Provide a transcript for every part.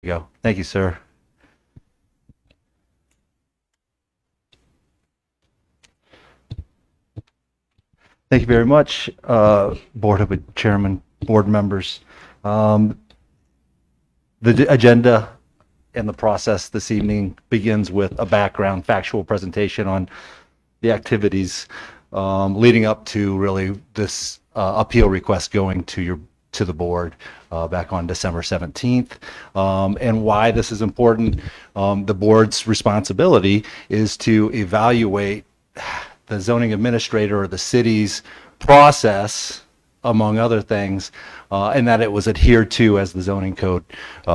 you go. Thank you, sir. Thank you very much, Board Chairman, board members. The agenda and the process this evening begins with a background factual presentation on the activities leading up to really this appeal request going to the board back on December 17th, and why this is important. The board's responsibility is to evaluate the zoning administrator or the city's process, among other things, and that it was adhered to as the zoning code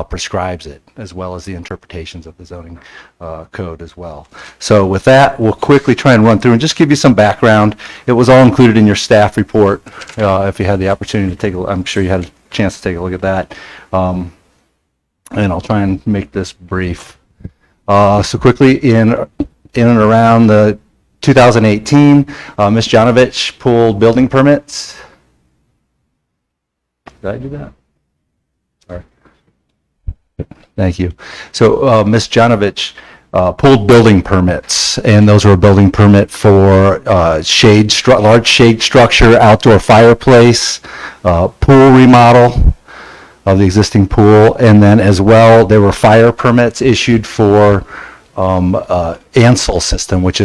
prescribes it, as well as the interpretations of the zoning code as well. So with that, we'll quickly try and run through and just give you some background. It was all included in your staff report. If you had the opportunity to take a look, I'm sure you had a chance to take a look at that. And I'll try and make this brief. So quickly, in and around the 2018, Ms. Janovich pulled building permits. Did I do that? Sorry. Thank you. So Ms. Janovich pulled building permits, and those were a building permit for large shade structure, outdoor fireplace, pool remodel of the existing pool, and then as well there were fire permits issued for ANSEL system, which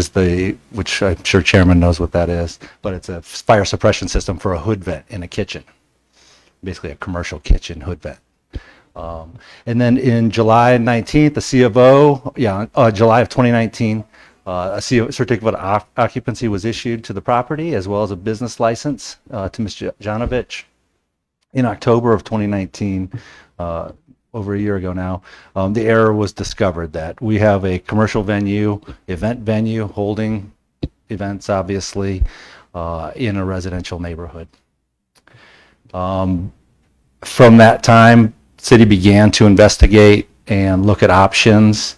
I'm sure Chairman knows what that is, but it's a fire suppression system for a hood vent in a kitchen, basically a commercial kitchen hood vent. And then in July 19th, the C of O, July of 2019, a certificate of occupancy was issued to the property, as well as a business license to Ms. Janovich. In October of 2019, over a year ago now, the error was discovered that we have a commercial venue, event venue, holding events, obviously, in a residential neighborhood. From that time, city began to investigate and look at options,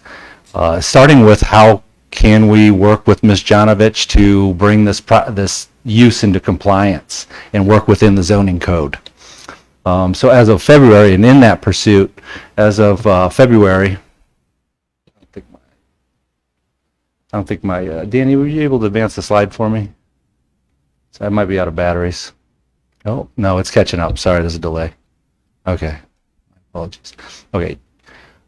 starting with how can we work with Ms. Janovich to bring this use into compliance and work within the zoning code. So as of February, and in that pursuit, as of February, I don't think my, Danny, were you able to advance the slide for me? So I might be out of batteries. Oh, no, it's catching up. Sorry, there's a delay. Okay, apologies. Okay,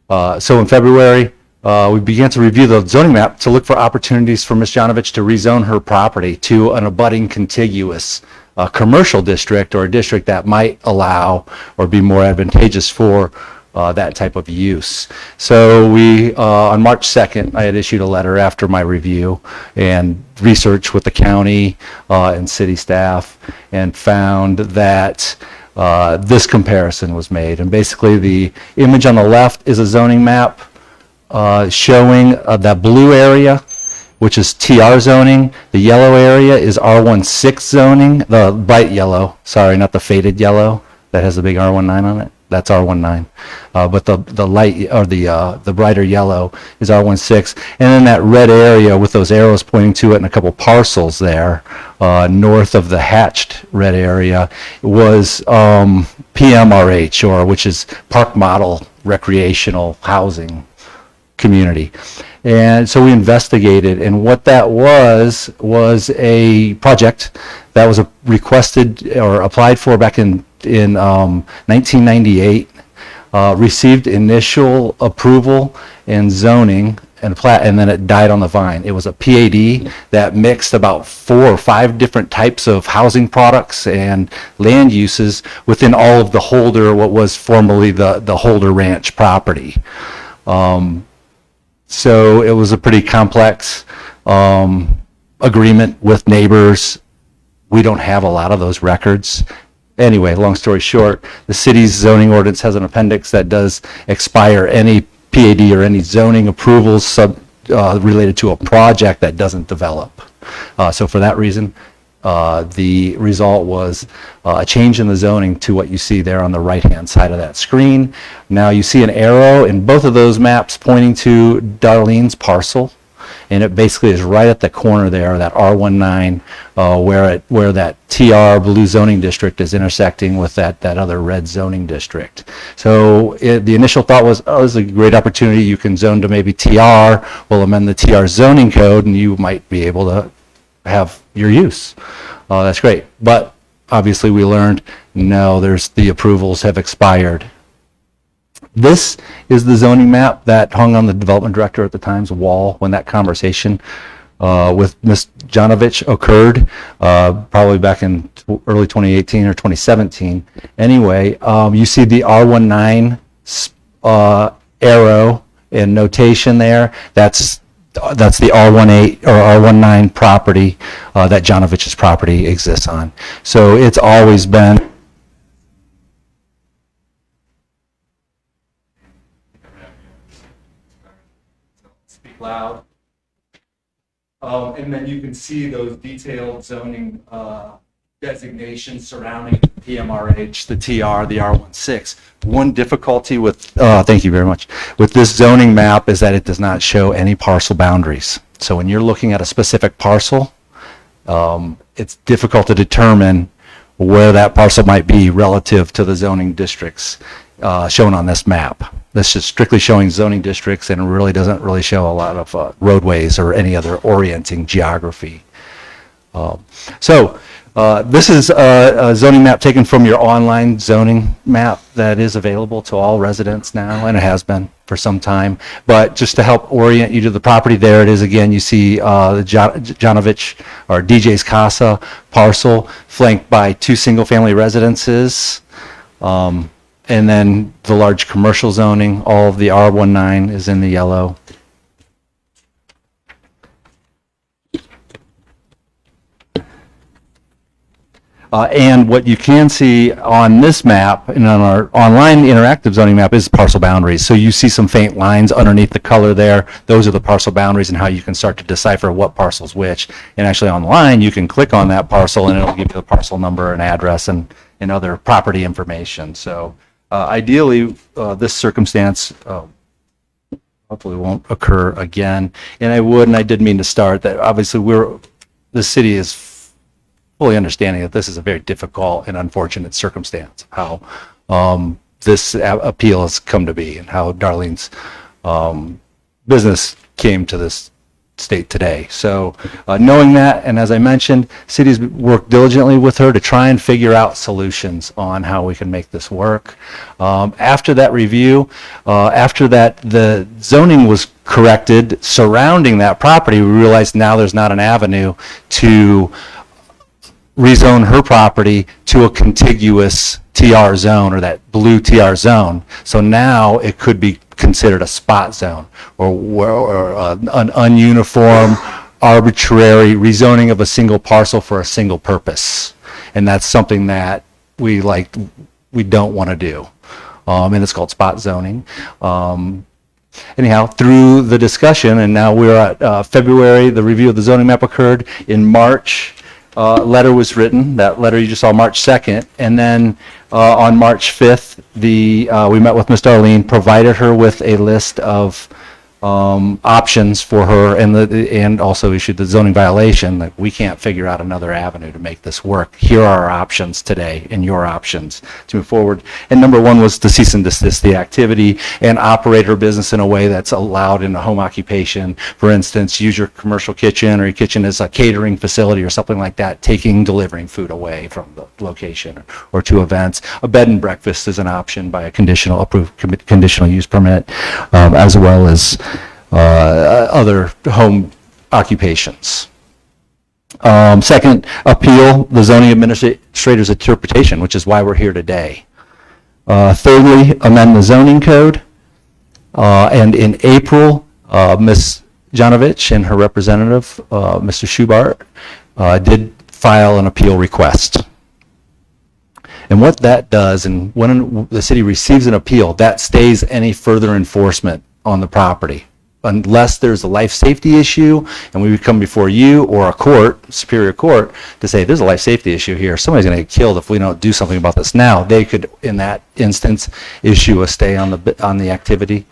so in February, we began to review the zoning map to look for opportunities for Ms. Janovich to rezone her property to an abutting contiguous commercial district, or a district that might allow or be more advantageous for that type of use. So we, on March 2nd, I had issued a letter after my review and research with the county and city staff, and found that this comparison was made. And basically the image on the left is a zoning map showing that blue area, which is TR zoning. The yellow area is R16 zoning, the bright yellow, sorry, not the faded yellow that has the big R19 on it. That's R19. But the light, or the brighter yellow is R16. And then that red area with those arrows pointing to it and a couple parcels there, north of the hatched red area, was PMRH, or which is Park Model Recreational Housing Community. And so we investigated, and what that was a project that was requested or applied for back in 1998, received initial approval and zoning and plat, and then it died on the vine. It was a PAD that mixed about 4 or 5 different types of housing products and land uses within all of the Holder, what was formerly the Holder Ranch property. So it was a pretty complex agreement with neighbors. We don't have a lot of those records. Anyway, long story short, the city's zoning ordinance has an appendix that does expire any PAD or any zoning approvals related to a project that doesn't develop. So for that reason, the result was a change in the zoning to what you see there on the right-hand side of that screen. Now you see an arrow in both of those maps pointing to Darlene's parcel, and it basically is right at the corner there, that R19, where that TR blue zoning district is intersecting with that other red zoning district. So the initial thought was, oh, this is a great opportunity. You can zone to maybe TR. We'll amend the TR zoning code, and you might be able to have your use. That's great. But obviously we learned, no, the approvals have expired. This is the zoning map that hung on the development director at the time's wall when that conversation with Ms. Janovich occurred, probably back in early 2018 or 2017. Anyway, you see the R19 arrow and notation there. That's the R18 or R19 property that Janovich's property exists on. So it's always been loud. And then you can see those detailed zoning designations surrounding PMRH, the TR, the R16. One difficulty with, thank you very much, with this zoning map is that it does not show any parcel boundaries. So when you're looking at a specific parcel, it's difficult to determine where that parcel might be relative to the zoning districts shown on this map. This is strictly showing zoning districts and really doesn't really show a lot of roadways or any other orienting geography. This is a zoning map taken from your online zoning map that is available to all residents now, and it has been for some time. But just to help orient you to the property, there it is again. You see the Janovich or DJ's Casa parcel flanked by 2 single-family residences. And then the large commercial zoning, all of the R19 is in the yellow. And what you can see on this map and on our online interactive zoning map is parcel boundaries. So you see some faint lines underneath the color there. Those are the parcel boundaries and how you can start to decipher what parcel's which. And actually online, you can click on that parcel and it'll give you the parcel number and address and other property information. So ideally, this circumstance hopefully won't occur again. And I did mean to start that obviously the city is fully understanding that this is a very difficult and unfortunate circumstance, how this appeal has come to be and how Darlene's business came to this state today. So knowing that, and as I mentioned, cities worked diligently with her to try and figure out solutions on how we can make this work. After that review, after that the zoning was corrected surrounding that property, we realized now there's not an avenue to rezone her property to a contiguous TR zone or that blue TR zone. So now it could be considered a spot zone or an ununiform, arbitrary rezoning of a single parcel for a single purpose. And that's something that we don't want to do. And it's called spot zoning. Anyhow, through the discussion, and now we're at February, the review of the zoning map occurred. In March, letter was written. That letter you just saw March 2nd. And then on March 5th, we met with Ms. Darlene, provided her with a list of options for her, and also issued the zoning violation that we can't figure out another avenue to make this work. Here are our options today and your options to move forward. And number one was to cease and desist the activity and operate her business in a way that's allowed in a home occupation. For instance, use your commercial kitchen or your kitchen as a catering facility or something like that, delivering food away from the location or to events. A bed and breakfast is an option by a approved conditional use permit, as well as other home occupations. Second, appeal the zoning administrator's interpretation, which is why we're here today. Thirdly, amend the zoning code. And in April, Ms. Janovich and her representative, Mr. Schubart, did file an appeal request. And what that does, and when the city receives an appeal, that stays any further enforcement on the property. Unless there's a life safety issue and we would come before you or a court, Superior Court, to say there's a life safety issue here, somebody's going to get killed if we don't do something about this now, they could, in that instance, issue a stay on the activity.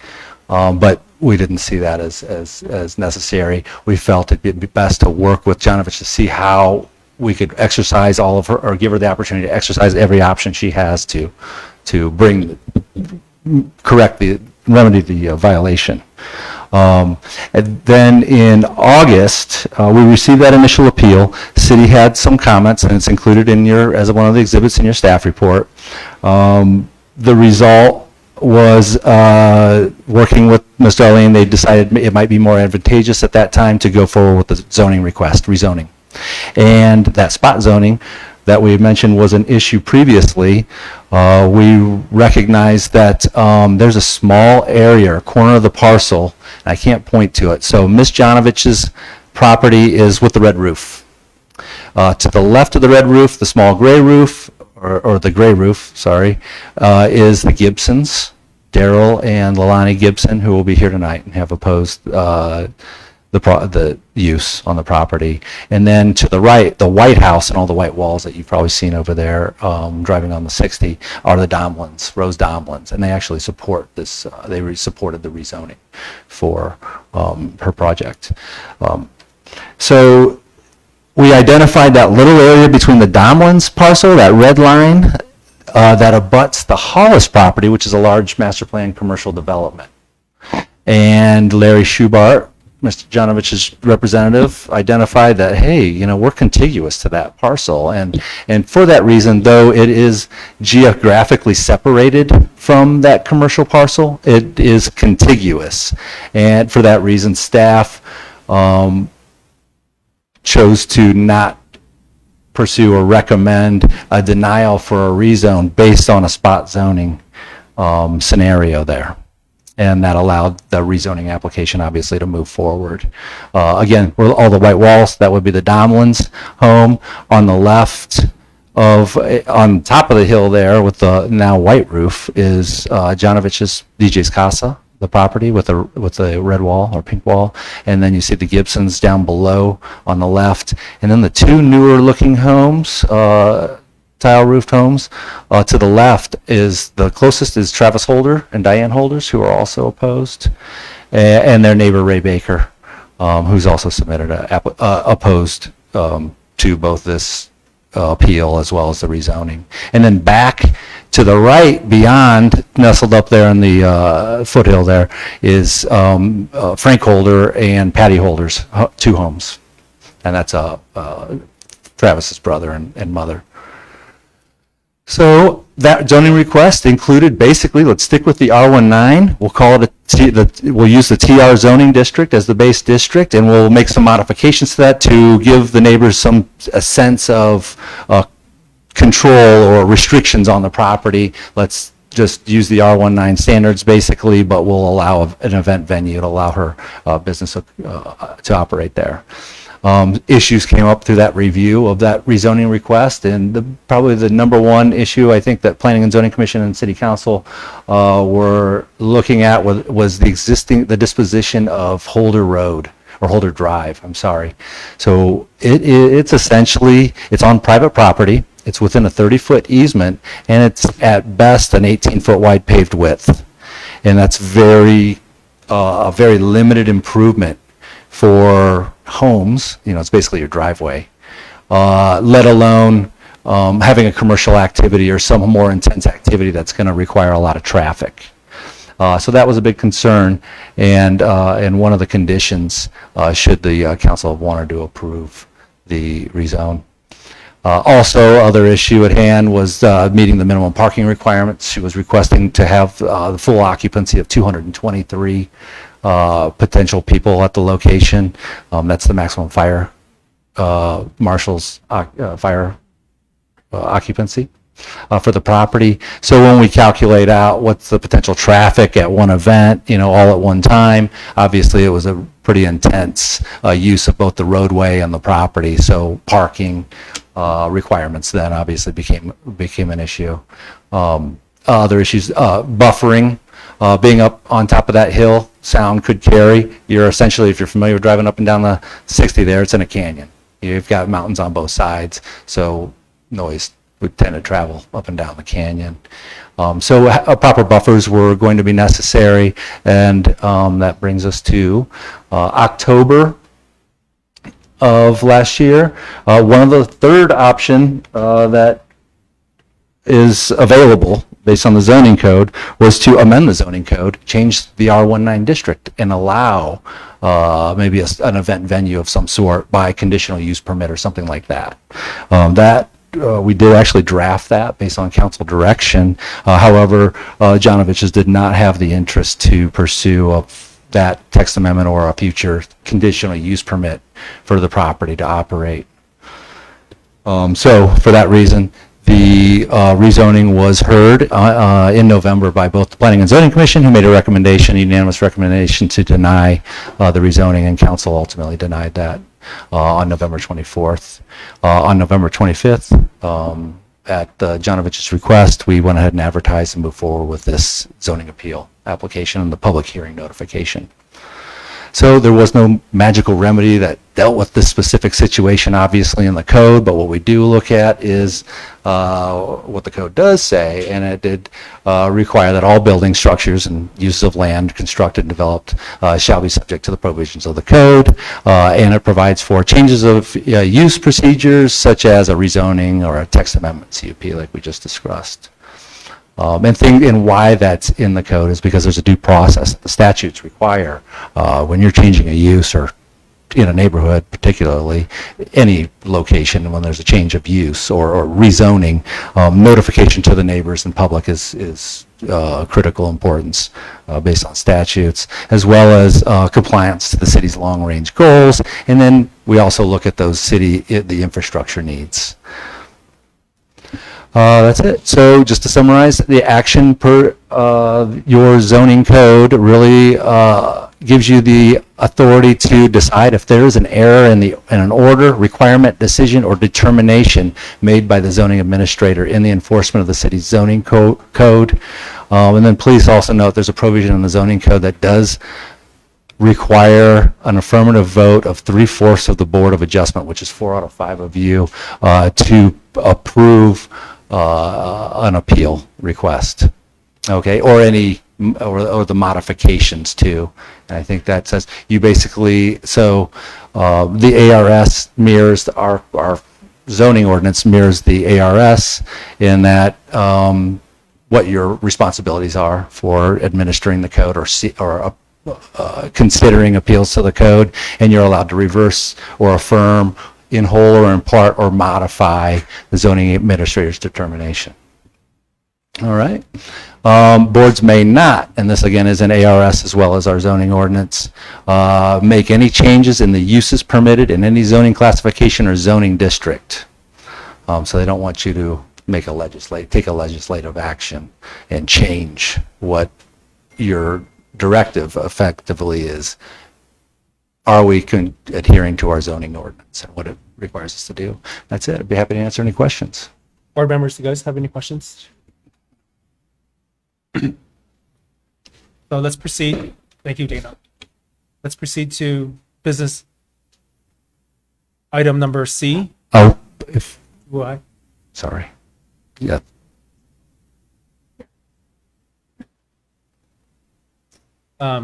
But we didn't see that as necessary. We felt it'd be best to work with Janovich to see how we could exercise all of her, or give her the opportunity to exercise every option she has to remedy the violation. And then in August, we received that initial appeal. City had some comments, and it's included in as one of the exhibits in your staff report. The result was, working with Mr. Arlene, they decided it might be more advantageous at that time to go forward with the zoning request, rezoning. And that spot zoning that we mentioned was an issue previously. We recognized that there's a small area, a corner of the parcel, and I can't point to it. So Ms. Janovich's property is with the red roof. To the left of the red roof, the small gray roof, or the gray roof, sorry, is the Gibsons, Daryl and Lalani Gibson, who will be here tonight and have opposed the use on the property. And then to the right, the White House and all the white walls that you've probably seen over there driving on the 60 are the Domlins, Rose Domlins, and they actually support this. They supported the rezoning for her project. So we identified that little area between the Domlins parcel, that red line, that abuts the Hollis property, which is a large master plan commercial development. And Larry Schubart, Mr. Janovich's representative, identified that, hey, you know, we're contiguous to that parcel. And for that reason, though it is geographically separated from that commercial parcel, it is contiguous. And for that reason, staff chose to not pursue or recommend a denial for a rezone based on a spot zoning scenario there. And that allowed the rezoning application, obviously, to move forward. Again, all the white walls, that would be the Domlins home. On the left on top of the hill there with the now white roof is Janovich's DJ's Casa, the property with the red wall or pink wall. And then you see the Gibsons down below on the left. And then the two newer looking homes, tile roofed homes. To the left is the closest is Travis Holder and Diane Holders, who are also opposed, and their neighbor Ray Baker, who's also submitted opposed to both this appeal as well as the rezoning. And then back to the right, beyond, nestled up there in the foothill there, is Frank Holder and Patty Holder's two homes, and that's Travis's brother and mother. So that zoning request included basically, let's stick with the R19. We'll call it we'll use the TR zoning district as the base district, and we'll make some modifications to that to give the neighbors a sense of control or restrictions on the property. Let's just use the R19 standards basically, but we'll allow an event venue to allow her business to operate there. Issues came up through that review of that rezoning request, and probably the number one issue I think that Planning and Zoning Commission and City Council were looking at was the disposition of Holder Road, or Holder Drive, I'm sorry. So it's essentially, it's on private property, it's within a 30-foot easement, and it's at best an 18-foot wide paved width. And that's a very limited improvement for homes. You know, it's basically your driveway, let alone having a commercial activity or some more intense activity that's going to require a lot of traffic. So that was a big concern, and one of the conditions should the council have wanted to approve the rezone. Also, other issue at hand was meeting the minimum parking requirements. She was requesting to have the full occupancy of 223 potential people at the location. That's the maximum fire marshal's fire occupancy for the property. So when we calculate out what's the potential traffic at one event, you know, all at one time, obviously it was a pretty intense use of both the roadway and the property. So parking requirements then obviously became an issue. Other issues, buffering, being up on top of that hill, sound could carry. You're essentially, if you're familiar with driving up and down the 60 there, it's in a canyon. You've got mountains on both sides, so noise would tend to travel up and down the canyon. So proper buffers were going to be necessary, and that brings us to October of last year. One of the third option that is available based on the zoning code was to amend the zoning code, change the R19 district, and allow maybe an event venue of some sort by conditional use permit or something like that. We did actually draft that based on council direction. However, Janovich's did not have the interest to pursue that text amendment or a future conditional use permit for the property to operate. So for that reason, the rezoning was heard in November by both the Planning and Zoning Commission, who made a recommendation, unanimous recommendation to deny the rezoning, and council ultimately denied that on November 24th. On November 25th, at Janovich's request, we went ahead and advertised and moved forward with this zoning appeal application and the public hearing notification. So there was no magical remedy that dealt with this specific situation, obviously, in the code, but what we do look at is what the code does say, and it did require that all building structures and uses of land constructed and developed shall be subject to the provisions of the code, and it provides for changes of use procedures such as a rezoning or a text amendment CUP like we just discussed. And why that's in the code is because there's a due process that the statutes require when you're changing a use, or in a neighborhood, particularly any location, when there's a change of use or rezoning, notification to the neighbors and public is critical importance based on statutes, as well as compliance to the city's long-range goals. And then we also look at those the infrastructure needs. That's it. So just to summarize, the action per your zoning code really gives you the authority to decide if there is an error in an order, requirement, decision, or determination made by the zoning administrator in the enforcement of the city's zoning code. And then please also note there's a provision in the zoning code that does require an affirmative vote of 3/4 of the Board of Adjustment, which is 4 out of 5 of you, to approve an appeal request, okay, or the modifications too. And I think that says you basically, so the ARS mirrors our zoning ordinance mirrors the ARS in that what your responsibilities are for administering the code or considering appeals to the code, and you're allowed to reverse or affirm in whole or in part or modify the zoning administrator's determination. All right. Boards may not, and this again is in ARS as well as our zoning ordinance, make any changes in the uses permitted in any zoning classification or zoning district. So they don't want you to take a legislative action and change what your directive effectively is. Are we adhering to our zoning ordinance and what it requires us to do? That's it. I'd be happy to answer any questions. Board members, do you guys have any questions? So let's proceed. Thank you, Dana. Let's proceed to business item number C. Oh, Why? sorry. Yeah.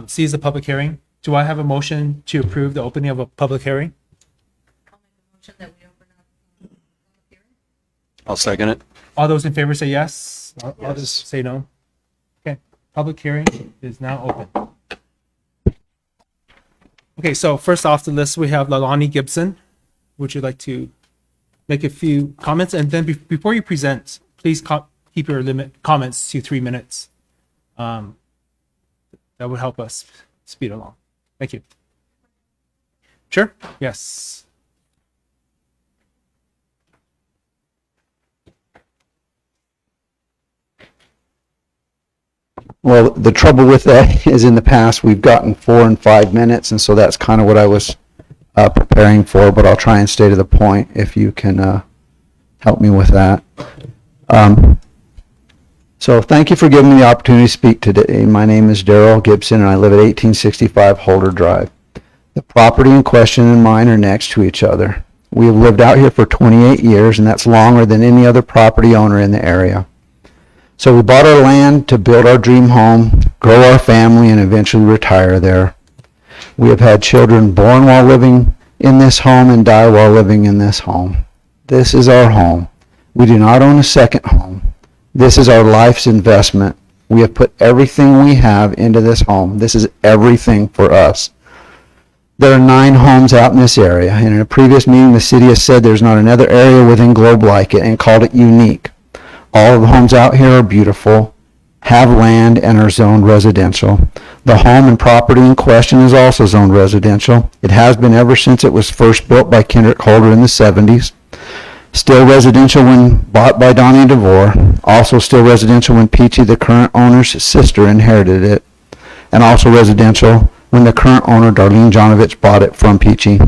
C is the public hearing. Do I have a motion to approve the opening of a public hearing? I'll make a motion that we open up the public hearing. I'll second it. All those in favor say yes. Others say no. Okay, public hearing is now open. Okay, so first off the list, we have Lalani Gibson. Would you like to make a few comments? And then before you present, please keep your comments to 3 minutes. That would help us speed along. Thank you. Sure. Yes. Well, the trouble with that is in the past, we've gotten 4 and 5 minutes, and so that's kind of what I was preparing for, but I'll try and stay to the point if you can help me with that. So thank you for giving me the opportunity to speak today. My name is Darrell Gibson, and I live at 1865 Holder Drive. The property in question and mine are next to each other. We have lived out here for 28 years, and that's longer than any other property owner in the area. So we bought our land to build our dream home, grow our family, and eventually retire there. We have had children born while living in this home and die while living in this home. This is our home. We do not own a second home. This is our life's investment. We have put everything we have into this home. This is everything for us. There are 9 homes out in this area, and in a previous meeting, the city has said there's not another area within Globe like it and called it unique. All of the homes out here are beautiful, have land, and are zoned residential. The home and property in question is also zoned residential. It has been ever since it was first built by Kendrick Holder in the 70s. Still residential when bought by Donnie DeVore. Also still residential when Peachy, the current owner's sister, inherited it. And also residential when the current owner, Darlene Jonovich, bought it from Peachy.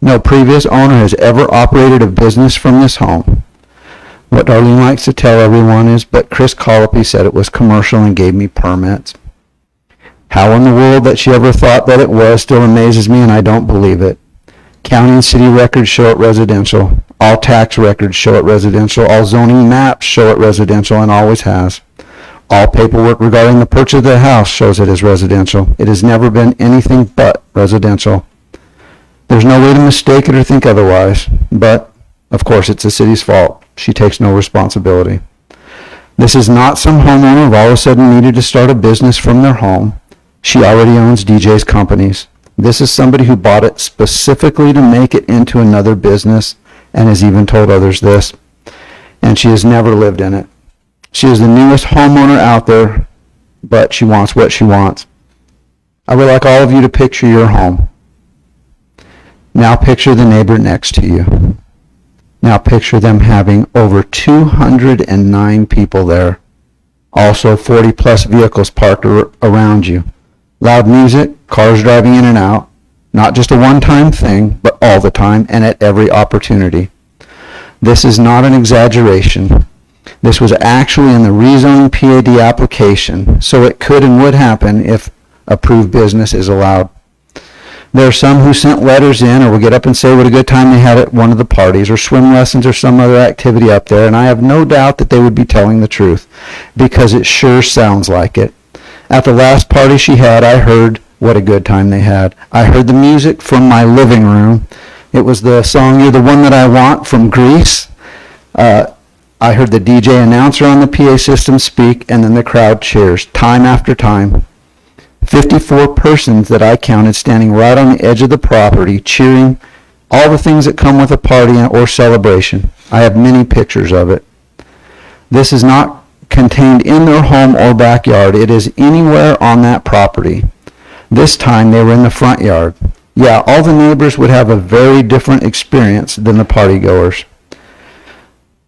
No previous owner has ever operated a business from this home. What Darlene likes to tell everyone is, but Chris Colopy said it was commercial and gave me permits. How in the world that she ever thought that it was still amazes me, and I don't believe it. County and city records show it residential. All tax records show it residential. All zoning maps show it residential and always has. All paperwork regarding the purchase of the house shows it as residential. It has never been anything but residential. There's no way to mistake it or think otherwise, but of course it's the city's fault. She takes no responsibility. This is not some homeowner who all of a sudden needed to start a business from their home. She already owns DJ's companies. This is somebody who bought it specifically to make it into another business and has even told others this. And she has never lived in it. She is the newest homeowner out there, but she wants what she wants. I would like all of you to picture your home. Now picture the neighbor next to you. Now picture them having over 209 people there. Also 40 plus vehicles parked around you. Loud music, cars driving in and out. Not just a one-time thing, but all the time and at every opportunity. This is not an exaggeration. This was actually in the rezoning PAD application, so it could and would happen if approved business is allowed. There are some who sent letters in or will get up and say what a good time they had at one of the parties or swim lessons or some other activity up there, and I have no doubt that they would be telling the truth, because it sure sounds like it. At the last party she had, I heard what a good time they had. I heard the music from my living room. It was the song You're the One That I Want from Grease. I heard the DJ announcer on the PA system speak, and then the crowd cheers, time after time. 54 persons that I counted standing right on the edge of the property, cheering all the things that come with a party or celebration. I have many pictures of it. This is not contained in their home or backyard. It is anywhere on that property. This time they were in the front yard. Yeah, all the neighbors would have a very different experience than the partygoers.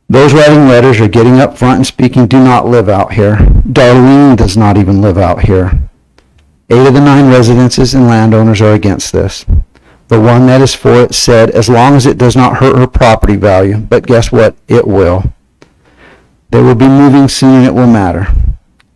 Those writing letters or getting up front and speaking do not live out here. Darlene does not even live out here. 8 of the 9 residences and landowners are against this. The one that is for it said, as long as it does not hurt her property value, but guess what? It will. They will be moving soon and it will matter.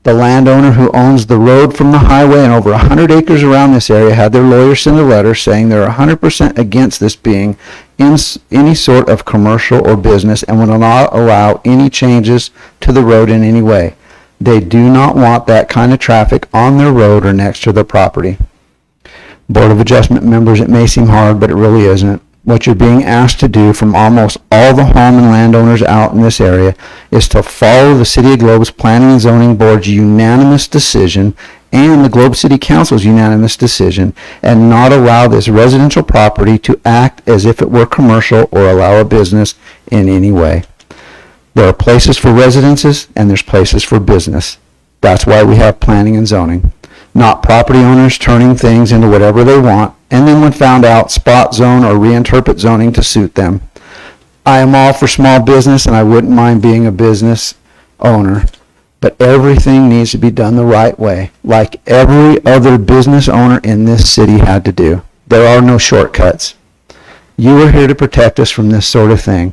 The landowner who owns the road from the highway and over 100 acres around this area had their lawyer send a letter saying they're 100% against this being in any sort of commercial or business and will not allow any changes to the road in any way. They do not want that kind of traffic on their road or next to their property. Board of Adjustment members, it may seem hard, but it really isn't. What you're being asked to do from almost all the home and landowners out in this area is to follow the City of Globe's Planning and Zoning Board's unanimous decision and the Globe City Council's unanimous decision and not allow this residential property to act as if it were commercial or allow a business in any way. There are places for residences and there's places for business. That's why we have planning and zoning. Not property owners turning things into whatever they want, and then when found out, spot zone or reinterpret zoning to suit them. I am all for small business, and I wouldn't mind being a business owner, but everything needs to be done the right way, like every other business owner in this city had to do. There are no shortcuts. You are here to protect us from this sort of thing.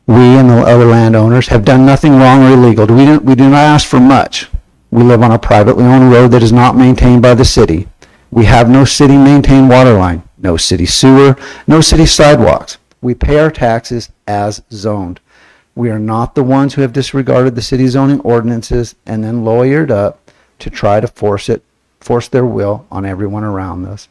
We and the other landowners have done nothing wrong or illegal. We do not ask for much. We live on a privately owned road that is not maintained by the city. We have no city-maintained water line, no city sewer, no city sidewalks. We pay our taxes as zoned. We are not the ones who have disregarded the city zoning ordinances and then lawyered up to try to force their will on everyone around us.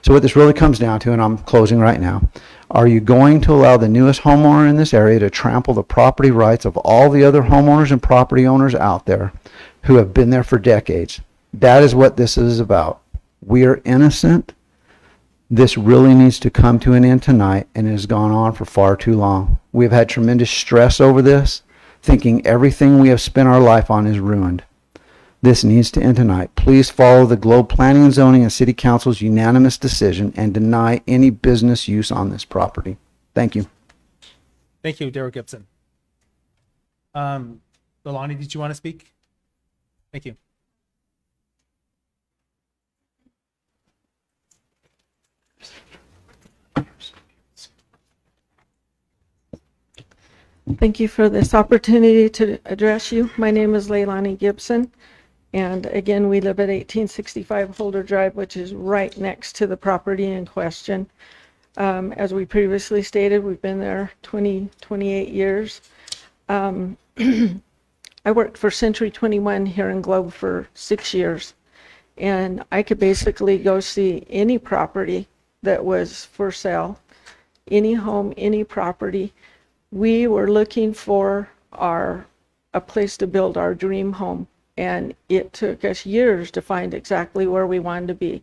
So what this really comes down to, and I'm closing right now, are you going to allow the newest homeowner in this area to trample the property rights of all the other homeowners and property owners out there who have been there for decades? That is what this is about. We are innocent. This really needs to come to an end tonight, and it has gone on for far too long. We have had tremendous stress over this, thinking everything we have spent our life on is ruined. This needs to end tonight. Please follow the Globe Planning and Zoning and City Council's unanimous decision and deny any business use on this property. Thank you. Thank you, Daryl Gibson. Lolani, did you want to speak? Thank you. Thank you for this opportunity to address you. My name is Leilani Gibson, and again, we live at 1865 Holder Drive, which is right next to the property in question. As we previously stated, we've been there 28 years. I worked for Century 21 here in Globe for 6 years, and I could basically go see any property that was for sale, any home, any property. We were looking for a place to build our dream home, and it took us years to find exactly where we wanted to be.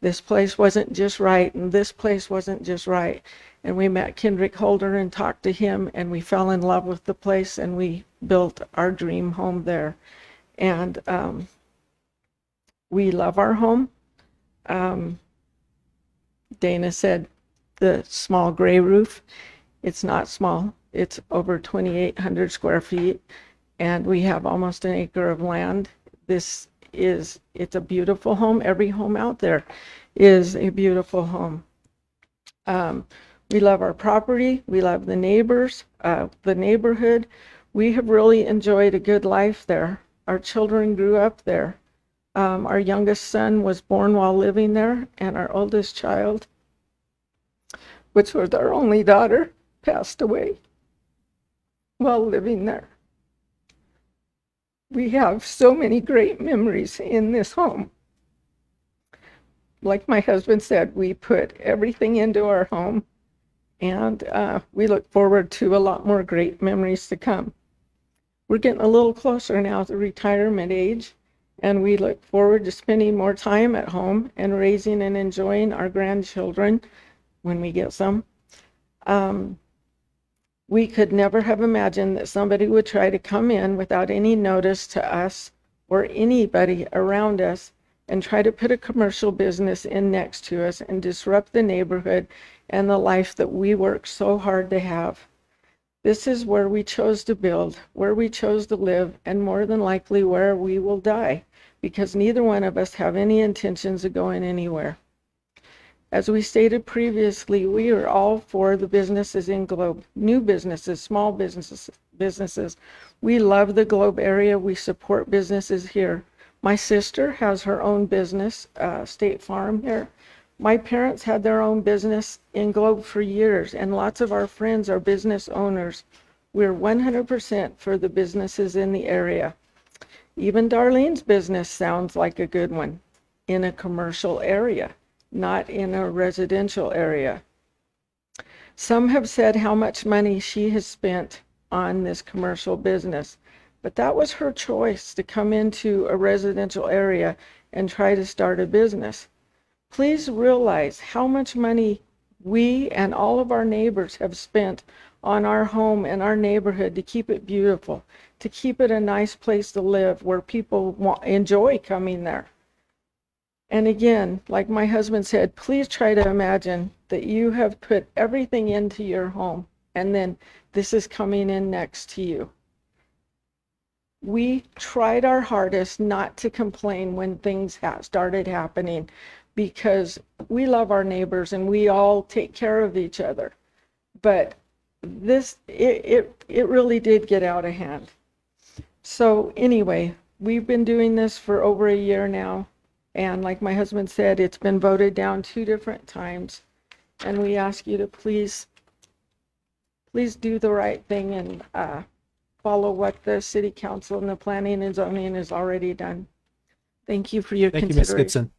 This place wasn't just right, and this place wasn't just right. And we met Kendrick Holder and talked to him, and we fell in love with the place, and we built our dream home there. And we love our home. Dana said the small gray roof. It's not small. It's over 2,800 square feet, and we have almost an acre of land. It's a beautiful home. Every home out there is a beautiful home. We love our property. We love the neighbors, the neighborhood. We have really enjoyed a good life there. Our children grew up there. Our youngest son was born while living there, and our oldest child, which was our only daughter, passed away while living there. We have so many great memories in this home. Like my husband said, we put everything into our home, and we look forward to a lot more great memories to come. We're getting a little closer now to retirement age, and we look forward to spending more time at home and raising and enjoying our grandchildren when we get some. We could never have imagined that somebody would try to come in without any notice to us or anybody around us and try to put a commercial business in next to us and disrupt the neighborhood and the life that we work so hard to have. This is where we chose to build, where we chose to live, and more than likely where we will die, because neither one of us have any intentions of going anywhere. As we stated previously, we are all for the businesses in Globe, new businesses, small businesses. We love the Globe area. We support businesses here. My sister has her own business, State Farm here. My parents had their own business in Globe for years, and lots of our friends are business owners. We're 100% for the businesses in the area. Even Darlene's business sounds like a good one in a commercial area, not in a residential area. Some have said how much money she has spent on this commercial business, but that was her choice to come into a residential area and try to start a business. Please realize how much money we and all of our neighbors have spent on our home and our neighborhood to keep it beautiful, to keep it a nice place to live where people enjoy coming there. And again, like my husband said, please try to imagine that you have put everything into your home and then this is coming in next to you. We tried our hardest not to complain when things started happening, because we love our neighbors and we all take care of each other. But it really did get out of hand. So anyway, we've been doing this for over a year now. And like my husband said, it's been voted down 2 different times. And we ask you to please do the right thing and follow what the city council and the planning and zoning has already done. Thank you for your Thank you, Ms. consideration.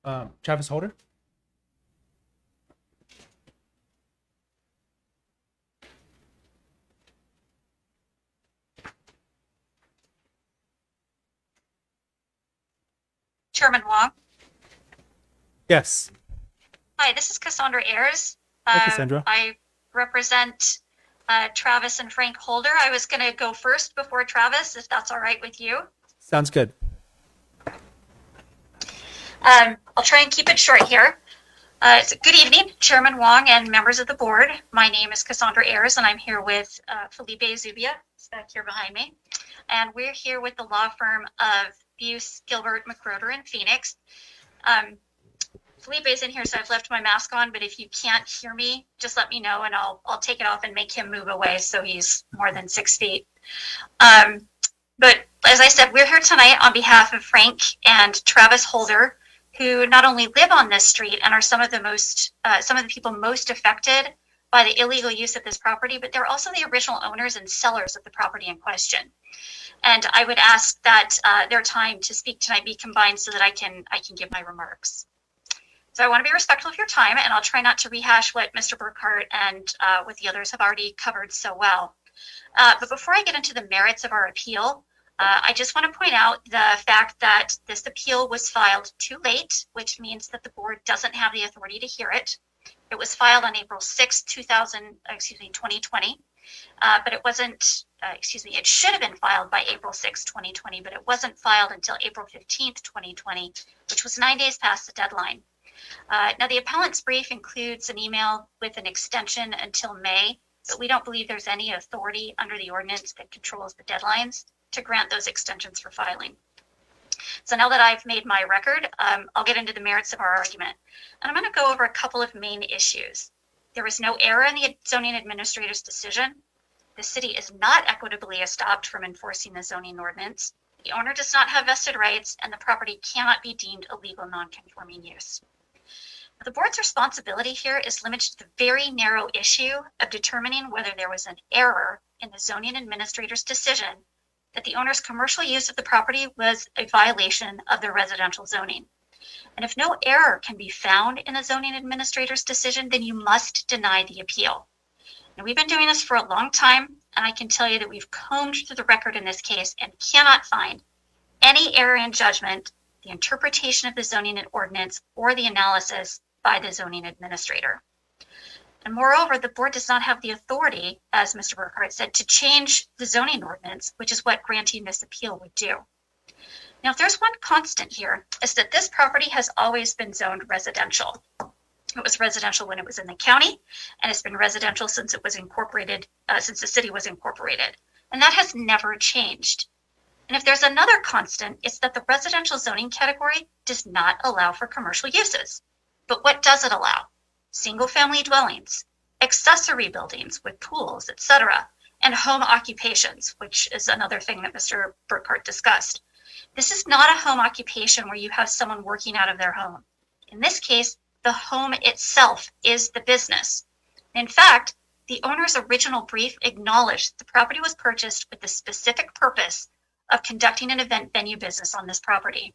Gibson. Travis Holder? Chairman Wong. Yes. Hi, this is Cassandra Ayers. Hi, Cassandra. I represent Travis and Frank Holder. I was going to go first before Travis, if that's all right with you. Sounds good. I'll try and keep it short here. Good evening, Chairman Wong and members of the board. My name is Cassandra Ayers, and I'm here with Felipe Zubia, who's back here behind me. And we're here with the law firm of Buse, Gilbert, McGroder, and Phoenix. Felipe's in here, so I've left my mask on, but if you can't hear me, just let me know and I'll take it off and make him move away so he's more than 6 feet. But as I said, we're here tonight on behalf of Frank and Travis Holder, who not only live on this street and are some of the people most affected by the illegal use of this property, but they're also the original owners and sellers of the property in question. And I would ask that their time to speak tonight be combined so that I can give my remarks. So I want to be respectful of your time, and I'll try not to rehash what Mr. Burkhart and what the others have already covered so well. But before I get into the merits of our appeal, I just want to point out the fact that this appeal was filed too late, which means that the board doesn't have the authority to hear it. It was filed on April 6, 2020, but it wasn't, it should have been filed by April 6, 2020, but it wasn't filed until April 15th, 2020, which was 9 days past the deadline. Now, the appellant's brief includes an email with an extension until May, but we don't believe there's any authority under the ordinance that controls the deadlines to grant those extensions for filing. So now that I've made my record, I'll get into the merits of our argument. And I'm going to go over a couple of main issues. There was no error in the zoning administrator's decision. The city is not equitably estopped from enforcing the zoning ordinance. The owner does not have vested rights, and the property cannot be deemed a legal non-conforming use. The board's responsibility here is limited to the very narrow issue of determining whether there was an error in the zoning administrator's decision that the owner's commercial use of the property was a violation of the residential zoning. And if no error can be found in the zoning administrator's decision, then you must deny the appeal. Now, we've been doing this for a long time, and I can tell you that we've combed through the record in this case and cannot find any error in judgment, the interpretation of the zoning ordinance, or the analysis by the zoning administrator. And moreover, the board does not have the authority, as Mr. Burkhart said, to change the zoning ordinance, which is what granting this appeal would do. Now, if there's one constant here, is that this property has always been zoned residential. It was residential when it was in the county, and it's been residential since it was incorporated, since the city was incorporated. And that has never changed. And if there's another constant, it's that the residential zoning category does not allow for commercial uses. But what does it allow? Single-family dwellings, accessory buildings with pools, etc., and home occupations, which is another thing that Mr. Burkhart discussed. This is not a home occupation where you have someone working out of their home. In this case, the home itself is the business. In fact, the owner's original brief acknowledged the property was purchased with the specific purpose of conducting an event venue business on this property.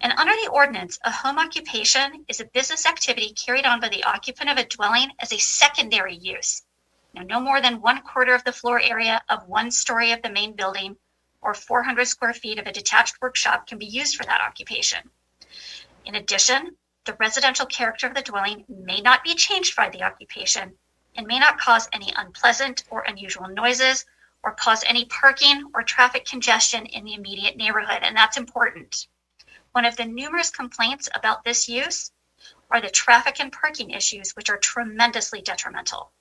And under the ordinance, a home occupation is a business activity carried on by the occupant of a dwelling as a secondary use. Now, no more than 1/4 of the floor area of 1 story of the main building or 400 square feet of a detached workshop can be used for that occupation. In addition, the residential character of the dwelling may not be changed by the occupation and may not cause any unpleasant or unusual noises or cause any parking or traffic congestion in the immediate neighborhood, and that's important. One of the numerous complaints about this use are the traffic and parking issues, which are tremendously detrimental.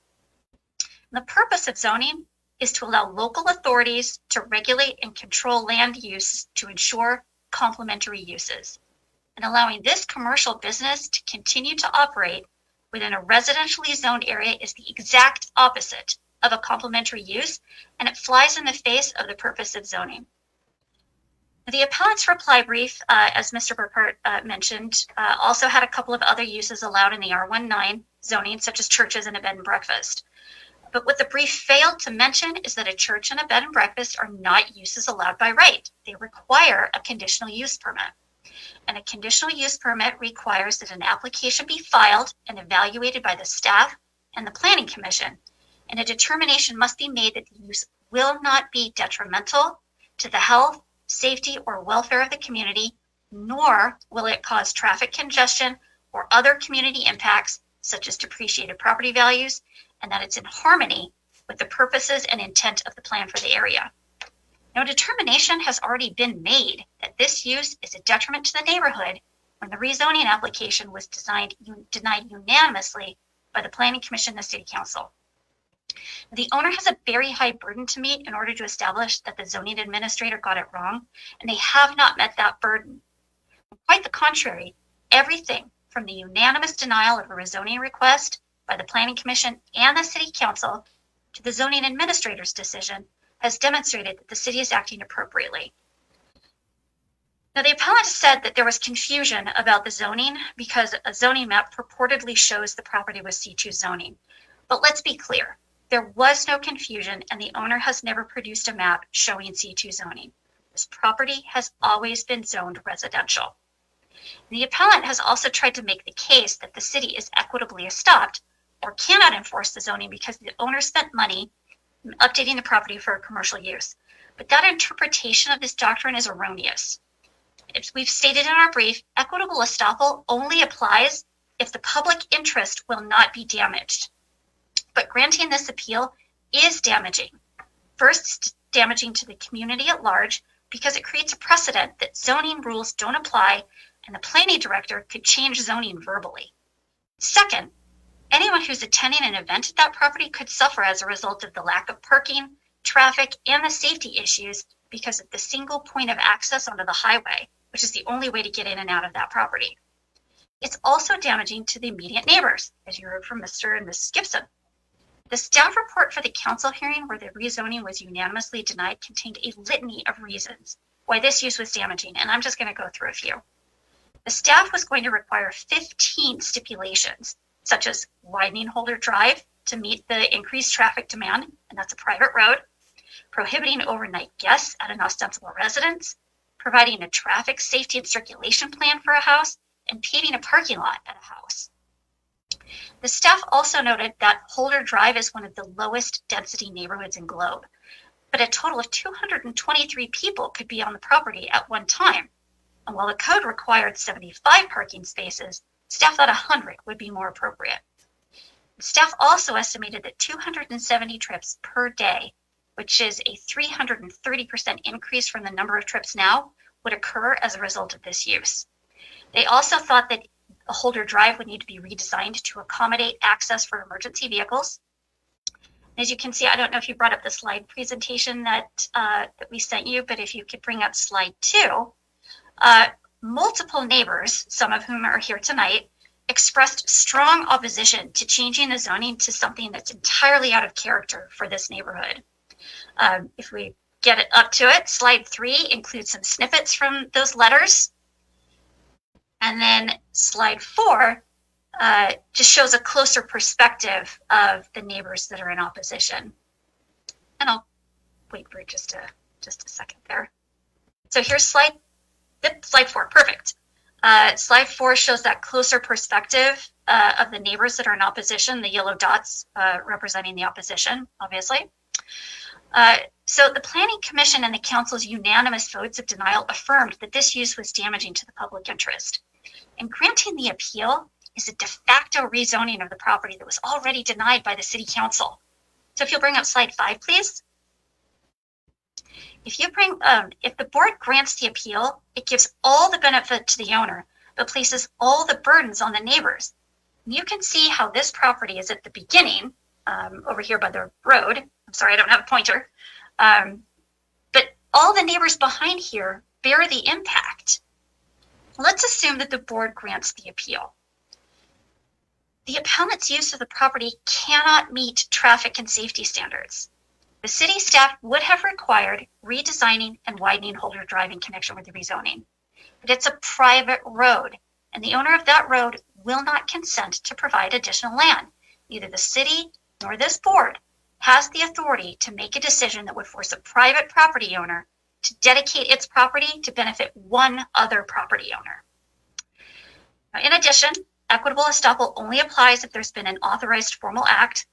And the purpose of zoning is to allow local authorities to regulate and control land use to ensure complementary uses. And allowing this commercial business to continue to operate within a residentially zoned area is the exact opposite of a complementary use, and it flies in the face of the purpose of zoning. The appellant's reply brief, as Mr. Burkhart mentioned, also had a couple of other uses allowed in the R19 zoning, such as churches and a bed and breakfast. But what the brief failed to mention is that a church and a bed and breakfast are not uses allowed by right. They require a conditional use permit. And a conditional use permit requires that an application be filed and evaluated by the staff and the planning commission. And a determination must be made that the use will not be detrimental to the health, safety, or welfare of the community, nor will it cause traffic congestion or other community impacts, such as depreciated property values, and that it's in harmony with the purposes and intent of the plan for the area. No determination has already been made that this use is a detriment to the neighborhood when the rezoning application was denied unanimously by the Planning Commission and the City Council. The owner has a very high burden to meet in order to establish that the zoning administrator got it wrong, and they have not met that burden. Quite the contrary, everything from the unanimous denial of a rezoning request by the Planning Commission and the City Council to the zoning administrator's decision has demonstrated that the city is acting appropriately. Now, the appellant said that there was confusion about the zoning because a zoning map purportedly shows the property was C2 zoning. But let's be clear. There was no confusion, and the owner has never produced a map showing C2 zoning. This property has always been zoned residential. The appellant has also tried to make the case that the city is equitably estopped or cannot enforce the zoning because the owner spent money updating the property for a commercial use. But that interpretation of this doctrine is erroneous. As we've stated in our brief, equitable estoppel only applies if the public interest will not be damaged. But granting this appeal is damaging. First, it's damaging to the community at large because it creates a precedent that zoning rules don't apply and the planning director could change zoning verbally. Second, anyone who's attending an event at that property could suffer as a result of the lack of parking, traffic, and the safety issues because of the single point of access onto the highway, which is the only way to get in and out of that property. It's also damaging to the immediate neighbors, as you heard from Mr. and Mrs. Gibson. The staff report for the council hearing where the rezoning was unanimously denied contained a litany of reasons why this use was damaging, and I'm just going to go through a few. The staff was going to require 15 stipulations, such as widening Holder Drive to meet the increased traffic demand, and that's a private road, prohibiting overnight guests at an ostensible residence, providing a traffic safety and circulation plan for a house, and paving a parking lot at a house. The staff also noted that Holder Drive is one of the lowest density neighborhoods in Globe, but a total of 223 people could be on the property at one time. And while the code required 75 parking spaces, staff thought 100 would be more appropriate. Staff also estimated that 270 trips per day, which is a 330% increase from the number of trips now, would occur as a result of this use. They also thought that a Holder Drive would need to be redesigned to accommodate access for emergency vehicles. As you can see, I don't know if you brought up the slide presentation that we sent you, but if you could bring up slide 2, multiple neighbors, some of whom are here tonight, expressed strong opposition to changing the zoning to something that's entirely out of character for this neighborhood. If we get it up to it, slide 3 includes some snippets from those letters. And then slide 4 just shows a closer perspective of the neighbors that are in opposition. And I'll wait for just a second there. So here's slide 4, perfect. Slide 4 shows that closer perspective of the neighbors that are in opposition, the yellow dots representing the opposition, obviously. So the Planning Commission and the Council's unanimous votes of denial affirmed that this use was damaging to the public interest. And granting the appeal is a de facto rezoning of the property that was already denied by the City Council. So if you'll bring up slide 5, please. If the board grants the appeal, it gives all the benefit to the owner, but places all the burdens on the neighbors. And you can see how this property is at the beginning, over here by the road. I'm sorry, I don't have a pointer. But all the neighbors behind here bear the impact. Let's assume that the board grants the appeal. The appellant's use of the property cannot meet traffic and safety standards. The city staff would have required redesigning and widening Holder Drive in connection with the rezoning. But it's a private road, and the owner of that road will not consent to provide additional land. Neither the city nor this board has the authority to make a decision that would force a private property owner to dedicate its property to benefit one other property owner. Now, in addition, equitable estoppel only applies if there's been an authorized formal act.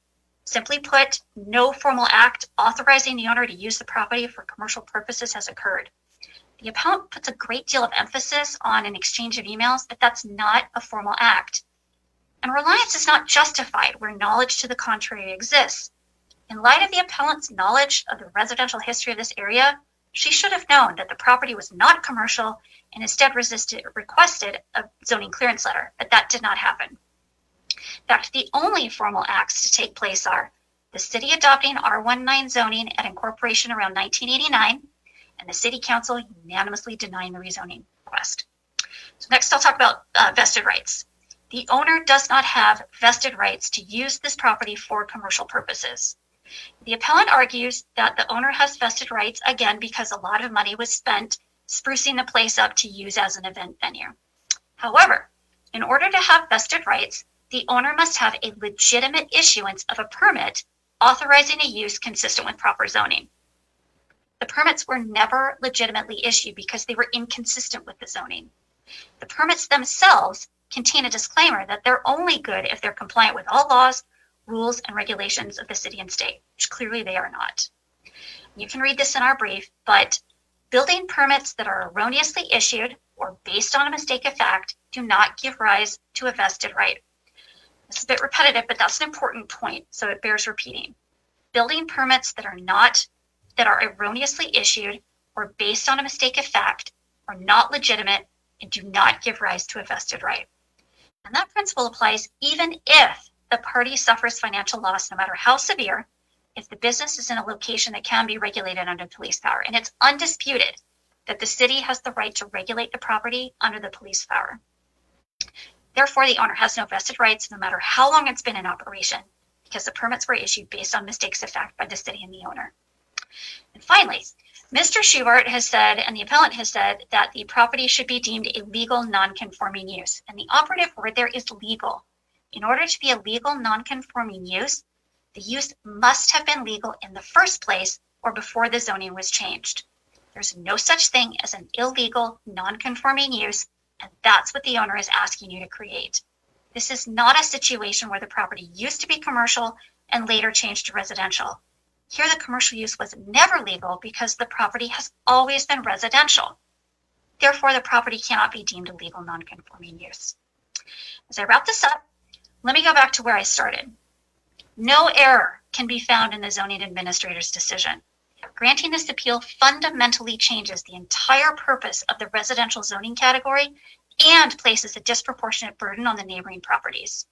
Simply put, no formal act authorizing the owner to use the property for commercial purposes has occurred. The appellant puts a great deal of emphasis on an exchange of emails, but that's not a formal act. And reliance is not justified where knowledge to the contrary exists. In light of the appellant's knowledge of the residential history of this area, she should have known that the property was not commercial and instead requested a zoning clearance letter, but that did not happen. In fact, the only formal acts to take place are the city adopting R19 zoning at incorporation around 1989, and the city council unanimously denying the rezoning request. So next I'll talk about vested rights. The owner does not have vested rights to use this property for commercial purposes. The appellant argues that the owner has vested rights, again, because a lot of money was spent sprucing the place up to use as an event venue. However, in order to have vested rights, the owner must have a legitimate issuance of a permit authorizing a use consistent with proper zoning. The permits were never legitimately issued because they were inconsistent with the zoning. The permits themselves contain a disclaimer that they're only good if they're compliant with all laws, rules, and regulations of the city and state, which clearly they are not. You can read this in our brief, but building permits that are erroneously issued or based on a mistake of fact do not give rise to a vested right. This is a bit repetitive, but that's an important point, so it bears repeating. Building permits that are erroneously issued or based on a mistake of fact are not legitimate and do not give rise to a vested right. And that principle applies even if the party suffers financial loss, no matter how severe, if the business is in a location that can be regulated under police power. And it's undisputed that the city has the right to regulate the property under the police power. Therefore, the owner has no vested rights, no matter how long it's been in operation, because the permits were issued based on mistakes of fact by the city and the owner. And finally, Mr. Schubart has said, and the appellant has said, that the property should be deemed a legal non-conforming use. And the operative word there is legal. In order to be a legal non-conforming use, the use must have been legal in the first place or before the zoning was changed. There's no such thing as an illegal non-conforming use, and that's what the owner is asking you to create. This is not a situation where the property used to be commercial and later changed to residential. Here, the commercial use was never legal because the property has always been residential. Therefore, the property cannot be deemed a legal non-conforming use. As I wrap this up, let me go back to where I started. No error can be found in the zoning administrator's decision. Granting this appeal fundamentally changes the entire purpose of the residential zoning category and places a disproportionate burden on the neighboring properties.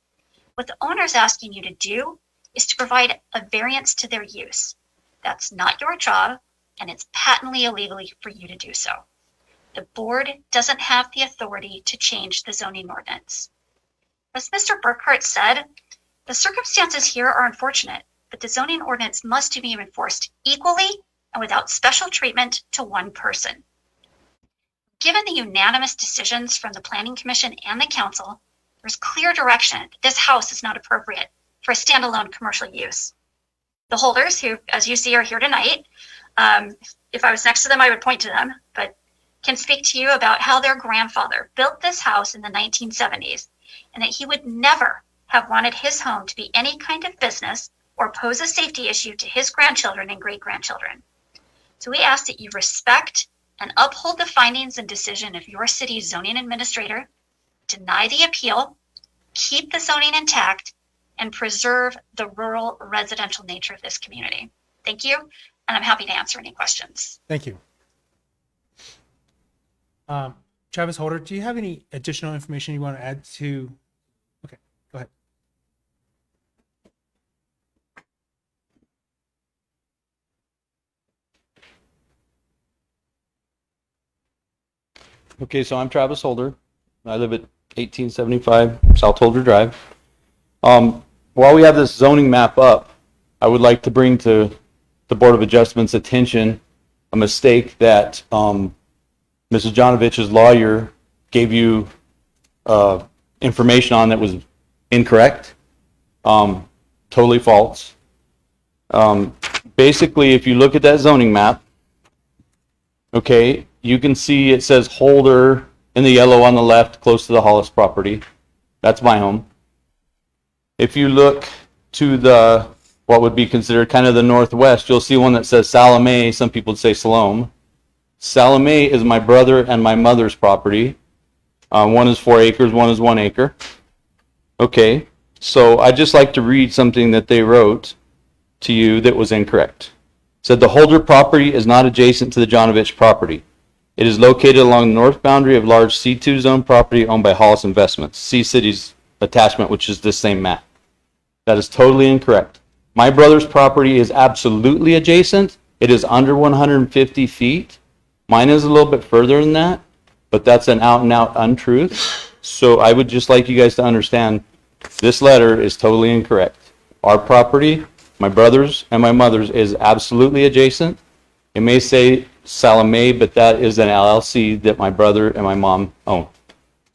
What the owner is asking you to do is to provide a variance to their use. That's not your job, and it's patently illegal for you to do so. The board doesn't have the authority to change the zoning ordinance. As Mr. Burkhart said, the circumstances here are unfortunate, but the zoning ordinance must be enforced equally and without special treatment to one person. Given the unanimous decisions from the Planning Commission and the Council, there's clear direction that this house is not appropriate for a standalone commercial use. The holders, who, as you see, are here tonight, if I was next to them, I would point to them, but can speak to you about how their grandfather built this house in the 1970s, and that he would never have wanted his home to be any kind of business or pose a safety issue to his grandchildren and great-grandchildren. So we ask that you respect and uphold the findings and decision of your city's zoning administrator, deny the appeal, keep the zoning intact, and preserve the rural residential nature of this community. Thank you, and I'm happy to answer any questions. Thank you. Travis Holder, do you have any additional information you want to add to? Okay, go ahead. Okay, so I'm Travis Holder. I live at 1875 South Holder Drive. While we have this zoning map up, I would like to bring to the Board of Adjustment's attention a mistake that Mrs. Janovich's lawyer gave you information on that was incorrect, totally false. Basically, if you look at that zoning map, okay, you can see it says Holder in the yellow on the left, close to the Hollis property. That's my home. If you look to the, what would be considered kind of the northwest, you'll see one that says Salome. Some people would say Salome. Salome is my brother and my mother's property. One is 4 acres, one is 1 acre. Okay, so I'd just like to read something that they wrote to you that was incorrect. It said the Holder property is not adjacent to the Janovich property. It is located along the north boundary of large C2 zone property owned by Hollis Investments, Sea City's attachment, which is this same map. That is totally incorrect. My brother's property is absolutely adjacent. It is under 150 feet. Mine is a little bit further than that, but that's an out and out untruth. So I would just like you guys to understand this letter is totally incorrect. Our property, my brother's and my mother's, is absolutely adjacent. It may say Salome, but that is an LLC that my brother and my mom own.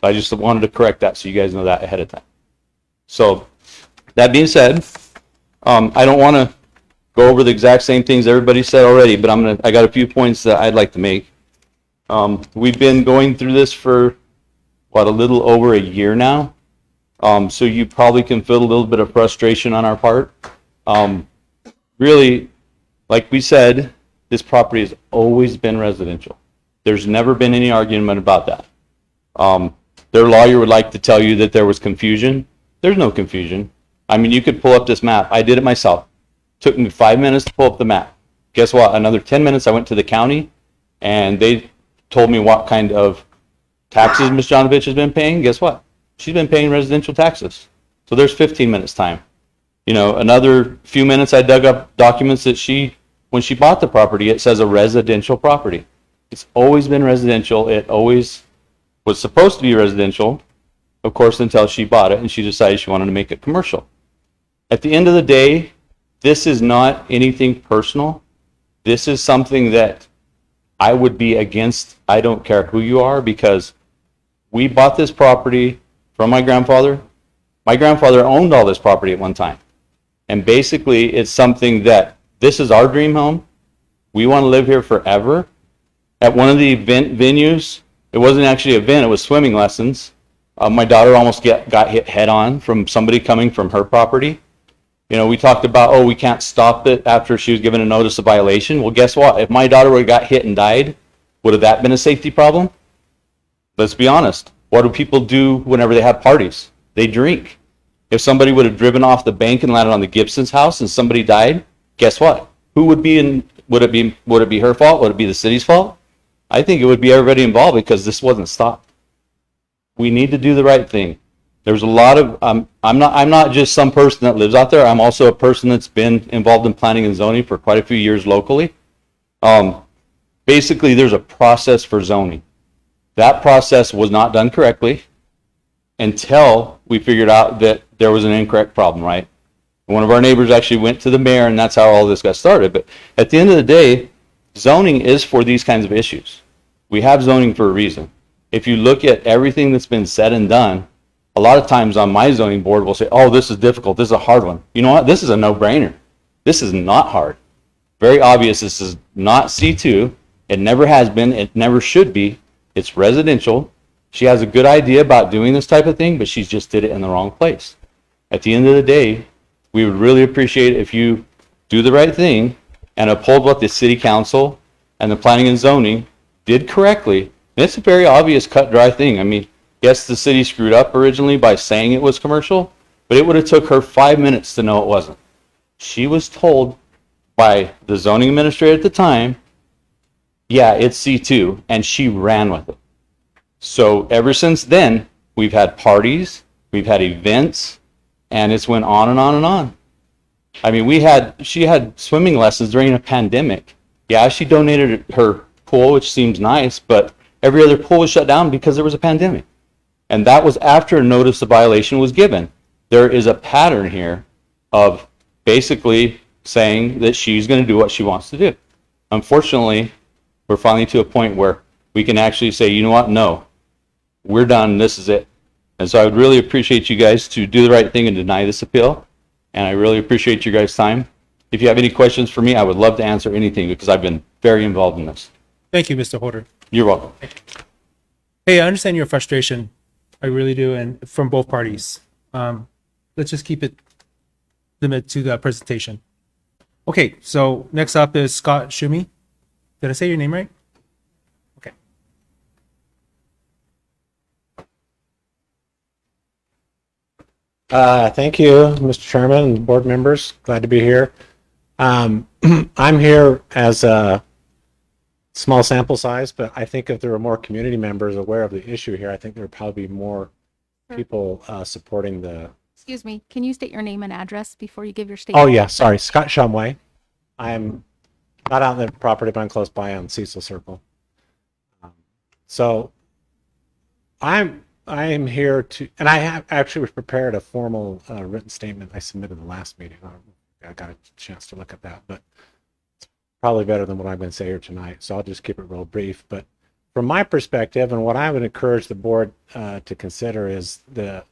So I just wanted to correct that so you guys know that ahead of time. So that being said, I don't want to go over the exact same things everybody said already, but I got a few points that I'd like to make. We've been going through this for a little over a year now. So you probably can feel a little bit of frustration on our part. Really, like we said, this property has always been residential. There's never been any argument about that. Their lawyer would like to tell you that there was confusion. There's no confusion. I mean, you could pull up this map. I did it myself. Took me 5 minutes to pull up the map. Guess what? Another 10 minutes, I went to the county, and they told me what kind of taxes Ms. Janovich has been paying. Guess what? She's been paying residential taxes. So there's 15 minutes time. You know, another few minutes, I dug up documents that when she bought the property, it says a residential property. It's always been residential. It always was supposed to be residential, of course, until she bought it and she decided she wanted to make it commercial. At the end of the day, this is not anything personal. This is something that I would be against. I don't care who you are, because we bought this property from my grandfather. My grandfather owned all this property at one time. And basically, it's something that this is our dream home. We want to live here forever. At one of the event venues, it wasn't actually an event, it was swimming lessons. My daughter almost got hit head on from somebody coming from her property. You know, we talked about, oh, we can't stop it after she was given a notice of violation. Well, guess what? If my daughter would have got hit and died, would have that been a safety problem? Let's be honest. What do people do whenever they have parties? They drink. If somebody would have driven off the bank and landed on the Gibson's house and somebody died, guess what? Who would be in? Would it be her fault? Would it be the city's fault? I think it would be everybody involved, because this wasn't stopped. We need to do the right thing. There's a lot of I'm not just some person that lives out there. I'm also a person that's been involved in planning and zoning for quite a few years locally. Basically, there's a process for zoning. That process was not done correctly until we figured out that there was an incorrect problem, right? One of our neighbors actually went to the mayor, and that's how all this got started. But at the end of the day, zoning is for these kinds of issues. We have zoning for a reason. If you look at everything that's been said and done, a lot of times on my zoning board we'll say, oh, this is difficult, this is a hard one. You know what? This is a no-brainer. This is not hard. Very obvious this is not C2. It never has been. It never should be. It's residential. She has a good idea about doing this type of thing, but she just did it in the wrong place. At the end of the day, we would really appreciate it if you do the right thing and uphold what the city council and the planning and zoning did correctly. And it's a very obvious cut dry thing. I mean, yes, the city screwed up originally by saying it was commercial, but it would have took her 5 minutes to know it wasn't. She was told by the zoning administrator at the time, yeah, it's C2, and she ran with it. So ever since then, we've had parties, we've had events, and it's went on and on and on. I mean, she had swimming lessons during a pandemic. Yeah, she donated her pool, which seems nice, but every other pool was shut down because there was a pandemic. And that was after a notice of violation was given. There is a pattern here of basically saying that she's going to do what she wants to do. Unfortunately, we're finally to a point where we can actually say, you know what, no, we're done, this is it. And so I would really appreciate you guys to do the right thing and deny this appeal. And I really appreciate your guys' time. If you have any questions for me, I would love to answer anything because I've been very involved in this. Thank you, Mr. Holder. You're welcome. Hey, I understand your frustration. I really do, and from both parties. Let's just keep it limited to the presentation. Okay, so next up is Scott Schumi. Did I say your name right? Okay. Thank you, Mr. Chairman and board members. Glad to be here. I'm here as a small sample size, but I think if there were more community members aware of the issue here, I think there would probably be more people supporting the. Excuse me, can you state your name and address before you give your statement? Oh yeah, sorry, Scott Shumway. I'm not out in the property, but I'm close by on Cecil Circle. So I'm here to, and I have actually prepared a formal written statement I submitted the last meeting. I got a chance to look at that, but it's probably better than what I'm going to say here tonight. So I'll just keep it real brief. But from my perspective, and what I would encourage the board to consider is the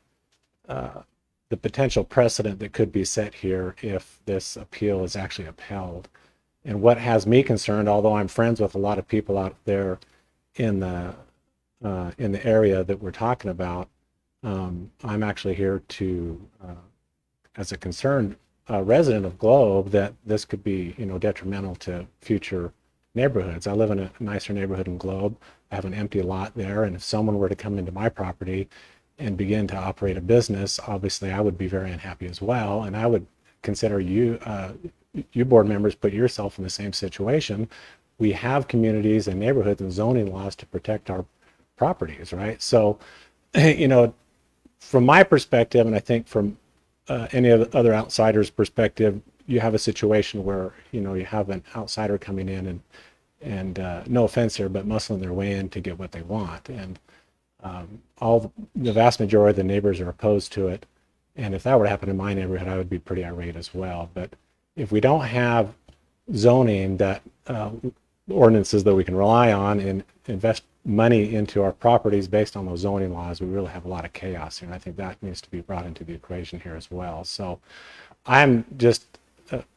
potential precedent that could be set here if this appeal is actually upheld. And what has me concerned, although I'm friends with a lot of people out there in the area that we're talking about, I'm actually here to, as a concerned resident of Globe, that this could be, detrimental to future neighborhoods. I live in a nicer neighborhood in Globe. I have an empty lot there, and if someone were to come into my property and begin to operate a business, obviously I would be very unhappy as well, and I would consider you board members put yourself in the same situation. We have communities and neighborhoods and zoning laws to protect our properties, right? So, from my perspective, and I think from any other outsider's perspective, you have a situation where, you have an outsider coming in and no offense here, but muscling their way in to get what they want. And the vast majority of the neighbors are opposed to it. And if that were to happen in my neighborhood, I would be pretty irate as well. But if we don't have zoning that ordinances that we can rely on and invest money into our properties based on those zoning laws, we really have a lot of chaos here. And I think that needs to be brought into the equation here as well. So I'm just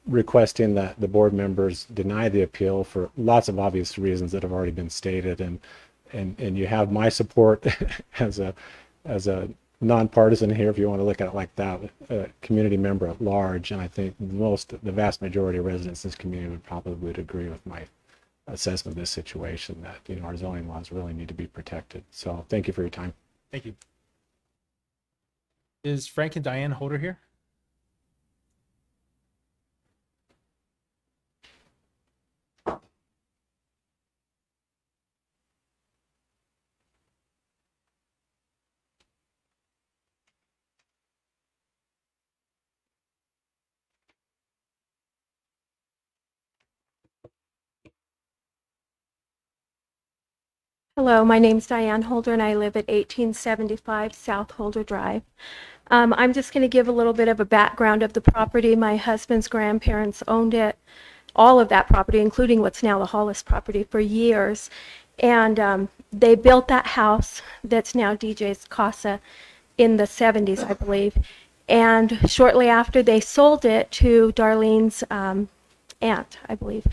requesting that the board members deny the appeal for lots of obvious reasons that have already been stated. And you have my support as a nonpartisan here, if you want to look at it like that, a community member at large. And I think the vast majority of residents in this community would agree with my assessment of this situation, that our zoning laws really need to be protected. So thank you for your time. Thank you. Is Frank and Diane Holder here? Hello, my name's Diane Holder and I live at 1875 South Holder Drive. I'm just going to give a little bit of a background of the property. My husband's grandparents owned it, all of that property, including what's now the Hollis property, for years. And they built that house that's now DJ's Casa in the 70s, I believe. And shortly after, they sold it to Darlene's aunt, I believe.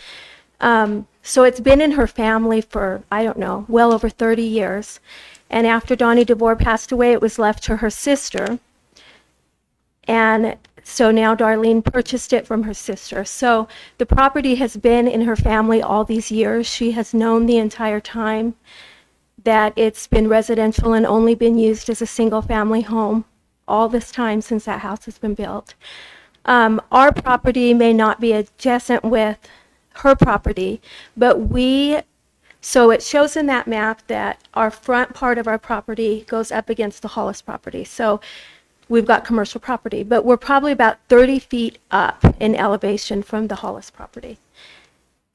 So it's been in her family for, I don't know, well over 30 years. And after Donnie DeVore passed away, it was left to her sister. And so now Darlene purchased it from her sister. So the property has been in her family all these years. She has known the entire time that it's been residential and only been used as a single family home all this time since that house has been built. Our property may not be adjacent with her property, but so it shows in that map that our front part of our property goes up against the Hollis property. So we've got commercial property, but we're probably about 30 feet up in elevation from the Hollis property.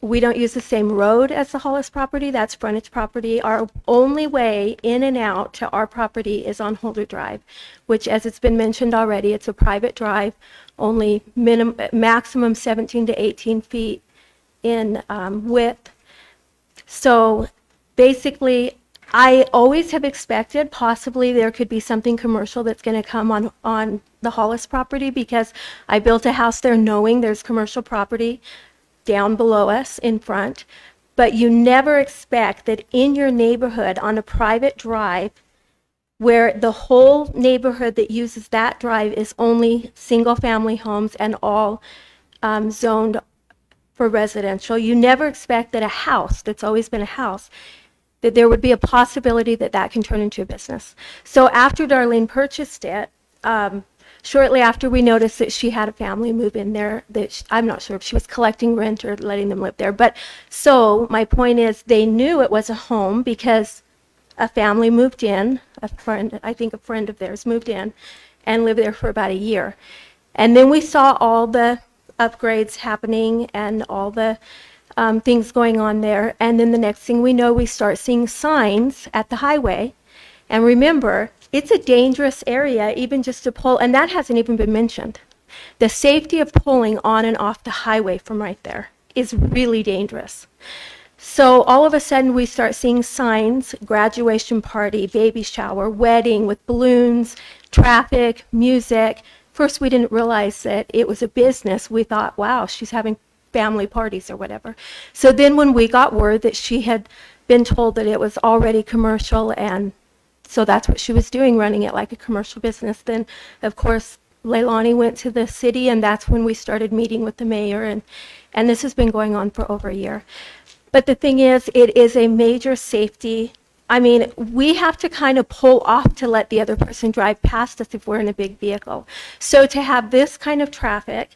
We don't use the same road as the Hollis property. That's frontage property. Our only way in and out to our property is on Holder Drive, which, as it's been mentioned already, it's a private drive, only maximum 17 to 18 feet in width. So basically, I always have expected possibly there could be something commercial that's going to come on the Hollis property, because I built a house there knowing there's commercial property down below us in front. But you never expect that in your neighborhood on a private drive, where the whole neighborhood that uses that drive is only single family homes and all zoned for residential, you never expect that a house that's always been a house, that there would be a possibility that that can turn into a business. So after Darlene purchased it, shortly after, we noticed that she had a family move in there, that I'm not sure if she was collecting rent or letting them live there. But so my point is, they knew it was a home because a family moved in, a friend, I think a friend of theirs moved in and lived there for about a year. And then we saw all the upgrades happening and all the things going on there. And then the next thing we know, we start seeing signs at the highway. And remember, it's a dangerous area, even just to pull, and that hasn't even been mentioned. The safety of pulling on and off the highway from right there is really dangerous. So all of a sudden we start seeing signs: graduation party, baby shower, wedding with balloons, traffic, music. First, we didn't realize that it was a business. We thought, wow, she's having family parties or whatever. So then when we got word that she had been told that it was already commercial, and so that's what she was doing, running it like a commercial business, then of course Leilani went to the city, and that's when we started meeting with the mayor, and this has been going on for over a year. But the thing is, it is a major safety. I mean, we have to kind of pull off to let the other person drive past us if we're in a big vehicle. So to have this kind of traffic,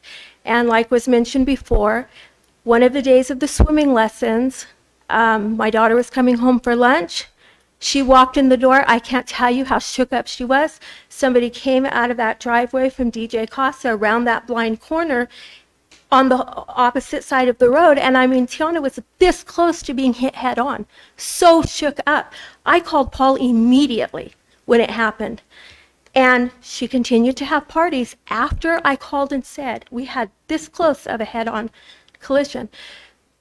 and like was mentioned before, one of the days of the swimming lessons, my daughter was coming home for lunch. She walked in the door. I can't tell you how shook up she was. Somebody came out of that driveway from DJ Casa around that blind corner on the opposite side of the road. And I mean, Tiana was this close to being hit head on. So shook up. I called Paul immediately when it happened. And she continued to have parties after I called and said we had this close of a head-on collision.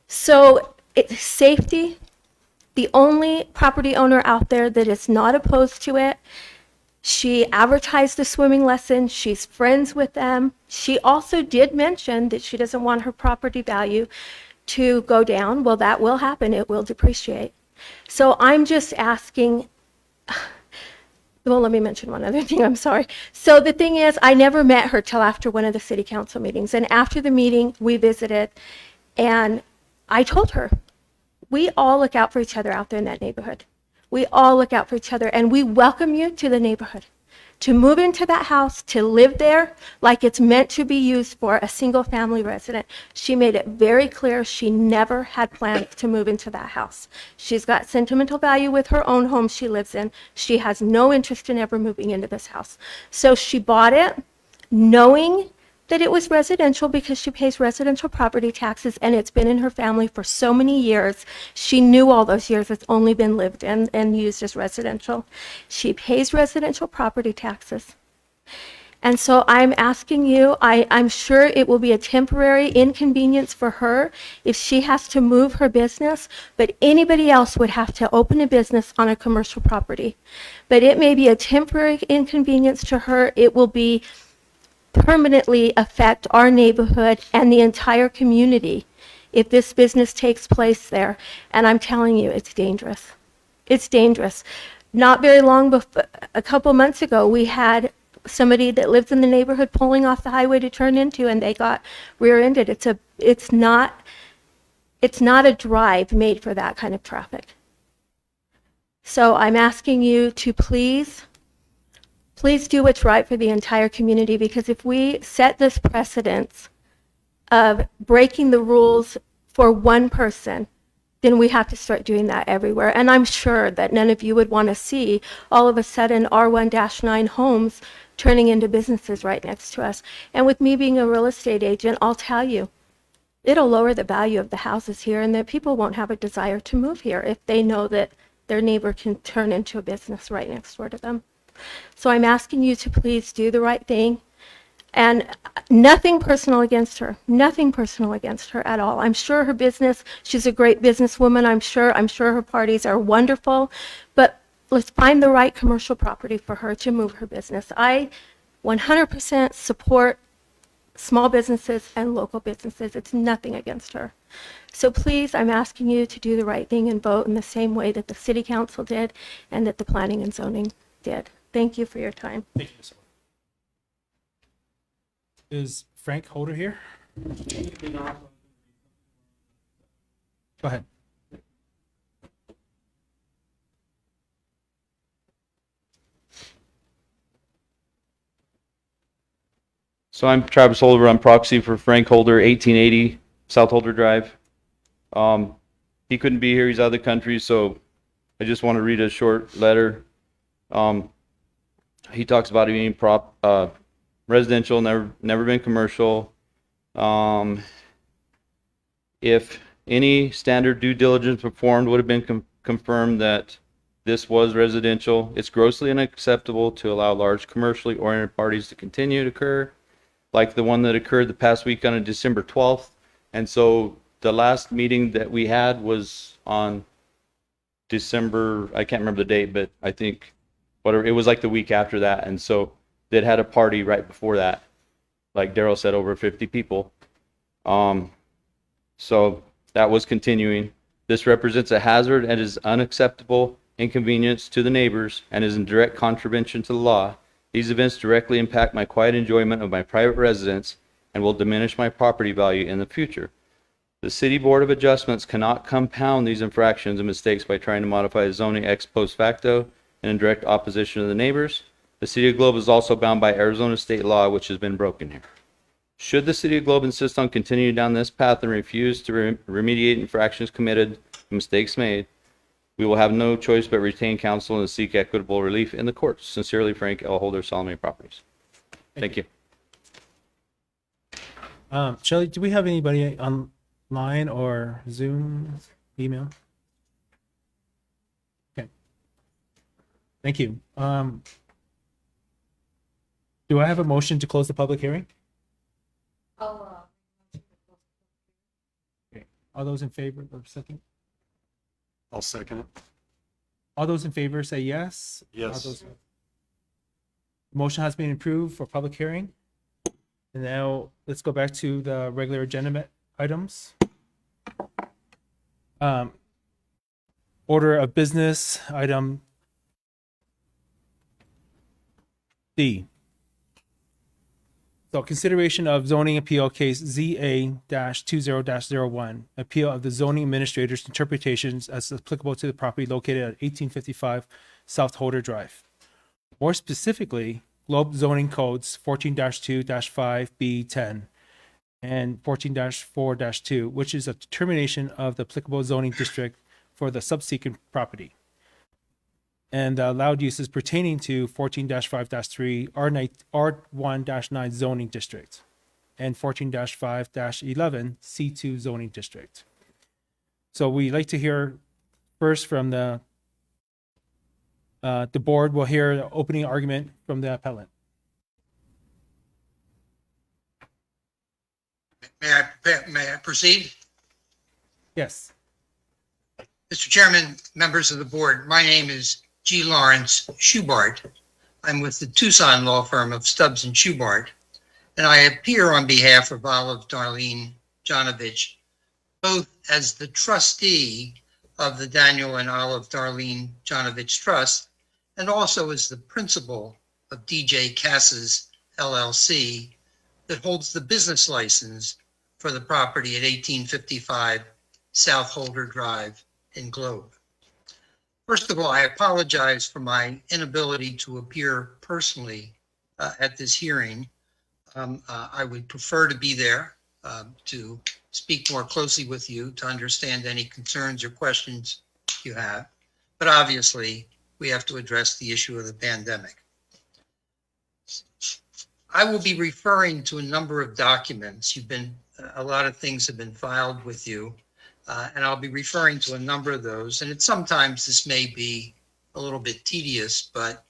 So it's safety. The only property owner out there that is not opposed to it. She advertised the swimming lesson. She's friends with them. She also did mention that she doesn't want her property value to go down. Well, that will happen. It will depreciate. So I'm just asking. Well, let me mention one other thing. I'm sorry. So the thing is, I never met her till after one of the city council meetings. And after the meeting, we visited, and I told her, we all look out for each other out there in that neighborhood. We all look out for each other, and we welcome you to the neighborhood, to move into that house, to live there like it's meant to be used for a single family resident. She made it very clear she never had plans to move into that house. She's got sentimental value with her own home she lives in. She has no interest in ever moving into this house. So she bought it knowing that it was residential because she pays residential property taxes, and it's been in her family for so many years. She knew all those years it's only been lived in and used as residential. She pays residential property taxes. And so I'm asking you, I'm sure it will be a temporary inconvenience for her if she has to move her business, but anybody else would have to open a business on a commercial property. But it may be a temporary inconvenience to her. It will be permanently affect our neighborhood and the entire community if this business takes place there. And I'm telling you, it's dangerous. It's dangerous. Not very long before, a couple months ago, we had somebody that lives in the neighborhood pulling off the highway to turn into, and they got rear-ended. It's not a drive made for that kind of traffic. So I'm asking you to please do what's right for the entire community, because if we set this precedence of breaking the rules for one person, then we have to start doing that everywhere. And I'm sure that none of you would want to see all of a sudden R1-9 homes turning into businesses right next to us. And with me being a real estate agent, I'll tell you, it'll lower the value of the houses here and that people won't have a desire to move here if they know that their neighbor can turn into a business right next door to them. So I'm asking you to please do the right thing. And nothing personal against her, nothing personal against her at all. I'm sure her business, she's a great businesswoman. I'm sure her parties are wonderful, but let's find the right commercial property for her to move her business. I 100% support small businesses and local businesses. It's nothing against her. So please, I'm asking you to do the right thing and vote in the same way that the city council did and that the planning and zoning did. Thank you for your time. Thank you, Ms. Holder. Is Frank Holder here? Go ahead. So I'm Travis Holder. I'm proxy for Frank Holder, 1880 South Holder Drive. He couldn't be here. He's out of the country, so I just want to read a short letter. He talks about it being residential, never been commercial. If any standard due diligence performed would have been confirmed that this was residential, it's grossly unacceptable to allow large commercially oriented parties to continue to occur, like the one that occurred the past week on December 12th. And so the last meeting that we had was on December, I can't remember the date, but I think whatever, it was like the week after that. And so they'd had a party right before that, like Daryl said, over 50 people. So that was continuing. This represents a hazard and is unacceptable inconvenience to the neighbors and is in direct contravention to the law. These events directly impact my quiet enjoyment of my private residence and will diminish my property value in the future. The City Board of Adjustments cannot compound these infractions and mistakes by trying to modify the zoning ex post facto and in direct opposition to the neighbors. The City of Globe is also bound by Arizona state law, which has been broken here. Should the City of Globe insist on continuing down this path and refuse to remediate infractions committed, mistakes made, we will have no choice but retain counsel and seek equitable relief in the courts. Sincerely, Frank L. Holder, Salome Properties. Thank you. Shelley, do we have anybody online or Zoom, email? Okay. Thank you. Do I have a motion to close the public hearing? Okay. All those in favor of second? I'll second it. All those in favor say yes. Yes. All those... Motion has been approved for public hearing. And now let's go back to the regular agenda items. Order of business, item D. So consideration of zoning appeal case ZA-20-01, appeal of the zoning administrator's interpretations as applicable to the property located at 1855 South Holder Drive. More specifically, Globe zoning codes 14-2-5B10 and 14-4-2, which is a determination of the applicable zoning district for the subsequent property. And the allowed uses pertaining to 14-5-3 R1-9 zoning district and 14-5-11 C2 zoning district. So we'd like to hear first from the board. Will hear the opening argument from the appellant. May I proceed? Yes. Mr. Chairman, members of the board, my name is G. Lawrence Schubart. I'm with the Tucson law firm of Stubbs and Schubart, and I appear on behalf of Olive Darlene Jonovich, both as the trustee of the Daniel and Olive Darlene Jonovich Trust, and also as the principal of DJ Casas LLC that holds the business license for the property at 1855 South Holder Drive in Globe. First of all, I apologize for my inability to appear personally at this hearing. I would prefer to be there to speak more closely with you, to understand any concerns or questions you have. But obviously, we have to address the issue of the pandemic. I will be referring to a number of documents you've been a lot of things have been filed with you, and I'll be referring to a number of those. And sometimes this may be a little bit tedious, but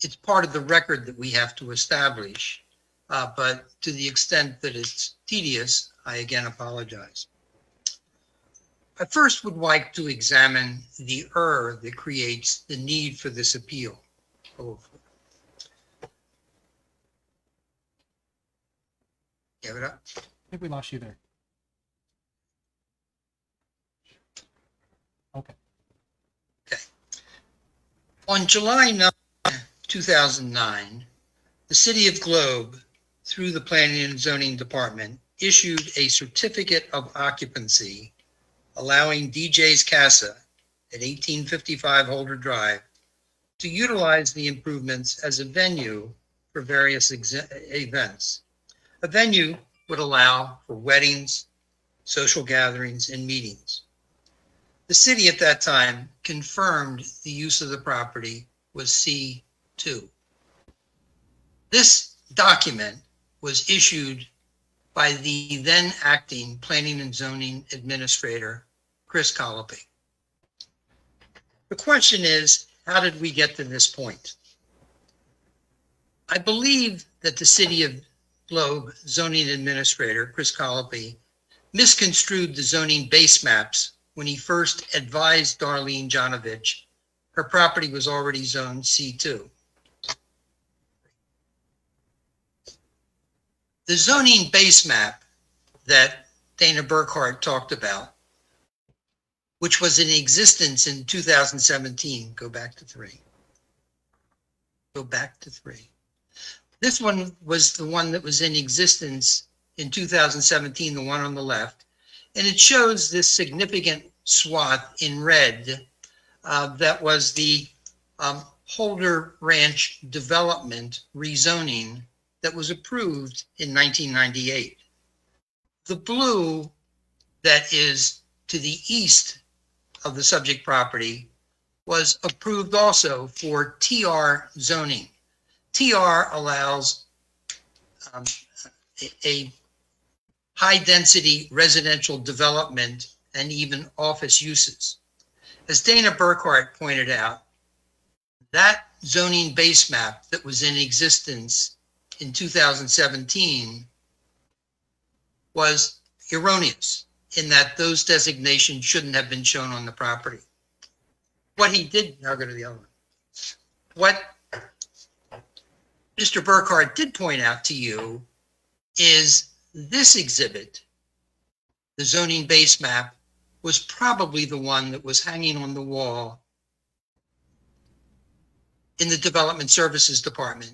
it's part of the record that we have to establish. But to the extent that it's tedious, I again apologize. I first would like to examine the error that creates the need for this appeal. Give it up. I think we lost you there. Okay. On July 9, 2009, the City of Globe, through the Planning and Zoning Department, issued a certificate of occupancy allowing DJ's Casa at 1855 Holder Drive to utilize the improvements as a venue for various events. A venue would allow for weddings, social gatherings, and meetings. The city at that time confirmed the use of the property was C2. This document was issued by the then acting Planning and Zoning Administrator, Chris Colopy. The question is, how did we get to this point? I believe that the City of Globe Zoning Administrator, Chris Colopy, misconstrued the zoning base maps when he first advised Darlene Janovich her property was already zoned C2. The zoning base map that Dana Burkhart talked about, which was in existence in 2017, go back to 3. Go back to 3. This one was the one that was in existence in 2017, the one on the left, and it shows this significant swath in red that was the Holder Ranch development rezoning that was approved in 1998. The blue that is to the east of the subject property was approved also for TR zoning. TR allows a high-density residential development and even office uses. As Dana Burkhart pointed out, that zoning base map that was in existence in 2017 was erroneous in that those designations shouldn't have been shown on the property. What he did, now I'll go to the other one. What Mr. Burkhart did point out to you is this exhibit, the zoning base map, was probably the one that was hanging on the wall in the Development Services Department.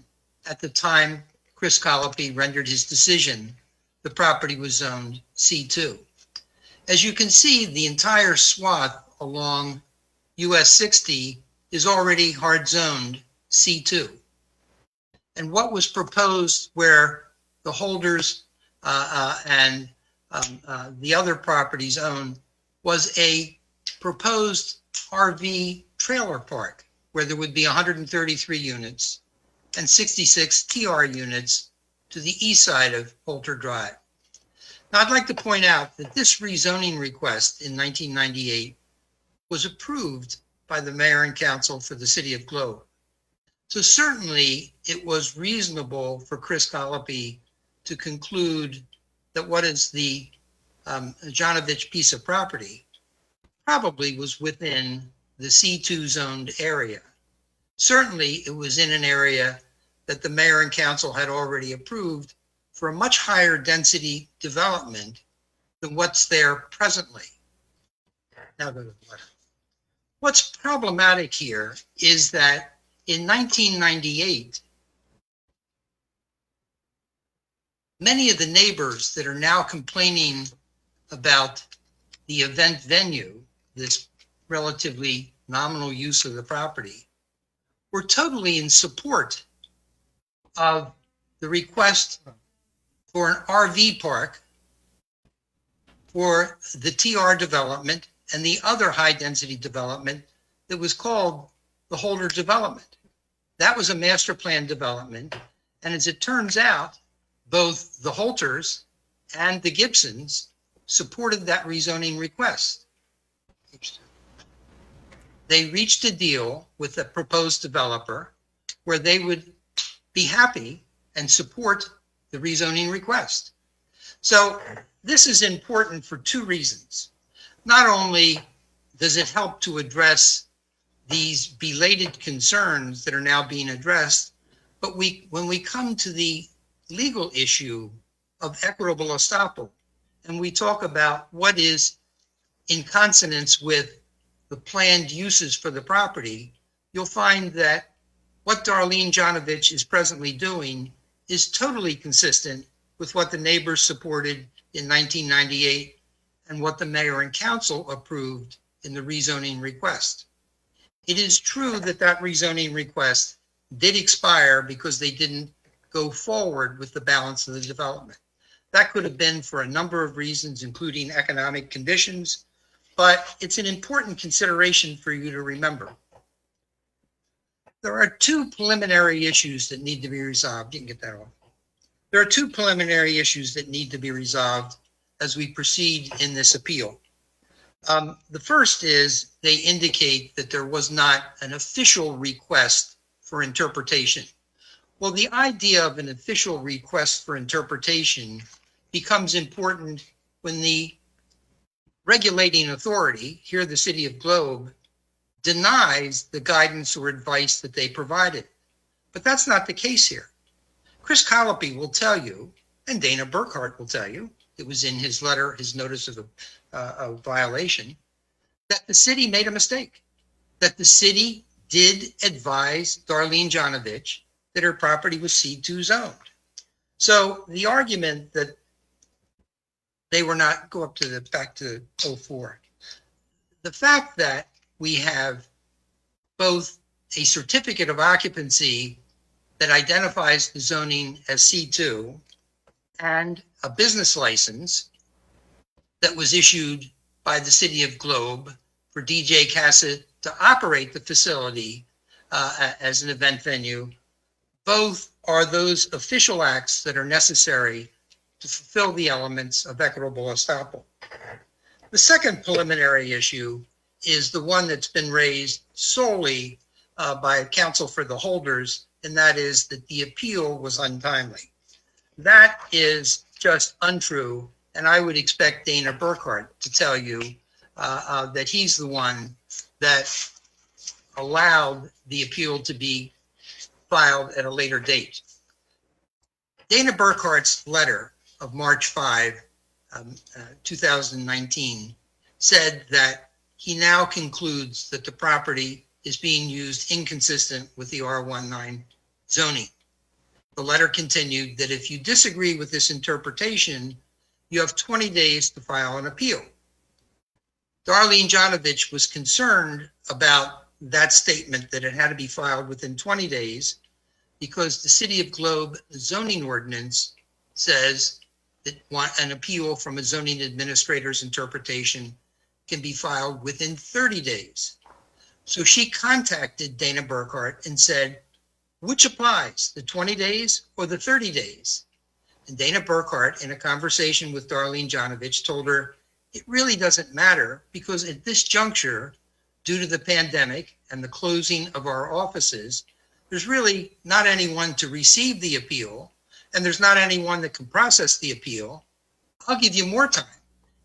At the time Chris Colopy rendered his decision, the property was zoned C2. As you can see, the entire swath along US 60 is already hard zoned C2. And what was proposed where the holders and the other properties owned was a proposed RV trailer park where there would be 133 units and 66 TR units to the east side of Holter Drive. Now, I'd like to point out that this rezoning request in 1998 was approved by the mayor and council for the City of Globe. So certainly it was reasonable for Chris Colopy to conclude that what is the Janovich piece of property probably was within the C2 zoned area. Certainly it was in an area that the mayor and council had already approved for a much higher density development than what's there presently. Now go to the left. What's problematic here is that in 1998, many of the neighbors that are now complaining about the event venue, this relatively nominal use of the property, were totally in support of the request for an RV park for the TR development and the other high density development that was called the Holder development. That was a master plan development. And as it turns out, both the Holters and the Gibsons supported that rezoning request. They reached a deal with the proposed developer where they would be happy and support the rezoning request. So this is important for two reasons. Not only does it help to address these belated concerns that are now being addressed, but when we come to the legal issue of equitable estoppel, and we talk about what is in consonance with the planned uses for the property, you'll find that what Darlene Janovich is presently doing is totally consistent with what the neighbors supported in 1998 and what the mayor and council approved in the rezoning request. It is true that that rezoning request did expire because they didn't go forward with the balance of the development. That could have been for a number of reasons, including economic conditions, but it's an important consideration for you to remember. There are two preliminary issues that need to be resolved. You can get that off. There are two preliminary issues that need to be resolved as we proceed in this appeal. The first is they indicate that there was not an official request for interpretation. Well, the idea of an official request for interpretation becomes important when the regulating authority, here the City of Globe, denies the guidance or advice that they provided. But that's not the case here. Chris Colopy will tell you, and Dana Burkhart will tell you, it was in his letter, his notice of a violation, that the city made a mistake, that the city did advise Darlene Janovich that her property was C2 zoned. So the argument that they were not, go up to the, back to 04. The fact that we have both a certificate of occupancy that identifies the zoning as C2 and a business license that was issued by the City of Globe for DJ Cassett to operate the facility as an event venue, both are those official acts that are necessary to fulfill the elements of equitable estoppel. The second preliminary issue is the one that's been raised solely by counsel for the holders, and that is that the appeal was untimely. That is just untrue, and I would expect Dana Burkhart to tell you that he's the one that allowed the appeal to be filed at a later date. Dana Burkhart's letter of March 5, 2019, said that he now concludes that the property is being used inconsistent with the R19 zoning. The letter continued that if you disagree with this interpretation, you have 20 days to file an appeal. Darlene Janovich was concerned about that statement, that it had to be filed within 20 days, because the City of Globe zoning ordinance says that an appeal from a zoning administrator's interpretation can be filed within 30 days. So she contacted Dana Burkhart and said, which applies, the 20 days or the 30 days? And Dana Burkhart, in a conversation with Darlene Janovich, told her it really doesn't matter, because at this juncture, due to the pandemic and the closing of our offices, there's really not anyone to receive the appeal, and there's not anyone that can process the appeal. I'll give you more time.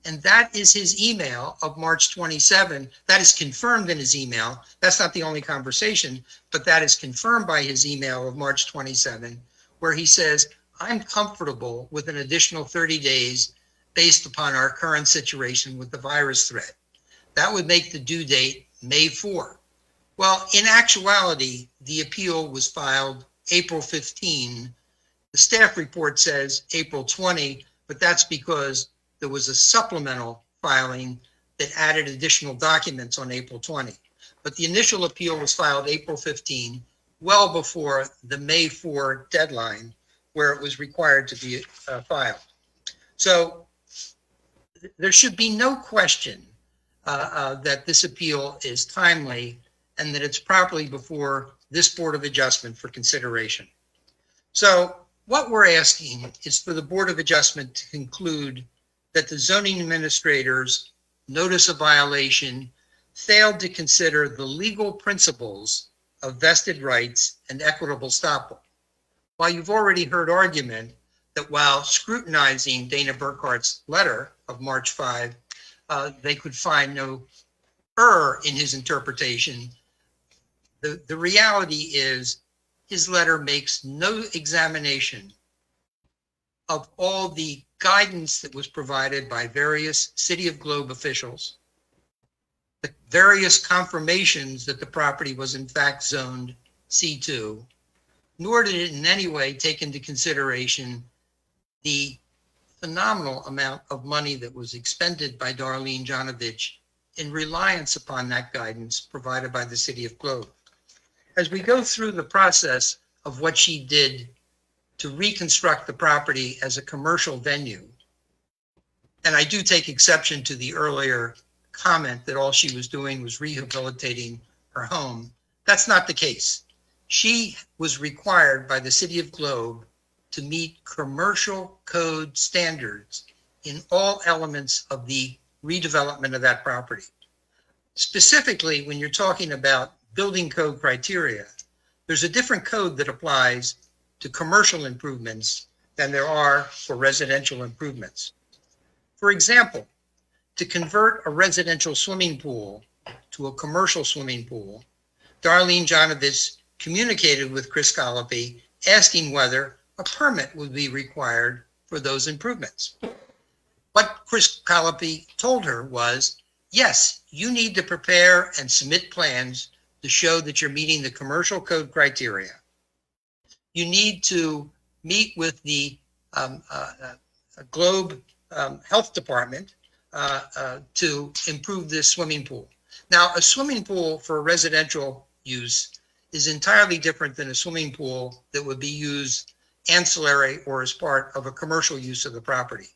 And that is his email of March 27. That is confirmed in his email. That's not the only conversation, but that is confirmed by his email of March 27, where he says, I'm comfortable with an additional 30 days based upon our current situation with the virus threat. That would make the due date May 4. Well, in actuality, the appeal was filed April 15. The staff report says April 20, but that's because there was a supplemental filing that added additional documents on April 20. But the initial appeal was filed April 15, well before the May 4 deadline, where it was required to be filed. So there should be no question that this appeal is timely and that it's properly before this Board of Adjustment for consideration. So What we're asking is for the Board of Adjustment to conclude that the zoning administrator's notice of violation failed to consider the legal principles of vested rights and equitable estoppel. While you've already heard argument that while scrutinizing Dana Burkhart's letter of March 5, they could find no error in his interpretation, the reality is his letter makes no examination of all the guidance that was provided by various City of Globe officials, the various confirmations that the property was in fact zoned C2, nor did it in any way take into consideration the phenomenal amount of money that was expended by Darlene Janovich in reliance upon that guidance provided by the City of Globe. As we go through the process of what she did to reconstruct the property as a commercial venue, and I do take exception to the earlier comment that all she was doing was rehabilitating her home. That's not the case. She was required by the City of Globe to meet commercial code standards in all elements of the redevelopment of that property. Specifically, when you're talking about building code criteria, there's a different code that applies to commercial improvements than there are for residential improvements. For example, to convert a residential swimming pool to a commercial swimming pool, Darlene Janovich communicated with Chris Colopy asking whether a permit would be required for those improvements. What Chris Colopy told her was, yes, you need to prepare and submit plans to show that you're meeting the commercial code criteria. You need to meet with the Globe Health Department to improve this swimming pool. Now, a swimming pool for residential use is entirely different than a swimming pool that would be used ancillary or as part of a commercial use of the property.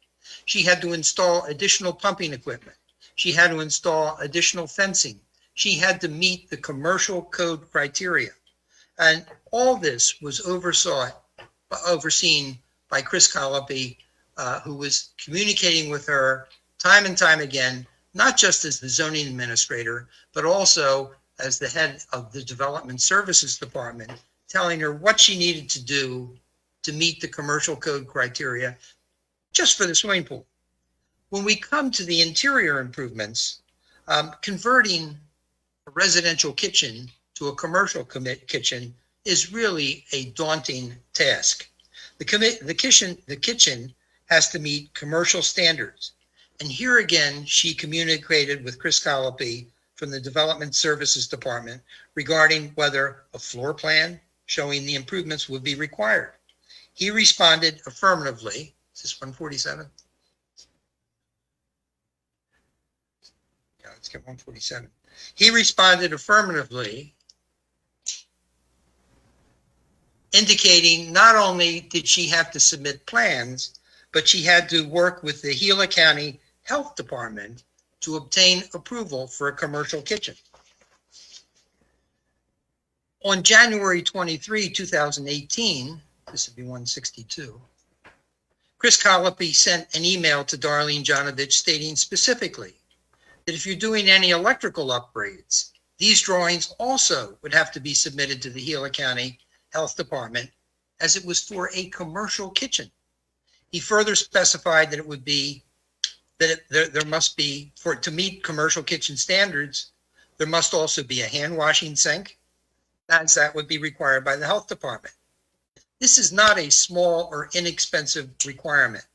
She had to install additional pumping equipment. She had to install additional fencing. She had to meet the commercial code criteria. And all this was overseen by Chris Colopy, who was communicating with her time and time again, not just as the zoning administrator, but also as the head of the Development Services Department, telling her what she needed to do to meet the commercial code criteria just for the swimming pool. When we come to the interior improvements, converting a residential kitchen to a commercial kitchen is really a daunting task. The kitchen has to meet commercial standards. And here again, she communicated with Chris Colopy from the Development Services Department regarding whether a floor plan showing the improvements would be required. He responded affirmatively. Is this 147? Yeah, let's get 147. He responded affirmatively, indicating not only did she have to submit plans, but she had to work with the Gila County Health Department to obtain approval for a commercial kitchen. On January 23, 2018, this would be 162, Chris Colopy sent an email to Darlene Janovich stating specifically that if you're doing any electrical upgrades, these drawings also would have to be submitted to the Gila County Health Department, as it was for a commercial kitchen. He further specified that it would be that there must be, to meet commercial kitchen standards, there must also be a hand washing sink, as that would be required by the health department. This is not a small or inexpensive requirement.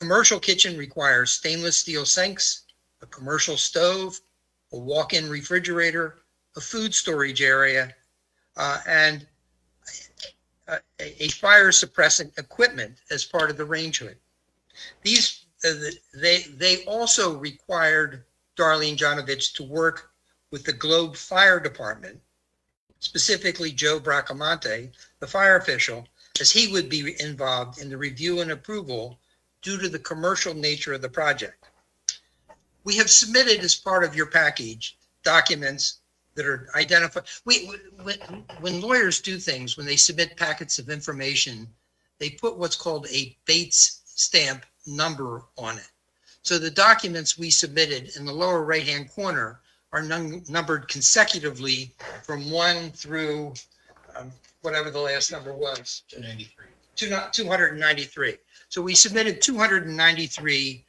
Commercial kitchen requires stainless steel sinks, a commercial stove, a walk-in refrigerator, a food storage area, and a fire suppressant equipment as part of the range hood. They also required Darlene Janovich to work with the Globe Fire Department, specifically Joe Bracamonte, the fire official, as he would be involved in the review and approval due to the commercial nature of the project. We have submitted as part of your package documents that are identified. When lawyers do things, when they submit packets of information they put what's called a Bates stamp number on it. So the documents we submitted in the lower right-hand corner are numbered consecutively from 1 through whatever the last number was. 293. So we submitted 293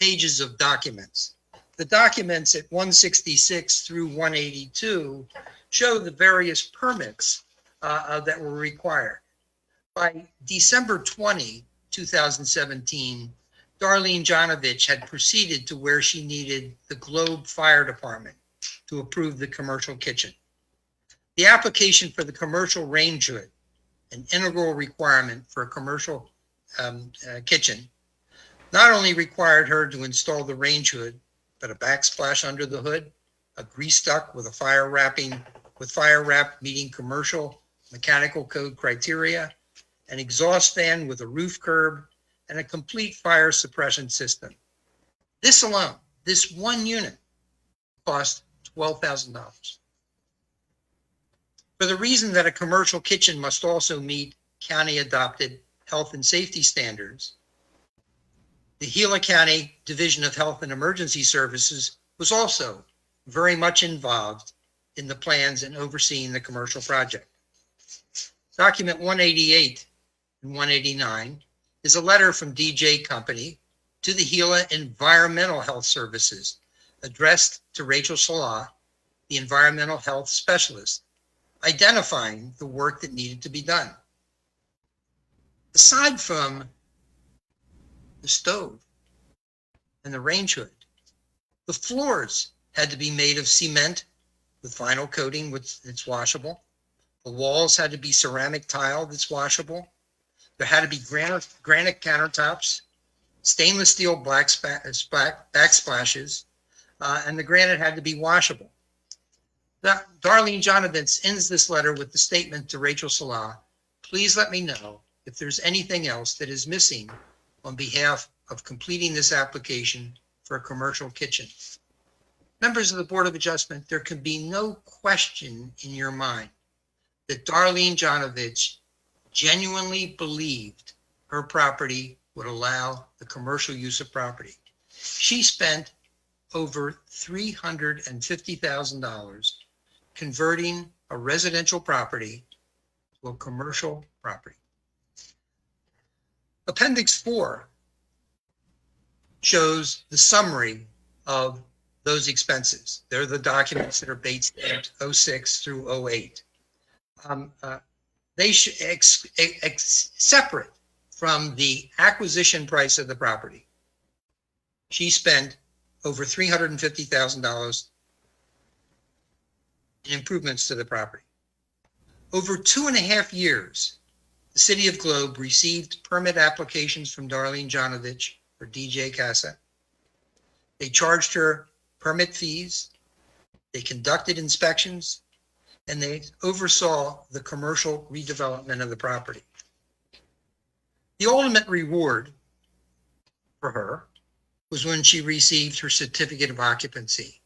pages of documents. The documents at 166 through 182 show the various permits that were required. By December 20, 2017, Darlene Janovich had proceeded to where she needed the Globe Fire Department to approve the commercial kitchen. The application for the commercial range hood, an integral requirement for a commercial kitchen, not only required her to install the range hood, but a backsplash under the hood, a grease duct with fire wrap meeting commercial mechanical code criteria, an exhaust fan with a roof curb, and a complete fire suppression system. This alone, this one unit, cost $12,000. For the reason that a commercial kitchen must also meet county-adopted health and safety standards, the Gila County Division of Health and Emergency Services was also very much involved in the plans and overseeing the commercial project. Document 188 and 189 is a letter from DJ Company to the Gila Environmental Health Services addressed to Rachel Salah, the environmental health specialist, identifying the work that needed to be done. Aside from the stove and the range hood, the floors had to be made of cement with vinyl coating that's washable. The walls had to be ceramic tile that's washable. There had to be granite countertops, stainless steel backsplashes, and the granite had to be washable. Darlene Janovich ends this letter with the statement to Rachel Salah, please let me know if there's anything else that is missing on behalf of completing this application for a commercial kitchen. Members of the Board of Adjustment, there can be no question in your mind that Darlene Janovich genuinely believed her property would allow the commercial use of property. She spent over $350,000 converting a residential property to a commercial property. Appendix 4 shows the summary of those expenses. They're the documents that are Bates stamped 06 through 08. They should separate from the acquisition price of the property. She spent over $350,000 in improvements to the property. Over 2.5 years, the City of Globe received permit applications from Darlene Janovich for DJ Casa. They charged her permit fees, they conducted inspections, and they oversaw the commercial redevelopment of the property. The ultimate reward for her was when she received her certificate of occupancy,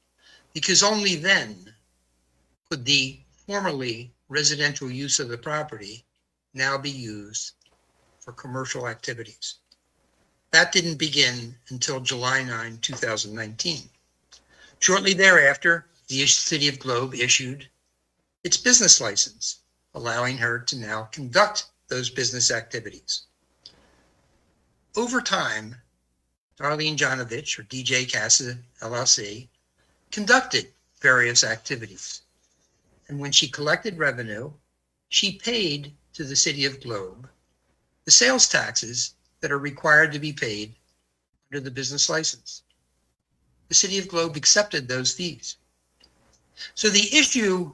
because only then could the formerly residential use of the property now be used for commercial activities. That didn't begin until July 9, 2019. Shortly thereafter, the City of Globe issued its business license, allowing her to now conduct those business activities. Over time, Darlene Janovich, or DJ Casa LLC, conducted various activities. And when she collected revenue, she paid to the City of Globe the sales taxes that are required to be paid under the business license. The City of Globe accepted those fees. So the issue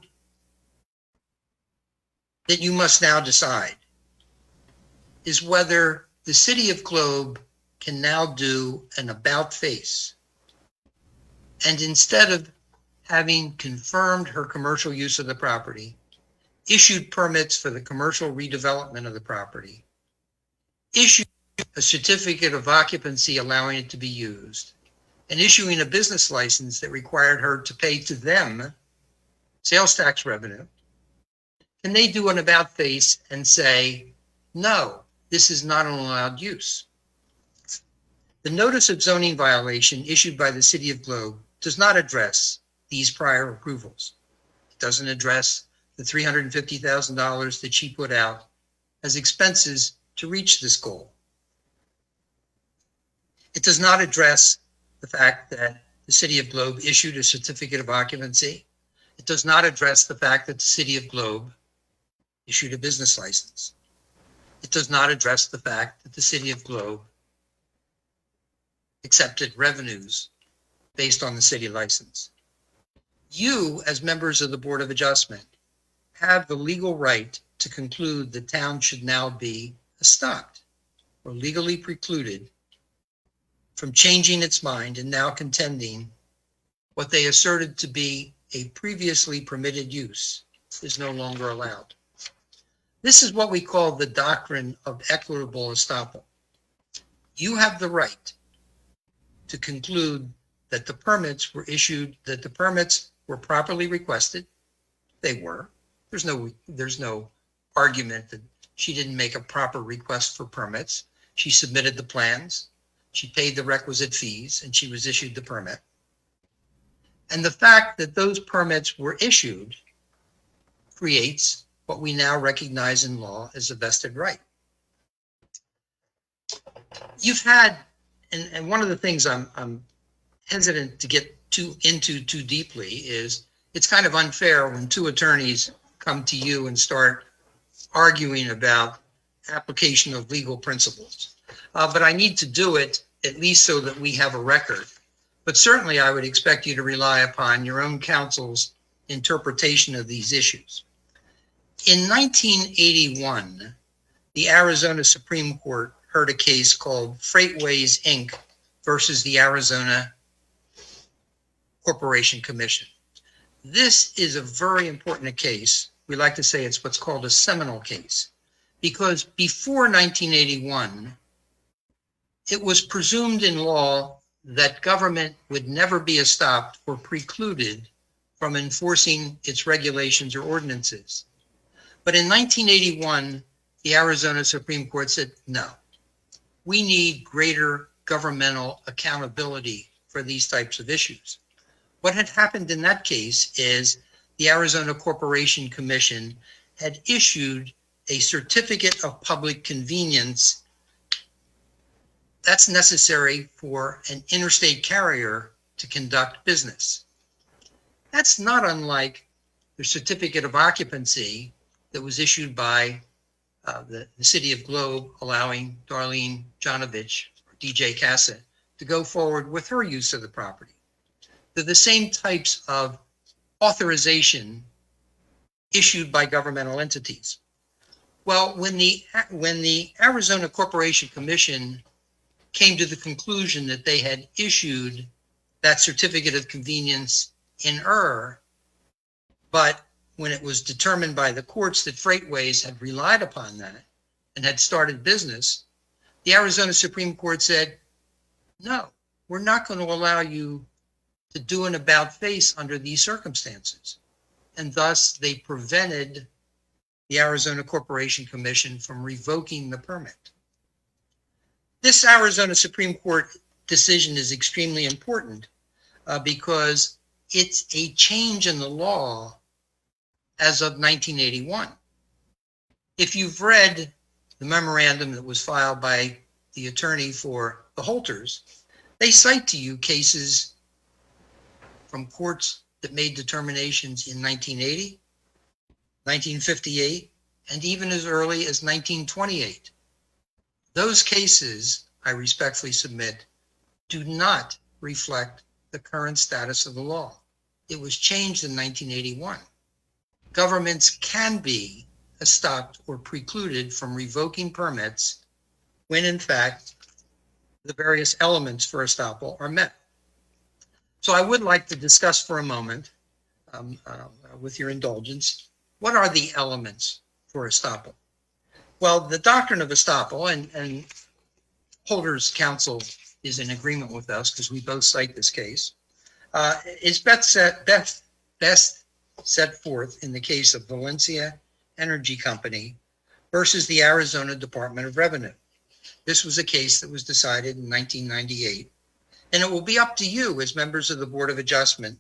that you must now decide is whether the City of Globe can now do an about face, and instead of having confirmed her commercial use of the property, issued permits for the commercial redevelopment of the property, issued a certificate of occupancy allowing it to be used, and issuing a business license that required her to pay to them sales tax revenue, can they do an about face and say, no, this is not an allowed use. The notice of zoning violation issued by the City of Globe does not address these prior approvals. It doesn't address the $350,000 that she put out as expenses to reach this goal. It does not address the fact that the City of Globe issued a certificate of occupancy. It does not address the fact that the City of Globe issued a business license. It does not address the fact that the City of Globe accepted revenues based on the city license. You, as members of the Board of Adjustment, have the legal right to conclude the town should now be stopped or legally precluded from changing its mind and now contending what they asserted to be a previously permitted use is no longer allowed. This is what we call the doctrine of equitable estoppel. You have the right to conclude that the permits were issued, that the permits were properly requested. They were. There's no argument that she didn't make a proper request for permits. She submitted the plans, she paid the requisite fees, and she was issued the permit. And the fact that those permits were issued creates what we now recognize in law as a vested right. You've had, and one of the things I'm hesitant to get into too deeply is it's kind of unfair when two attorneys come to you and start arguing about application of legal principles. But I need to do it at least so that we have a record. But certainly I would expect you to rely upon your own counsel's interpretation of these issues. In 1981, the Arizona Supreme Court heard a case called Freightways, Inc. versus the Arizona Corporation Commission. This is a very important case. We like to say it's what's called a seminal case, because before 1981, it was presumed in law that government would never be stopped or precluded from enforcing its regulations or ordinances. But in 1981, the Arizona Supreme Court said, no, we need greater governmental accountability for these types of issues. What had happened in that case is the Arizona Corporation Commission had issued a certificate of public convenience that's necessary for an interstate carrier to conduct business. That's not unlike the certificate of occupancy that was issued by the City of Globe, allowing Darlene Janovich, or DJ Cassett, to go forward with her use of the property. They're the same types of authorization issued by governmental entities. Well, when the Arizona Corporation Commission came to the conclusion that they had issued that certificate of convenience in error, but when it was determined by the courts that Freightways had relied upon that and had started business, the Arizona Supreme Court said, no, we're not going to allow you to do an about face under these circumstances. And thus they prevented the Arizona Corporation Commission from revoking the permit. This Arizona Supreme Court decision is extremely important because it's a change in the law as of 1981. If you've read the memorandum that was filed by the attorney for the Holters, they cite to you cases from courts that made determinations in 1980, 1958, and even as early as 1928. Those cases, I respectfully submit, do not reflect the current status of the law. It was changed in 1981. Governments can be stopped or precluded from revoking permits when, in fact, the various elements for estoppel are met. So I would like to discuss for a moment, with your indulgence, what are the elements for estoppel? Well, the doctrine of estoppel, and Holder's counsel is in agreement with us because we both cite this case, is best set forth in the case of Valencia Energy Company versus the Arizona Department of Revenue. This was a case that was decided in 1998, and it will be up to you as members of the Board of Adjustment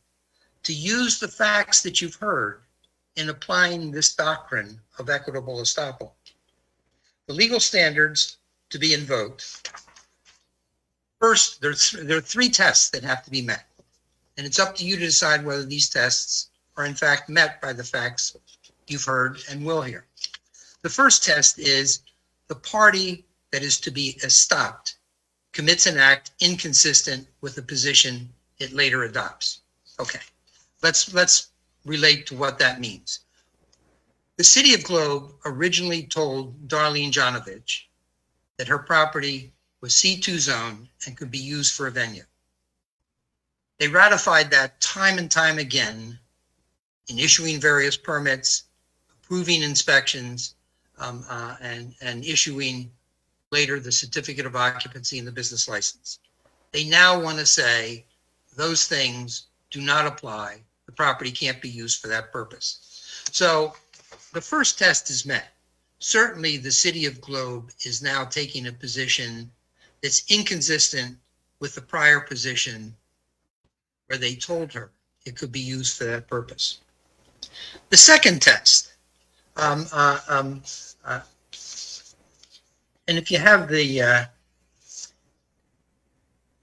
to use the facts that you've heard in applying this doctrine of equitable estoppel. The legal standards to be invoked. First, there are three tests that have to be met, and it's up to you to decide whether these tests are in fact met by the facts you've heard and will hear. The first test is the party that is to be estopped commits an act inconsistent with the position it later adopts. Okay, let's relate to what that means. The City of Globe originally told Darlene Janovich that her property was C2 zone and could be used for a venue. They ratified that time and time again in issuing various permits, approving inspections, and issuing later the certificate of occupancy and the business license. They now want to say those things do not apply. The property can't be used for that purpose. So the first test is met. Certainly the City of Globe is now taking a position that's inconsistent with the prior position where they told her it could be used for that purpose. The second test, and if you have the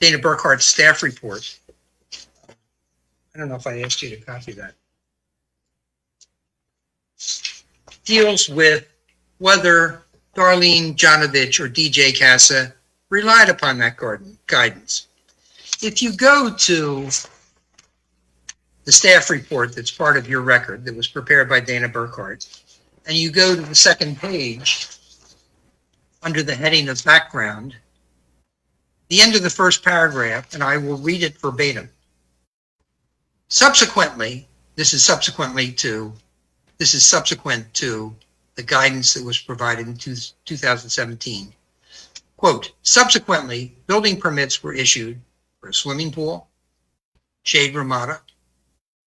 Dana Burkhart staff report, I don't know if I asked you to copy that, deals with whether Darlene Janovich or DJ Casa relied upon that guidance. If you go to the staff report that's part of your record that was prepared by Dana Burkhart, and you go to the second page under the heading of background, the end of the first paragraph, and I will read it verbatim. Subsequently, this is subsequent to the guidance that was provided in 2017. Quote, subsequently, building permits were issued for a swimming pool, shade ramada,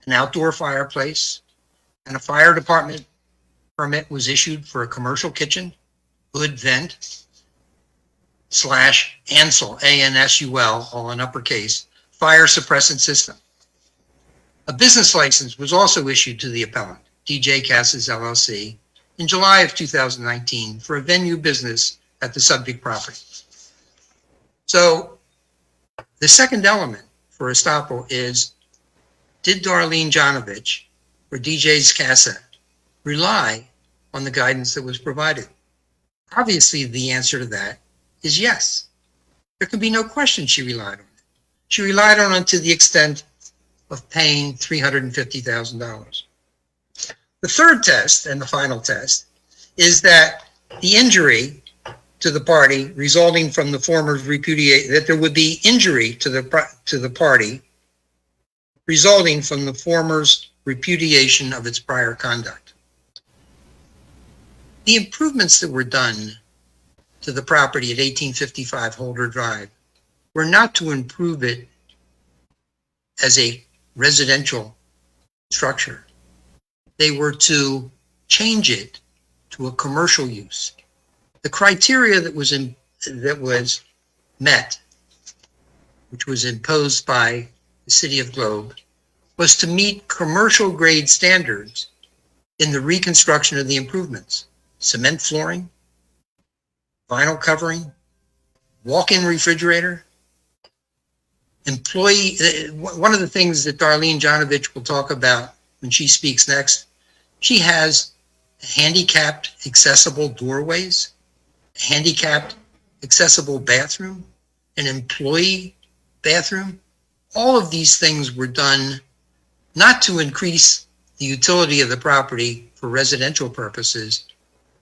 an outdoor fireplace, and a fire department permit was issued for a commercial kitchen, hood vent, / ANSUL, A-N-S-U-L, all in uppercase, fire suppressant system. A business license was also issued to the appellant, DJ Casas LLC, in July of 2019 for a venue business at the subject property. So the second element for estoppel is, did Darlene Janovich or DJ's Casa rely on the guidance that was provided? Obviously, the answer to that is yes. There can be no question she relied on it. She relied on it to the extent of paying $350,000. The third test, and the final test, is that the injury to the party resulting from the former's repudiation, that there would be injury to the party resulting from the former's repudiation of its prior conduct. The improvements that were done to the property at 1855 Holder Drive were not to improve it as a residential structure. They were to change it to a commercial use. The criteria that was met, which was imposed by the City of Globe, was to meet commercial grade standards in the reconstruction of the improvements. Cement flooring, vinyl covering, walk-in refrigerator, employee. One of the things that Darlene Janovich will talk about when she speaks next, she has handicapped accessible doorways, handicapped accessible bathroom, an employee bathroom. All of these things were done not to increase the utility of the property for residential purposes,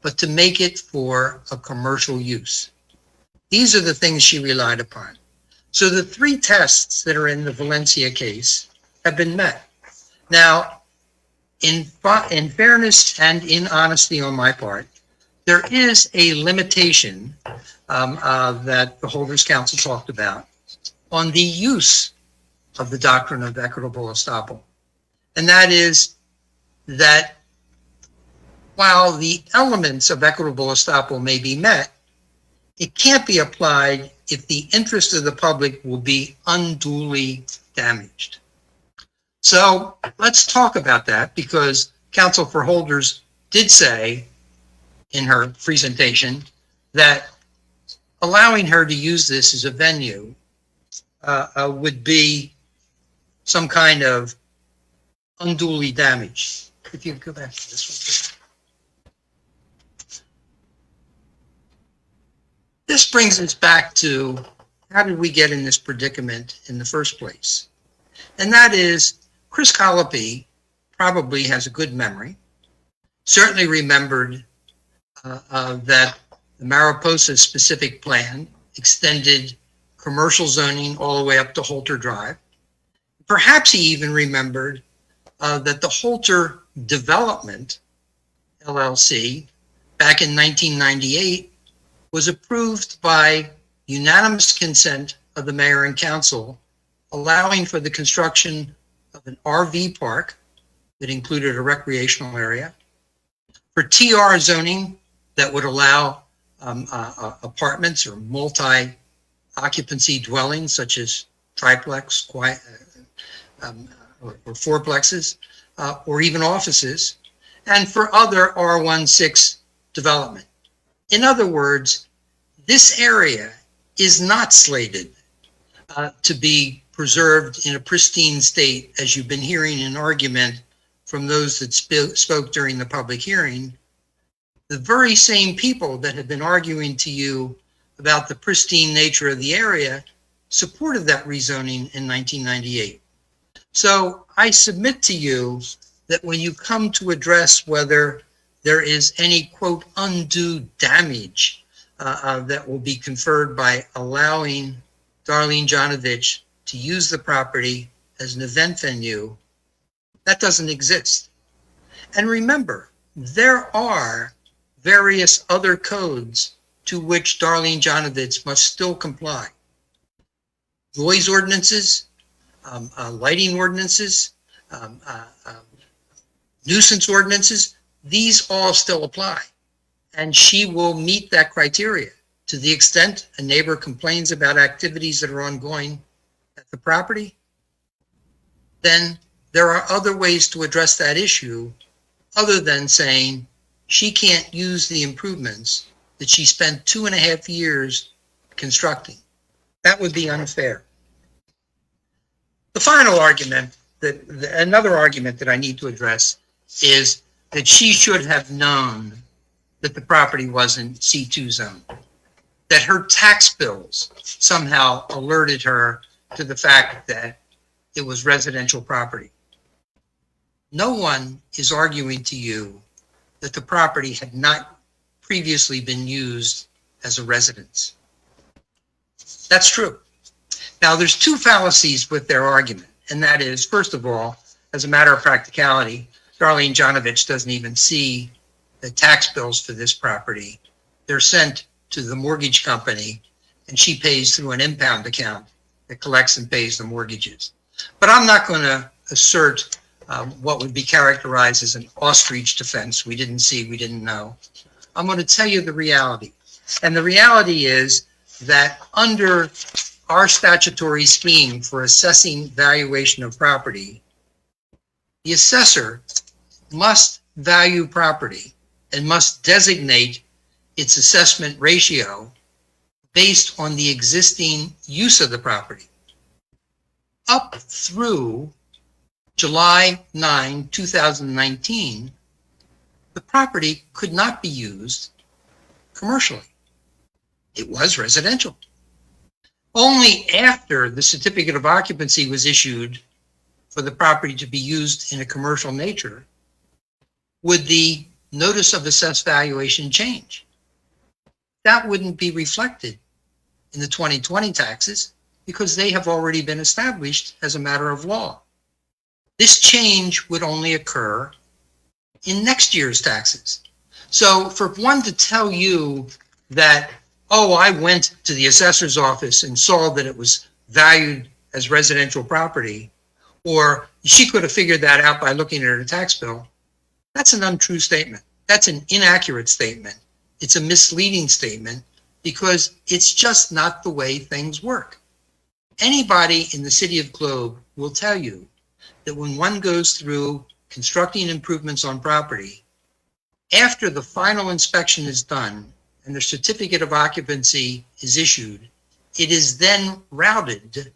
but to make it for a commercial use. These are the things she relied upon. So the three tests that are in the Valencia case have been met. Now, in fairness and in honesty on my part, there is a limitation that the Holders Council talked about on the use of the doctrine of equitable estoppel. And that is that while the elements of equitable estoppel may be met, it can't be applied if the interest of the public will be unduly damaged. So let's talk about that, because Counsel for Holders did say in her presentation that allowing her to use this as a venue would be some kind of unduly damaged. If you go back to this one, please. This brings us back to how did we get in this predicament in the first place? And that is, Chris Colopy probably has a good memory, certainly remembered that the Mariposa specific plan extended commercial zoning all the way up to Holter Drive. Perhaps he even remembered that the Holter Development LLC back in 1998 was approved by unanimous consent of the mayor and council, allowing for the construction of an RV park that included a recreational area, for TR zoning that would allow apartments or multi-occupancy dwellings such as triplex, or fourplexes, or even offices, and for other R16 development. In other words, this area is not slated to be preserved in a pristine state, as you've been hearing an argument from those that spoke during the public hearing. The very same people that have been arguing to you about the pristine nature of the area supported that rezoning in 1998. So I submit to you that when you come to address whether there is any, quote, undue damage that will be conferred by allowing Darlene Janovich to use the property as an event venue, that doesn't exist. And remember, there are various other codes to which Darlene Janovich must still comply. Noise ordinances, lighting ordinances, nuisance ordinances, these all still apply. And she will meet that criteria. To the extent a neighbor complains about activities that are ongoing at the property, then there are other ways to address that issue other than saying she can't use the improvements that she spent 2.5 years constructing. That would be unfair. The final argument, another argument that I need to address, is that she should have known that the property wasn't C2 zone, that her tax bills somehow alerted her to the fact that it was residential property. No one is arguing to you that the property had not previously been used as a residence. That's true. Now, there's two fallacies with their argument, and that is, first of all, as a matter of practicality, Darlene Janovich doesn't even see the tax bills for this property. They're sent to the mortgage company, and she pays through an impound account that collects and pays the mortgages. But I'm not going to assert what would be characterized as an ostrich defense. We didn't see, we didn't know. I'm going to tell you the reality. And the reality is that under our statutory scheme for assessing valuation of property, the assessor must value property and must designate its assessment ratio based on the existing use of the property. Up through July 9, 2019, the property could not be used commercially. It was residential. Only after the certificate of occupancy was issued for the property to be used in a commercial nature would the notice of assessed valuation change. That wouldn't be reflected in the 2020 taxes because they have already been established as a matter of law. This change would only occur in next year's taxes. So for one to tell you that, oh, I went to the assessor's office and saw that it was valued as residential property, or she could have figured that out by looking at her tax bill, that's an untrue statement. That's an inaccurate statement. It's a misleading statement because it's just not the way things work. Anybody in the city of Globe will tell you that when one goes through constructing improvements on property, after the final inspection is done and the certificate of occupancy is issued, it is then routed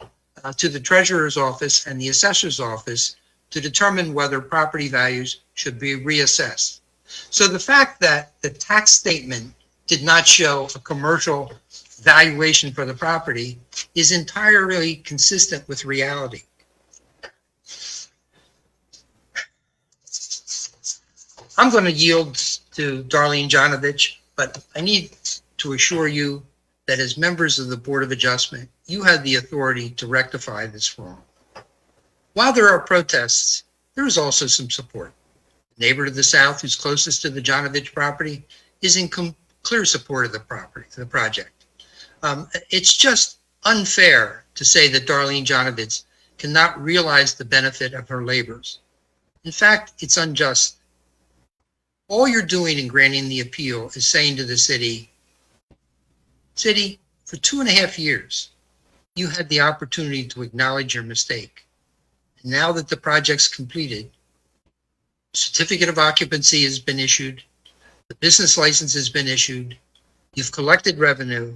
to the treasurer's office and the assessor's office to determine whether property values should be reassessed. So the fact that the tax statement did not show a commercial valuation for the property is entirely consistent with reality. I'm going to yield to Darlene Janovich, but I need to assure you that as members of the Board of Adjustment, you have the authority to rectify this wrong. While there are protests, there is also some support. The neighbor to the south, who's closest to the Janovich property, is in clear support of the project. It's just unfair to say that Darlene Janovich cannot realize the benefit of her labors. In fact, it's unjust. All you're doing in granting the appeal is saying to the city, for 2.5 years, you had the opportunity to acknowledge your mistake. And now that the project's completed, certificate of occupancy has been issued, the business license has been issued, you've collected revenue.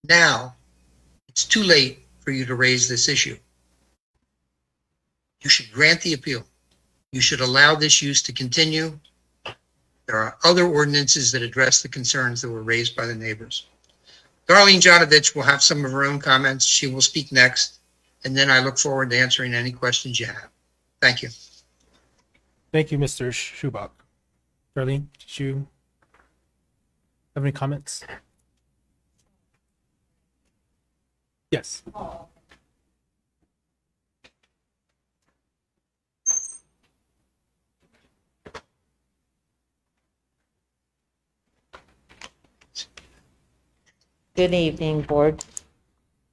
Now it's too late for you to raise this issue. You should grant the appeal. You should allow this use to continue. There are other ordinances that address the concerns that were raised by the neighbors. Darlene Janovich will have some of her own comments. She will speak next, and then I look forward to answering any questions you have. Thank you. Thank you, Mr. Schubach. Darlene, did you have any comments? Yes. Good evening, Board.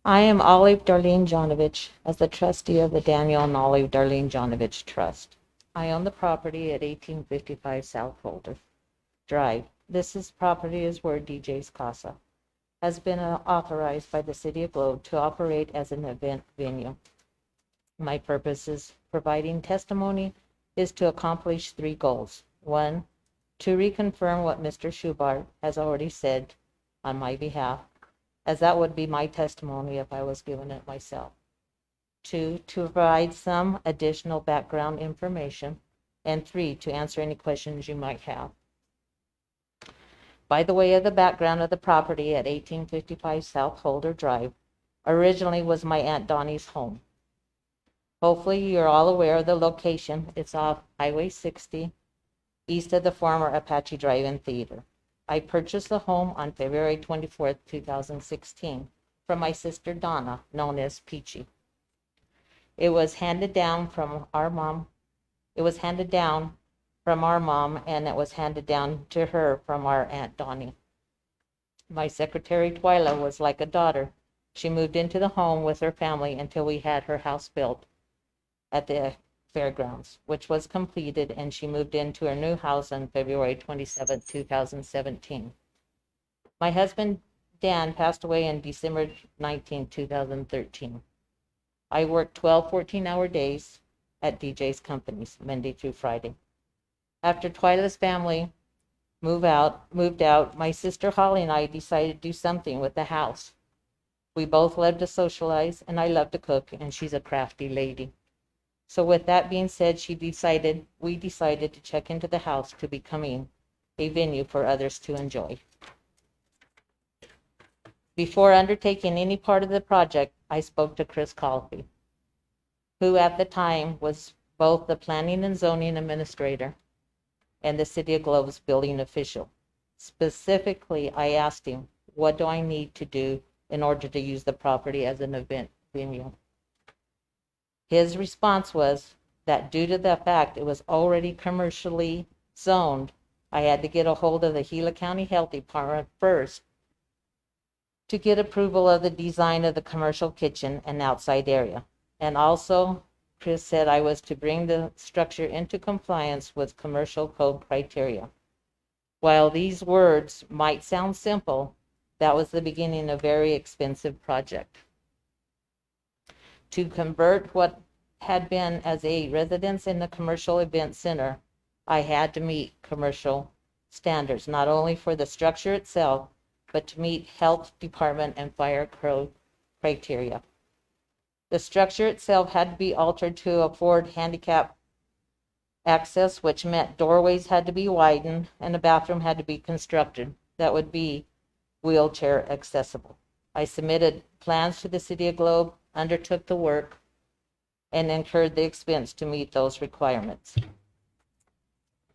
I am Olive Darlene Janovich as the trustee of the Daniel and Olive Darlene Janovich Trust. I own the property at 1855 South Holder Drive. Property is where DJ's Casa has been authorized by the City of Globe to operate as an event venue. My purpose is providing testimony is to accomplish 3 goals. 1, to reconfirm what Mr. Schubart has already said on my behalf, as that would be my testimony if I was given it myself. 2, to provide some additional background information. And 3, to answer any questions you might have. By the way of the background of the property at 1855 South Holder Drive, originally was my Aunt Donnie's home. Hopefully you're all aware of the location. It's off Highway 60, east of the former Apache Drive-In Theater. I purchased the home on February 24th, 2016 from my sister Donna, known as Peachy. It was handed down from our mom. It was handed down from our mom, and it was handed down to her from our Aunt Donnie. My secretary Twyla was like a daughter. She moved into the home with her family until we had her house built at the fairgrounds, which was completed, and she moved into her new house on February 27, 2017. My husband, Dan, passed away on December 19, 2013. I worked 12 14-hour days at DJ's companies, Monday through Friday. After Twyla's family moved out, my sister Holly and I decided to do something with the house. We both love to socialize, and I love to cook, and she's a crafty lady. So with that being said, we decided to check into the house to becoming a venue for others to enjoy. Before undertaking any part of the project, I spoke to Chris Colby, who at the time was both the planning and zoning administrator and the City of Globe's building official. Specifically, I asked him, what do I need to do in order to use the property as an event venue? His response was that due to the fact it was already commercially zoned, I had to get a hold of the Gila County Health Department first to get approval of the design of the commercial kitchen and outside area. And also, Chris said I was to bring the structure into compliance with commercial code criteria. While these words might sound simple, that was the beginning of a very expensive project. To convert what had been as a residence in the commercial event center, I had to meet commercial standards, not only for the structure itself, but to meet health department and fire code criteria. The structure itself had to be altered to afford handicap access, which meant doorways had to be widened and a bathroom had to be constructed that would be wheelchair accessible. I submitted plans to the City of Globe, undertook the work, and incurred the expense to meet those requirements.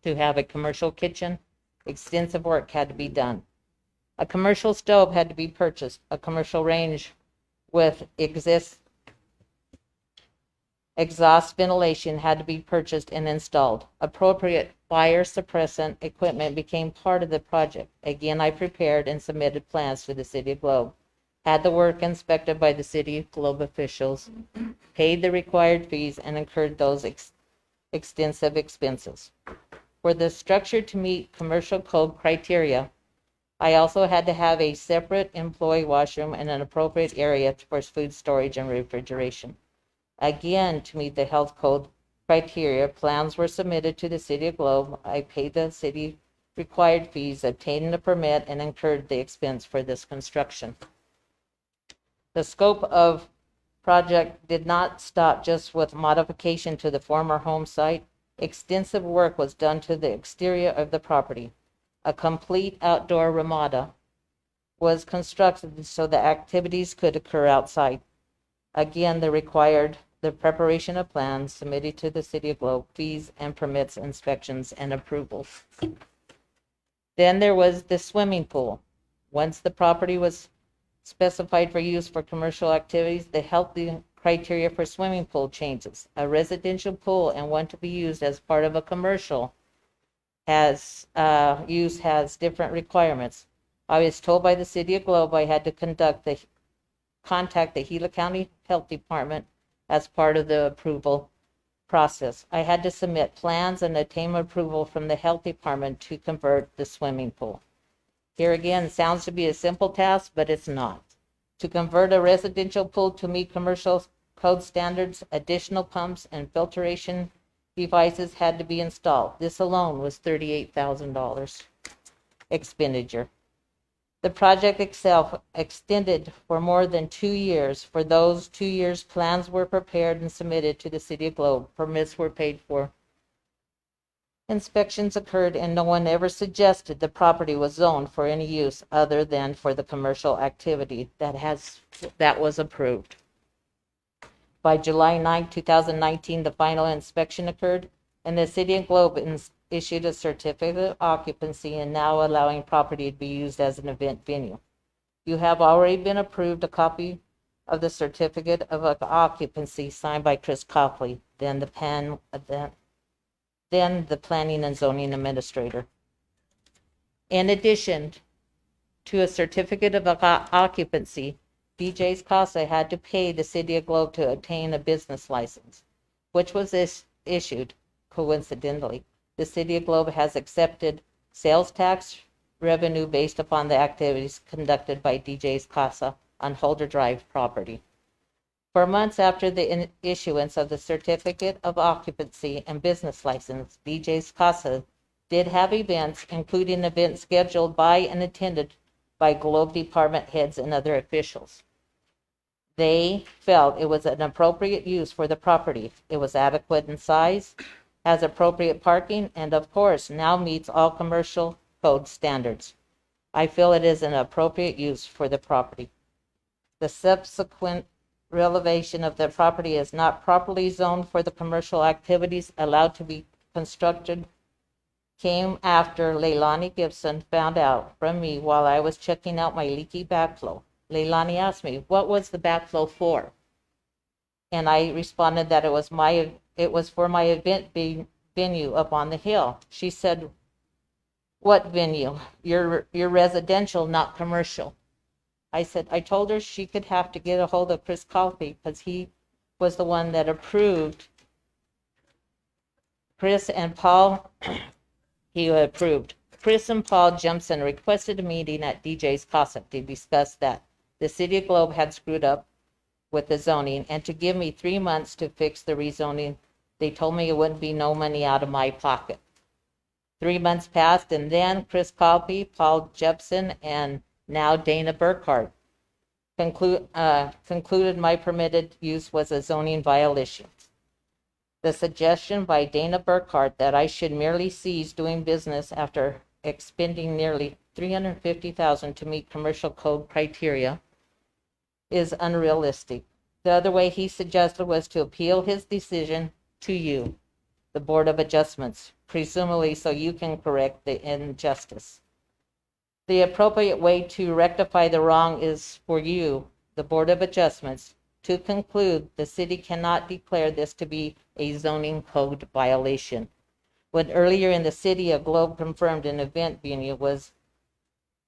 To have a commercial kitchen, extensive work had to be done. A commercial stove had to be purchased. A commercial range with exhaust ventilation had to be purchased and installed. Appropriate fire suppressant equipment became part of the project. Again, I prepared and submitted plans to the City of Globe, had the work inspected by the City of Globe officials, paid the required fees, and incurred those extensive expenses. For the structure to meet commercial code criteria, I also had to have a separate employee washroom and an appropriate area for food storage and refrigeration. Again, to meet the health code criteria, plans were submitted to the City of Globe. I paid the city required fees, obtained a permit, and incurred the expense for this construction. The scope of project did not stop just with modification to the former home site. Extensive work was done to the exterior of the property. A complete outdoor ramada was constructed so the activities could occur outside. Again, the preparation of plans submitted to the City of Globe, fees and permits, inspections, and approvals. Then there was the swimming pool. Once the property was specified for use for commercial activities, the health criteria for swimming pool changes. A residential pool and one to be used as part of a commercial has different requirements. I was told by the City of Globe I had to contact the Gila County Health Department as part of the approval process. I had to submit plans and obtain approval from the Health Department to convert the swimming pool. Here again, sounds to be a simple task, but it's not. To convert a residential pool to meet commercial code standards, additional pumps and filtration devices had to be installed. This alone was $38,000 expenditure. The project itself extended for more than 2 years. For those 2 years, plans were prepared and submitted to the City of Globe. Permits were paid for. Inspections occurred, and no one ever suggested the property was zoned for any use other than for the commercial activity that was approved. By July 9, 2019, the final inspection occurred, and the City of Globe issued a certificate of occupancy and now allowing property to be used as an event venue. You have already been approved a copy of the certificate of occupancy signed by Chris Copley, then the Planning and Zoning Administrator. In addition to a certificate of occupancy, DJ's Casa had to pay the City of Globe to obtain a business license, which was issued coincidentally. The City of Globe has accepted sales tax revenue based upon the activities conducted by DJ's Casa on Holder Drive property. For months after the issuance of the certificate of occupancy and business license, DJ's Casa did have events, including events scheduled by and attended by Globe department heads and other officials. They felt it was an appropriate use for the property. It was adequate in size, has appropriate parking, and of course now meets all commercial code standards. I feel it is an appropriate use for the property. The subsequent renovation of the property is not properly zoned for the commercial activities allowed to be constructed came after Leilani Gibson found out from me while I was checking out my leaky backflow. Leilani asked me, what was the backflow for? And I responded that it was for my event venue up on the hill. She said, what venue? You're residential, not commercial. I told her she could have to get a hold of Chris Copley because he was the one that approved. Chris and Paul, he approved Chris and Paul Jemison requested a meeting at DJ's Cossack to discuss that the City of Globe had screwed up with the zoning and to give me 3 months to fix the rezoning. They told me it wouldn't be no money out of my pocket. 3 months passed, and then Chris Colby, Paul Jepson, and now Dana Burkhart concluded my permitted use was a zoning violation. The suggestion by Dana Burkhart that I should merely cease doing business after expending nearly $350,000 to meet commercial code criteria is unrealistic. The other way he suggested was to appeal his decision to you, the Board of Adjustments, presumably so you can correct the injustice. The appropriate way to rectify the wrong is for you, the Board of Adjustments, to conclude the city cannot declare this to be a zoning code violation. When earlier in the city, a Globe confirmed an event venue was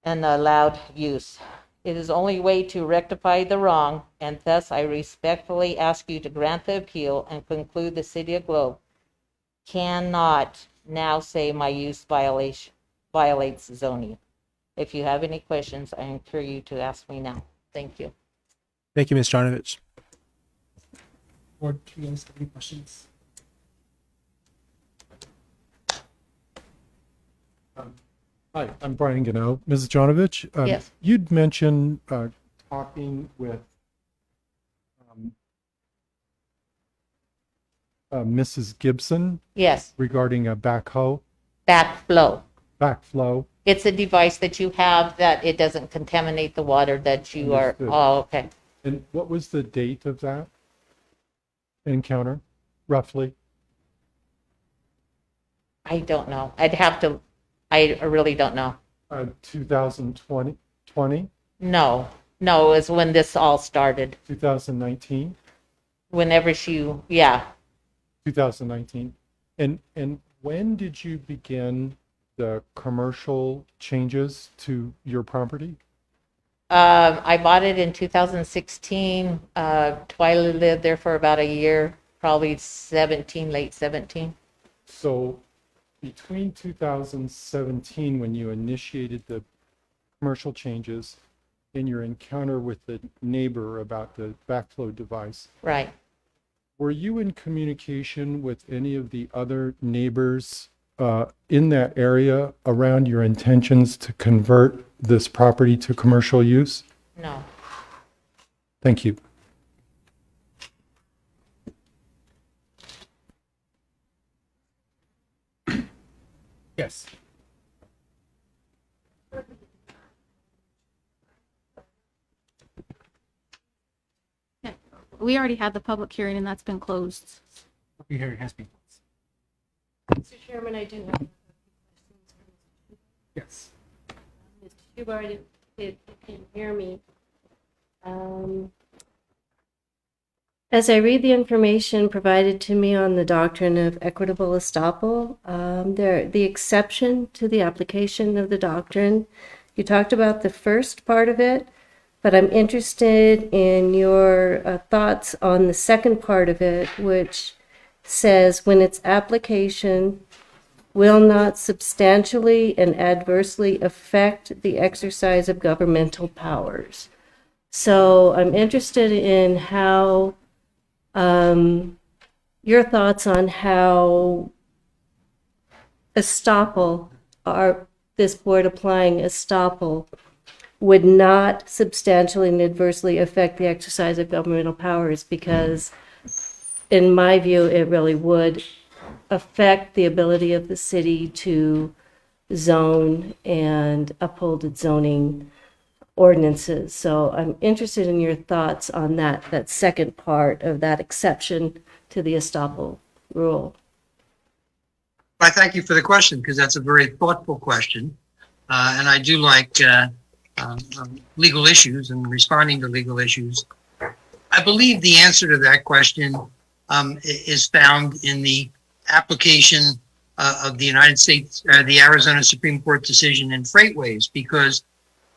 an allowed use. It is the only way to rectify the wrong, and thus I respectfully ask you to grant the appeal and conclude the City of Globe cannot now say my use violates zoning. If you have any questions, I encourage you to ask me now. Thank you. Thank you, Ms. Janovich. Board, do you guys have any questions? Hi, I'm Brian Gano. Mrs. Janovich, Yes. You'd mentioned talking with Mrs. Gibson Yes, regarding a backhoe, backflow. backflow. It's a device that you have that it doesn't contaminate the water that you are, Understood. oh, okay. And what was the date of that encounter, roughly? I don't know. I'd have to, I really don't know. 2020, No, it was when this all started. 2019, Whenever yeah. 2019. And when did you begin the commercial changes to your property? I bought it in 2016. Twyla lived there for about a year, probably late 17. So between 2017, when you initiated the commercial changes, and your encounter with the neighbor about the backflow device, Right. were you in communication with any of the other neighbors in that area around your intentions to convert this property to commercial use? No. Thank you. Yes. Yeah. We already had the public hearing and that's been closed. Your hearing has been closed. Mr. Chairman, I do have a few questions. Yes. Mr. Schubart, if you can hear me. As I read the information provided to me on the doctrine of equitable estoppel, the exception to the application of the doctrine, you talked about the first part of it, but I'm interested in your thoughts on the second part of it, which says when its application will not substantially and adversely affect the exercise of governmental powers. So I'm interested in how your thoughts on how estoppel, or this board applying estoppel, would not substantially and adversely affect the exercise of governmental powers, because in my view, it really would affect the ability of the city to zone and uphold its zoning ordinances. So I'm interested in your thoughts on that second part of that exception to the estoppel rule. I thank you for the question, because that's a very thoughtful question. And I do like legal issues and responding to legal issues. I believe the answer to that question is found in the application of the United States, the Arizona Supreme Court decision in Freightways, because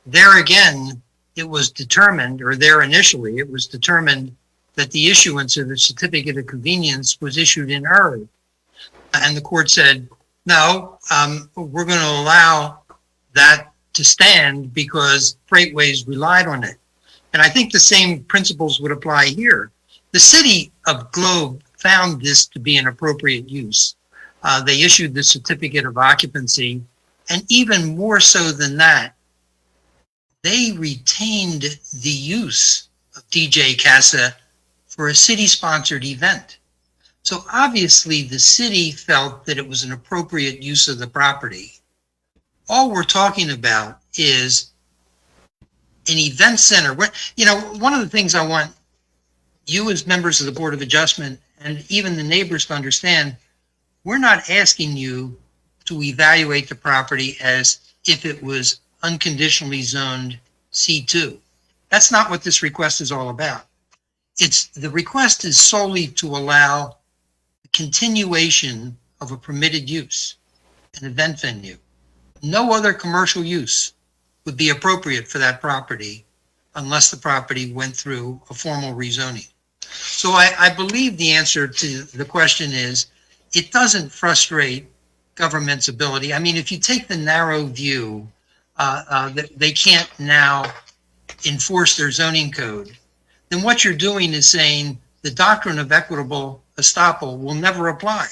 there again, it was determined, or there initially, it was determined that the issuance of the certificate of convenience was issued in error. And the court said, No, we're going to allow that to stand because Freightways relied on it. And I think the same principles would apply here. The city of Globe found this to be an appropriate use. They issued the certificate of occupancy, and even more so than that, they retained the use of DJ Casa for a city-sponsored event. So obviously, the city felt that it was an appropriate use of the property. All we're talking about is an event center. One of the things I want you as members of the Board of Adjustment and even the neighbors to understand, we're not asking you to evaluate the property as if it was unconditionally zoned C2. That's not what this request is all about. The request is solely to allow the continuation of a permitted use, an event venue. No other commercial use would be appropriate for that property unless the property went through a formal rezoning. So I believe the answer to the question is, it doesn't frustrate government's ability. I mean, if you take the narrow view that they can't now enforce their zoning code, then what you're doing is saying the doctrine of equitable estoppel will never apply.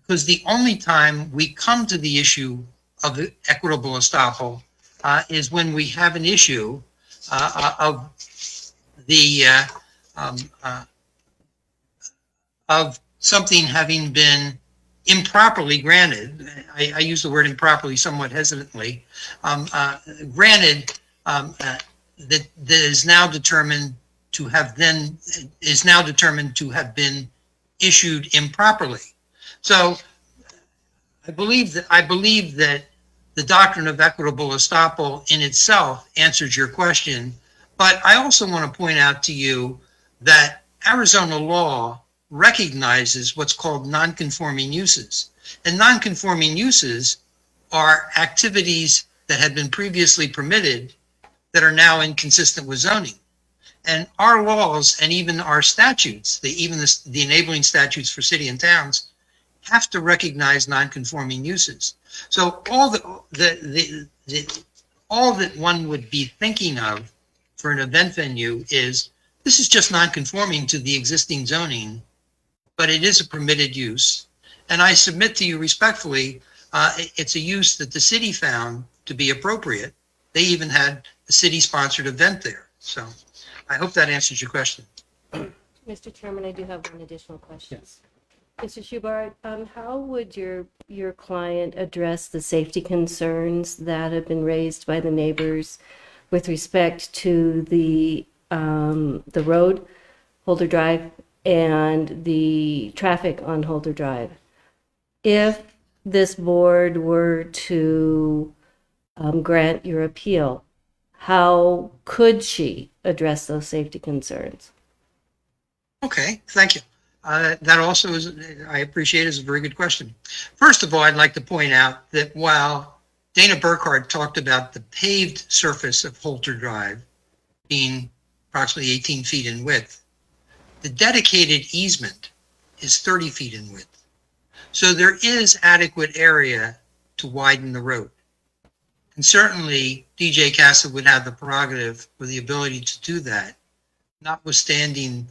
Because the only time we come to the issue of the equitable estoppel is when we have an issue of something having been improperly granted. I use the word improperly somewhat hesitantly. Granted that is now determined to have been issued improperly. So I believe that the doctrine of equitable estoppel in itself answers your question, but I also want to point out to you that Arizona law recognizes what's called non-conforming uses. And non-conforming uses are activities that had been previously permitted that are now inconsistent with zoning. And our laws and even our statutes, the enabling statutes for city and towns, have to recognize non-conforming uses. So all that one would be thinking of for an event venue is, this is just non-conforming to the existing zoning, but it is a permitted use. And I submit to you respectfully, it's a use that the city found to be appropriate. They even had a city-sponsored event there. So I hope that answers your question. Mr. Chairman, I do have one additional question. Yes. Mr. Schubart, how would your client address the safety concerns that have been raised by the neighbors with respect to the road, Holder Drive, and the traffic on Holder Drive? If this board were to grant your appeal, how could she address those safety concerns? Okay, thank you. That also is, I appreciate, is a very good question. First of all, I'd like to point out that while Dana Burkhardt talked about the paved surface of Holter Drive being approximately 18 feet in width, the dedicated easement is 30 feet in width. So there is adequate area to widen the road. And certainly DJ Casa would have the prerogative or the ability to do that, notwithstanding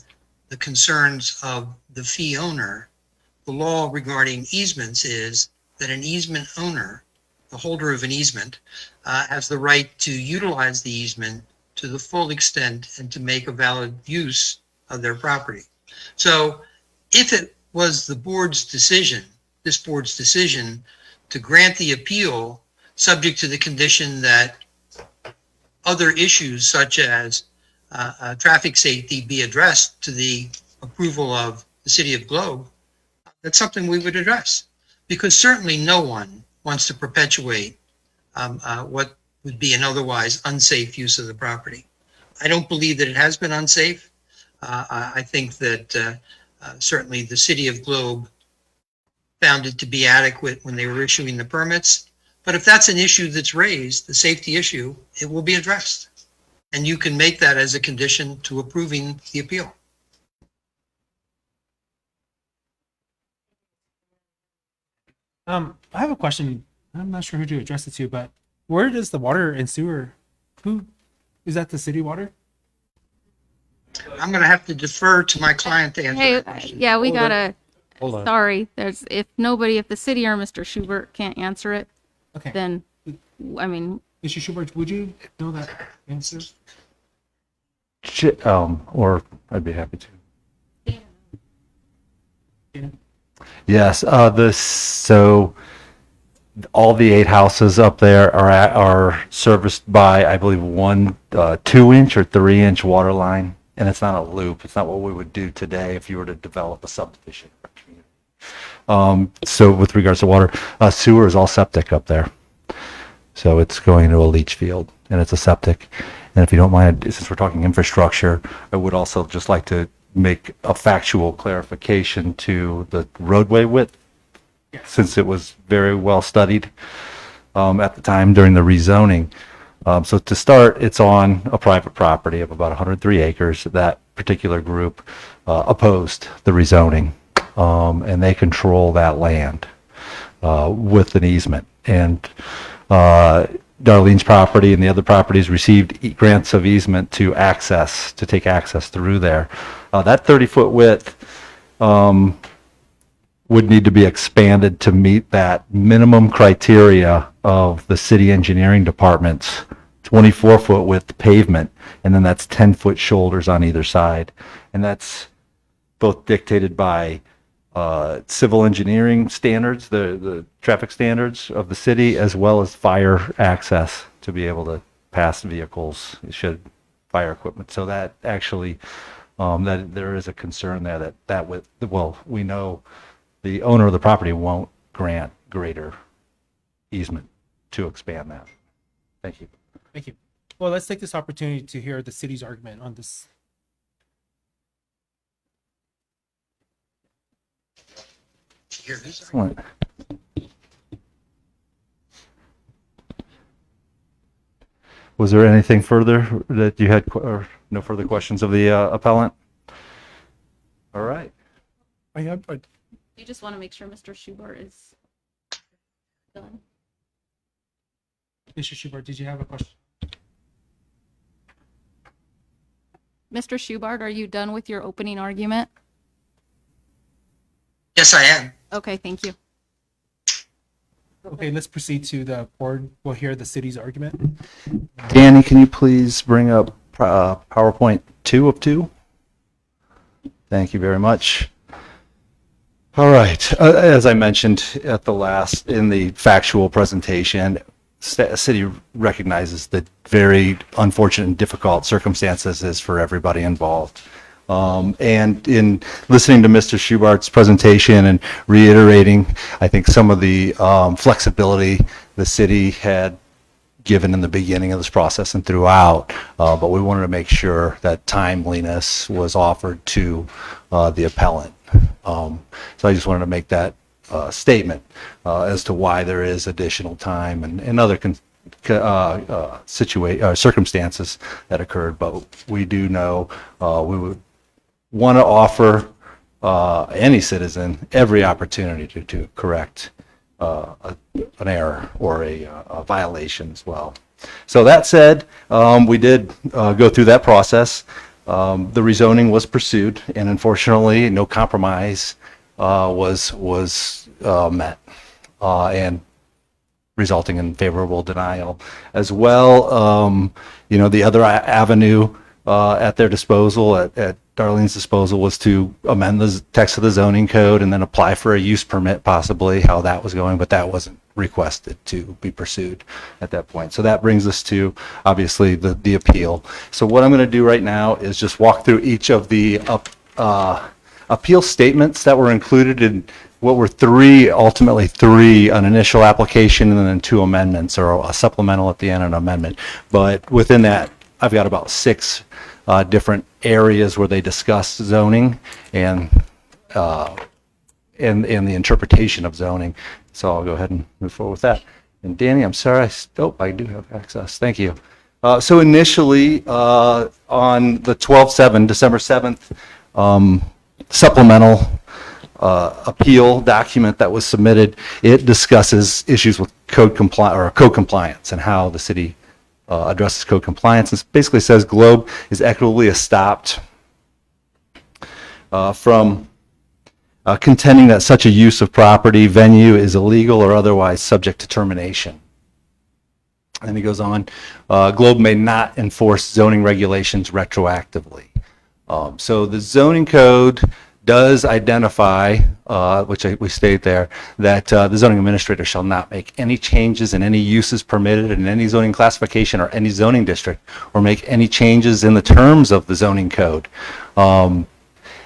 the concerns of the fee owner. The law regarding easements is that an easement owner, the holder of an easement, has the right to utilize the easement to the full extent and to make a valid use of their property. So if it was the board's decision, this board's decision, to grant the appeal subject to the condition that other issues such as traffic safety be addressed to the approval of the City of Globe, that's something we would address. Because certainly no one wants to perpetuate what would be an otherwise unsafe use of the property. I don't believe that it has been unsafe. I think that certainly the City of Globe found it to be adequate when they were issuing the permits. But if that's an issue that's raised, the safety issue, it will be addressed. And you can make that as a condition to approving the appeal. I have a question. I'm not sure who to address it to, but where does the water and sewer? Who is that? The city water? I'm going to have to defer to my client to answer Hey, that question. yeah, we Hold on. gotta, Hold on. sorry, there's, if the city or Mr. Schubert can't answer it, Okay. then, I mean, Mr. Schubert, would you know that answer? Or I'd be happy to. Yeah. Yes, so all the 8 houses up there are serviced by, I believe, one 2-inch or 3-inch water line, and it's not a loop. It's not what we would do today if you were to develop a subdivision. So with regards to water, sewer is all septic up there. So it's going into a leach field, and it's a septic. And if you don't mind, since we're talking infrastructure, I would also just like to make a factual clarification to the roadway width, since it was very well studied at the time during the rezoning. So to start, it's on a private property of about 103 acres. That particular group opposed the rezoning, and they control that land with an easement. And Darlene's property and the other properties received grants of easement to take access through there. That 30-foot width would need to be expanded to meet that minimum criteria of the city engineering department's 24-foot width pavement, and then that's 10-foot shoulders on either side. And that's both dictated by civil engineering standards, the traffic standards of the city, as well as fire access to be able to pass vehicles should fire equipment. So that actually, that there is a concern there that we know the owner of the property won't grant greater easement to expand that. Thank you. Thank you. Well, let's take this opportunity to hear the city's argument on this. Here it is. Excellent. Was there anything further that you had, or no further questions of the appellant? All right. you just want to make sure Mr. Schubert is done. Mr. Schubert, did you have a question? Mr. Schubert, are you done with your opening argument? Yes, I am. Okay, thank you. Okay, let's proceed to the board. We'll hear the city's argument. Danny, can you please bring up PowerPoint 2 of 2? Thank you very much. All right. As I mentioned at the last, in the factual presentation, city recognizes the very unfortunate and difficult circumstances is for everybody involved. And in listening to Mr. Schubart's presentation and reiterating, I think some of the flexibility the city had given in the beginning of this process and throughout, but we wanted to make sure that timeliness was offered to the appellant. So I just wanted to make that statement as to why there is additional time and other circumstances that occurred. But we do know we would want to offer any citizen every opportunity to correct an error or a violation as well. So that said, we did go through that process. The rezoning was pursued, and unfortunately, no compromise was met, and resulting in favorable denial as well. The other avenue at their disposal, at Darlene's disposal, was to amend the text of the zoning code and then apply for a use permit, possibly, how that was going, but that wasn't requested to be pursued at that point. So that brings us to, obviously, the appeal. So what I'm going to do right now is just walk through each of the appeal statements that were included in what were ultimately three, an initial application and then 2 amendments, or a supplemental at the end and an amendment. But within that, I've got about 6 different areas where they discuss zoning and the interpretation of zoning. So I'll go ahead and move forward with that. And Danny, I'm sorry, I do have access. Thank you. So initially, on the December 7th, supplemental appeal document that was submitted. It discusses issues with code compliance and how the city addresses code compliance. It basically says Globe is equitably estopped from contending that such a use of property, venue is illegal or otherwise subject to termination. And he goes on, Globe may not enforce zoning regulations retroactively. So the zoning code does identify, we state there, that the zoning administrator shall not make any changes in any uses permitted in any zoning classification or any zoning district, or make any changes in the terms of the zoning code.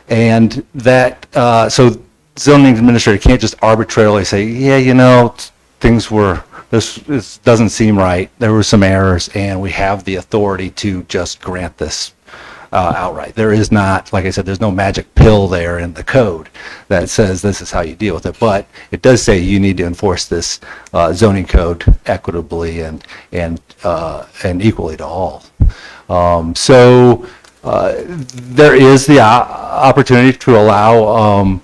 And that, so zoning administrator can't just arbitrarily say, yeah, you know, things were, this doesn't seem right, there were some errors, and we have the authority to just grant this outright. There is not, like I said, there's no magic pill there in the code that says this is how you deal with it, but it does say you need to enforce this zoning code equitably and equally to all. There is the opportunity to allow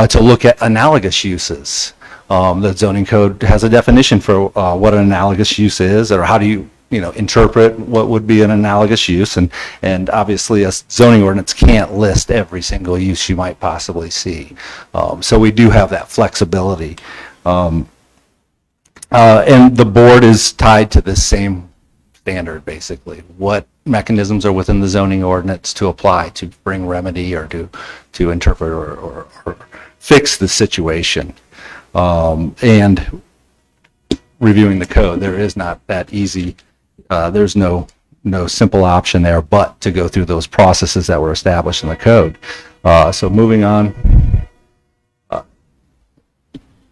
to look at analogous uses. The zoning code has a definition for what an analogous use is, or how do you interpret what would be an analogous use, and obviously a zoning ordinance can't list every single use you might possibly see. So we do have that flexibility. And the board is tied to this same standard, basically. What mechanisms are within the zoning ordinance to apply to bring remedy or to interpret or fix the situation. And reviewing the code, there is not that easy. There's no simple option there but to go through those processes that were established in the code. So moving on.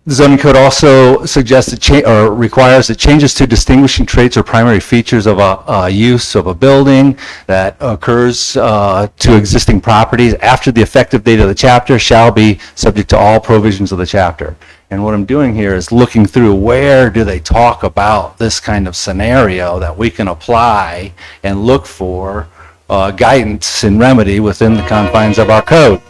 The zoning code also suggests or requires that changes to distinguishing traits or primary features of a use of a building that occurs to existing properties after the effective date of the chapter shall be subject to all provisions of the chapter. And what I'm doing here is looking through where do they talk about this kind of scenario that we can apply and look for guidance and within the confines of our code.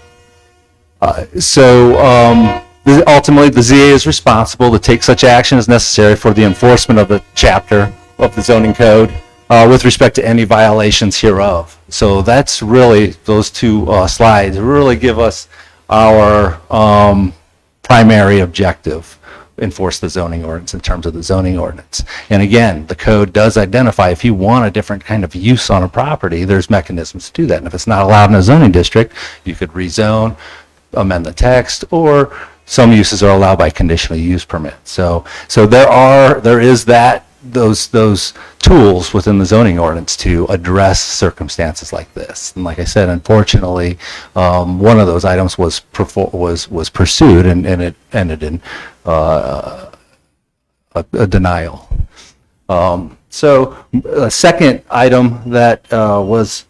Ultimately, the ZA is responsible to take such action as necessary for the enforcement of the chapter of the zoning code with respect to any violations hereof. So that's really, those two slides really give us our primary objective, enforce the zoning ordinance in terms of the zoning ordinance. And again, the code does identify if you want a different kind of use on a property, there's mechanisms to do that. And if it's not allowed in a zoning district, you could rezone, amend the text, or some uses are allowed by conditional use permit. So there is those tools within the zoning ordinance to address circumstances like this. And like I said, unfortunately, one of those items was pursued and it ended in a denial. So a second item that was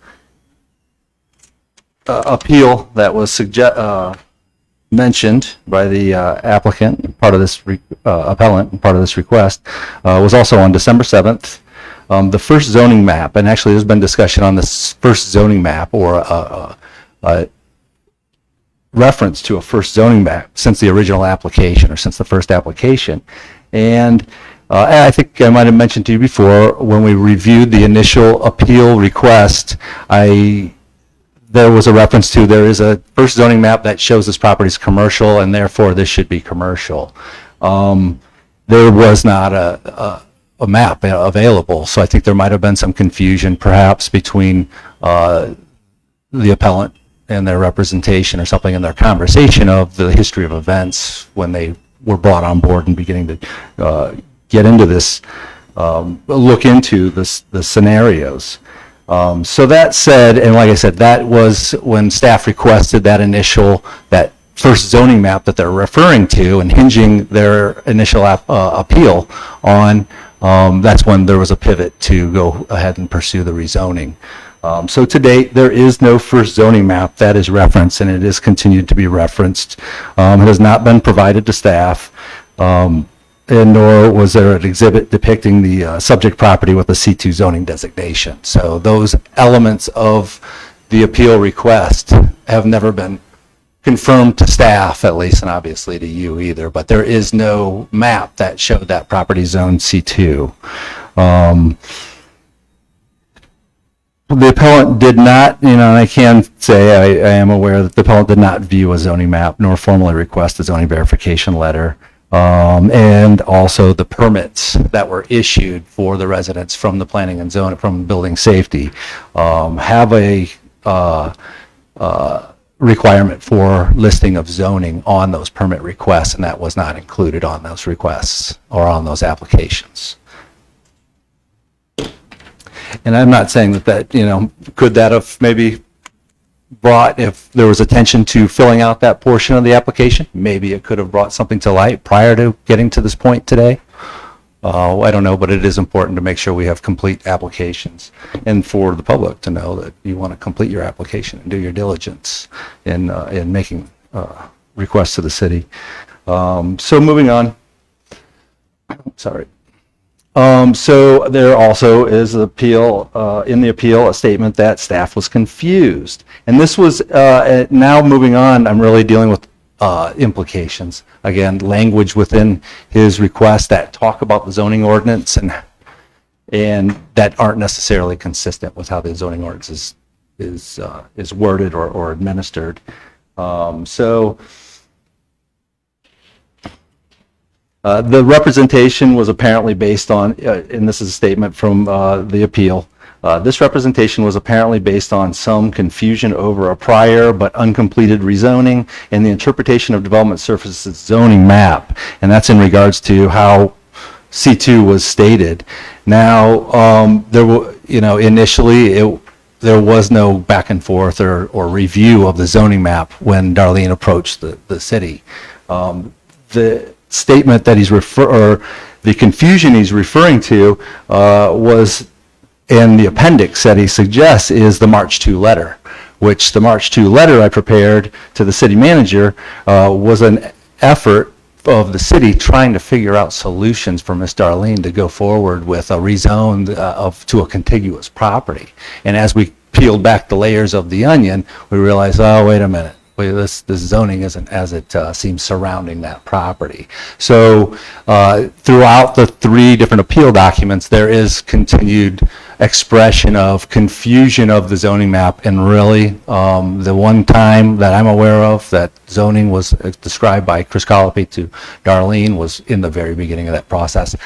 appeal that was mentioned by the applicant, part of this appellant, part of this request, was also on December 7th. The first zoning map, and actually there's been discussion on this first zoning map or a reference to a first zoning map since the original application or since the first application. And I think I might have mentioned to you before, when we reviewed the initial appeal request, there was a reference to there is a first zoning map that shows this property is commercial and therefore this should be commercial. There was not a map available, so I think there might have been some confusion perhaps between the appellant and their representation or something in their conversation of the history of events when they were brought on board and beginning to get into this, look into the scenarios. So that said, and like I said, that was when staff requested that first zoning map that they're referring to and hinging their initial appeal on, that's when there was a pivot to go ahead and pursue the rezoning. So to date, there is no first zoning map that is referenced, and it is continued to be referenced. It has not been provided to staff. And nor was there an exhibit depicting the subject property with a C2 zoning designation. So those elements of the appeal request have never been confirmed to staff at least, and obviously to you either, but there is no map that showed that property zone C2. The appellant did not, and I can say I am aware that the appellant did not view a zoning map nor formally request a zoning verification letter. And also the permits that were issued for the residents from the planning and zoning, from building safety, have a requirement for listing of zoning on those permit requests, and that was not included on those requests or on those applications. And I'm not saying that, could that have maybe brought, if there was attention to filling out that portion of the application, maybe it could have brought something to light prior to getting to this point today. I don't know, but it is important to make sure we have complete applications, and for the public to know that you want to complete your application and do your diligence in making requests to the city. So moving on. Sorry. So there also is an appeal, in the appeal, a statement that staff was confused. And this was, now moving on, I'm really dealing with implications. Again, language within his request that talk about the zoning ordinance and that aren't necessarily consistent with how the zoning ordinance is worded or administered. The representation was apparently based on, and this is a statement from the appeal, this representation was apparently based on some confusion over a prior but uncompleted rezoning and the interpretation of Development Services zoning map, and that's in regards to how C2 was stated. Now, initially there was no back and forth or review of the zoning map when Darlene approached the city. The statement that the confusion he's referring to was in the appendix that he suggests is the March 2 letter, which the March 2 letter I prepared to the city manager was an effort of the city trying to figure out solutions for Miss Darlene to go forward with a rezone to a contiguous property. And as we peeled back the layers of the onion, we realized, oh, wait a minute. This zoning isn't as it seems surrounding that property. So throughout the 3 different appeal documents, there is continued expression of confusion of the zoning map, and really the one time that I'm aware of that zoning was described by Chris Colopy to Darlene was in the very beginning of that process.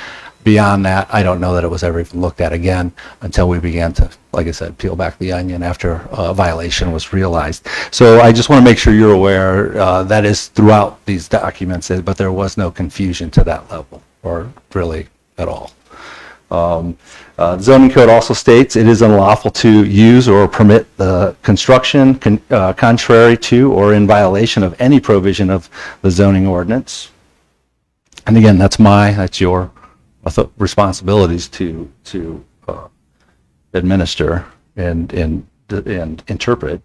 Beyond that, I don't know that it was ever even looked at again until we began to, like I said, peel back the onion after a violation was realized. So I just want to make sure you're aware that is throughout these documents, but there was no confusion to that level, or really at all. The zoning code also states it is unlawful to use or permit the construction contrary to or in violation of any provision of the zoning ordinance. And again, that's your responsibilities to administer and interpret.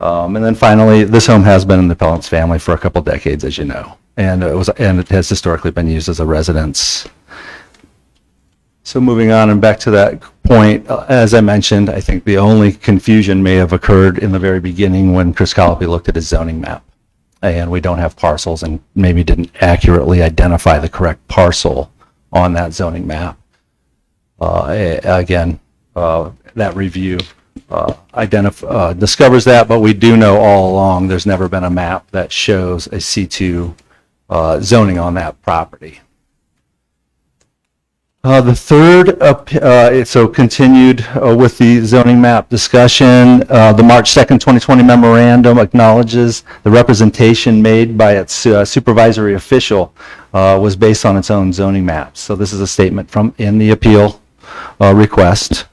And then finally, this home has been in the appellant's family for a couple decades, as you know, and it has historically been used as a residence. So moving on and back to that point, as I mentioned, I think the only confusion may have occurred in the very beginning when Chris Colopy looked at his zoning map, and we don't have parcels and maybe didn't accurately identify the correct parcel on that zoning map. Again, that review discovers that, but we do know all along there's never been a map that shows a C2 zoning on that property. The third, so continued with the zoning map discussion, the March 2nd, 2020 memorandum acknowledges the representation made by its supervisory official was based on its own zoning maps. So this is a statement in the appeal request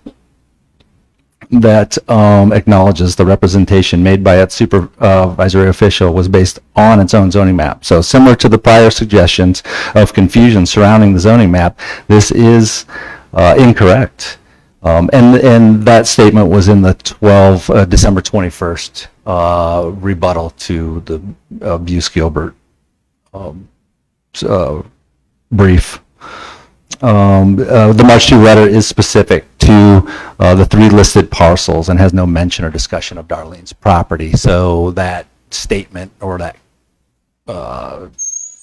that acknowledges the representation made by its supervisory official was based on its own zoning map. So similar to the prior suggestions of confusion surrounding the zoning map, this is incorrect. And that statement was in the December 21st rebuttal to the Buse-Gilbert brief. The March 2 letter is specific to the 3 listed parcels and has no mention or discussion of Darlene's property. So that statement or that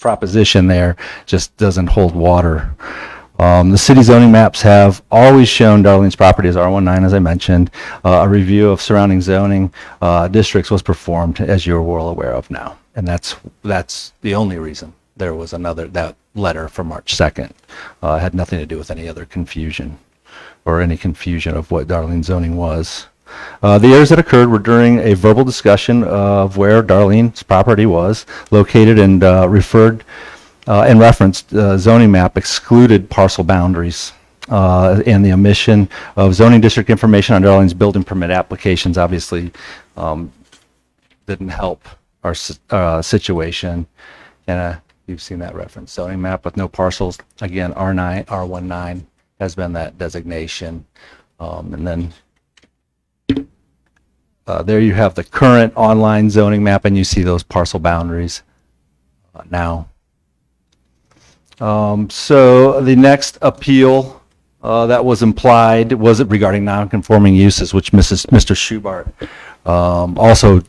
proposition there just doesn't hold water. The city zoning maps have always shown Darlene's property as R19, as I mentioned. A review of surrounding zoning districts was performed, as you're well aware of now. And that's the only reason there was that letter from March 2nd. It had nothing to do with any other confusion or any confusion of what Darlene zoning was. The errors that occurred were during a verbal discussion of where Darlene's property was located and referred and referenced zoning map excluded parcel boundaries, and the omission of zoning district information on Darlene's building permit applications obviously didn't help our situation. And you've seen that reference. Zoning map with no parcels. Again, R19 has been that designation. And then there you have the current online zoning map, and you see those parcel boundaries now. So the next appeal that was implied was regarding non-conforming uses, which Mr. Schubart also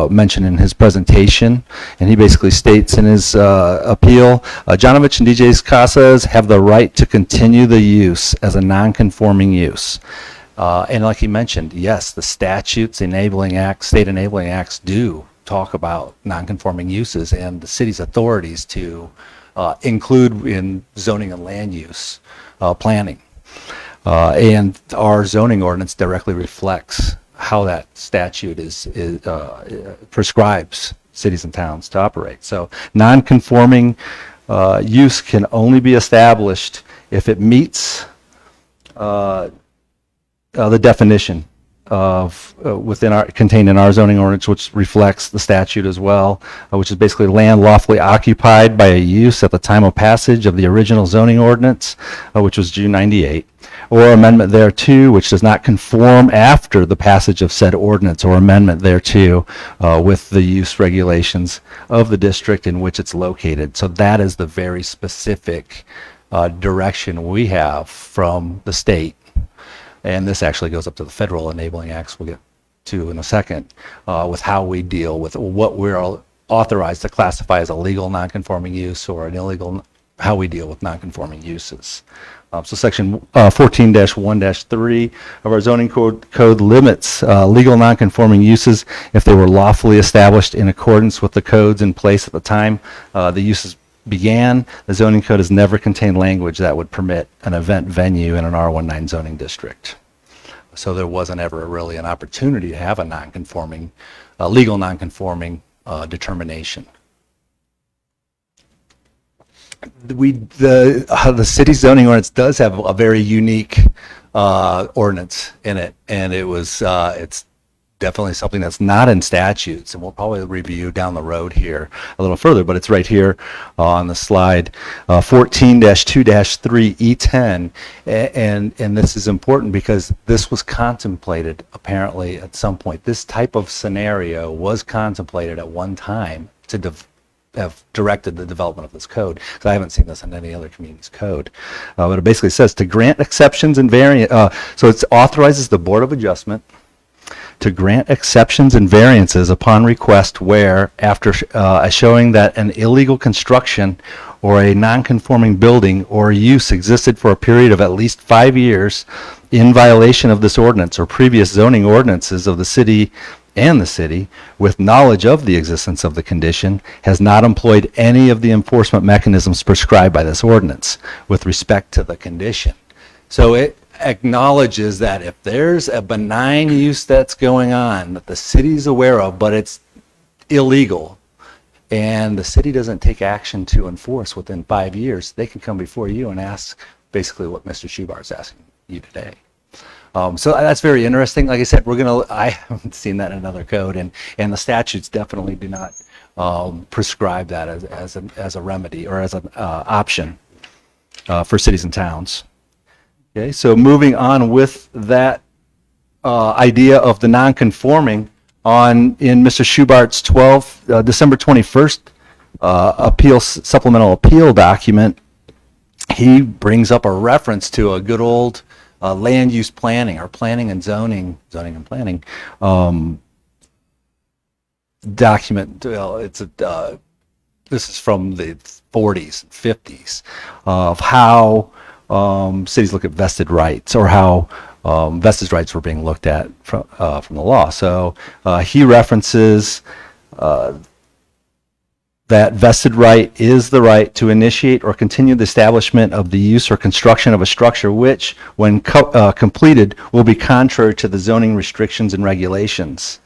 mentioned in his presentation, and he basically states in his appeal, Janovich and DJ's Casas have the right to continue the use as a non-conforming use. And like he mentioned, yes, the statutes, enabling acts, state enabling acts do talk about non-conforming uses and the city's authorities to include in zoning and land use planning. And our zoning ordinance directly reflects how that statute prescribes cities and towns to operate. So non-conforming use can only be established if it meets the definition of contained in our zoning ordinance, which reflects the statute as well, which is basically land lawfully occupied by a use at the time of passage of the original zoning ordinance, which was June 98, or amendment thereto, which does not conform after the passage of said ordinance or amendment thereto with the use regulations of the district in which it's located. So that is the very specific direction we have from the state. And this actually goes up to the federal enabling acts we'll get to in a second, with how we deal with what we're authorized to classify as a legal non-conforming use or an illegal, how we deal with non-conforming uses. So section 14-1-3 of our zoning code limits legal non-conforming uses if they were lawfully established in accordance with the codes in place at the time the uses began. The zoning code has never contained language that would permit an event venue in an R19 zoning district. So there wasn't ever really an opportunity to have a non-conforming, legal non-conforming determination. The city zoning ordinance does have a very unique ordinance in it, and it's definitely something that's not in statutes, and we'll probably review down the road here a little further, but it's right here on the slide, 14-2-3 E10, and this is important because this was contemplated apparently at some point. This type of scenario was contemplated at one time to have directed the development of this code, because I haven't seen this in any other community's code. But it basically says to grant exceptions and variance, so it authorizes the Board of Adjustment to grant exceptions and variances upon request where, after showing that an illegal construction or a non-conforming building or use existed for a period of at least 5 years in violation of this ordinance or previous zoning ordinances of the city, and the city, with knowledge of the existence of the condition, has not employed any of the enforcement mechanisms prescribed by this ordinance with respect to the condition. So it acknowledges that if there's a benign use that's going on that the city's aware of, but it's illegal, and the city doesn't take action to enforce within 5 years, they can come before you and ask basically what Mr. Schubart's asking you today. So that's very interesting. Like I said, I haven't seen that in another code, and the statutes definitely do not prescribe that as a remedy or as an option for cities and towns. Okay, so moving on with that idea of the non-conforming, in Mr. Schubart's December 21st supplemental appeal document, he brings up a reference to a good old land use planning or planning and zoning and planning document. Well, this is from the 40s and 50s of how cities look at vested rights, or how vested rights were being looked at from the law. So he references that vested right is the right to initiate or continue the establishment of the use or construction of a structure which, when completed, will be contrary to the zoning restrictions and regulations.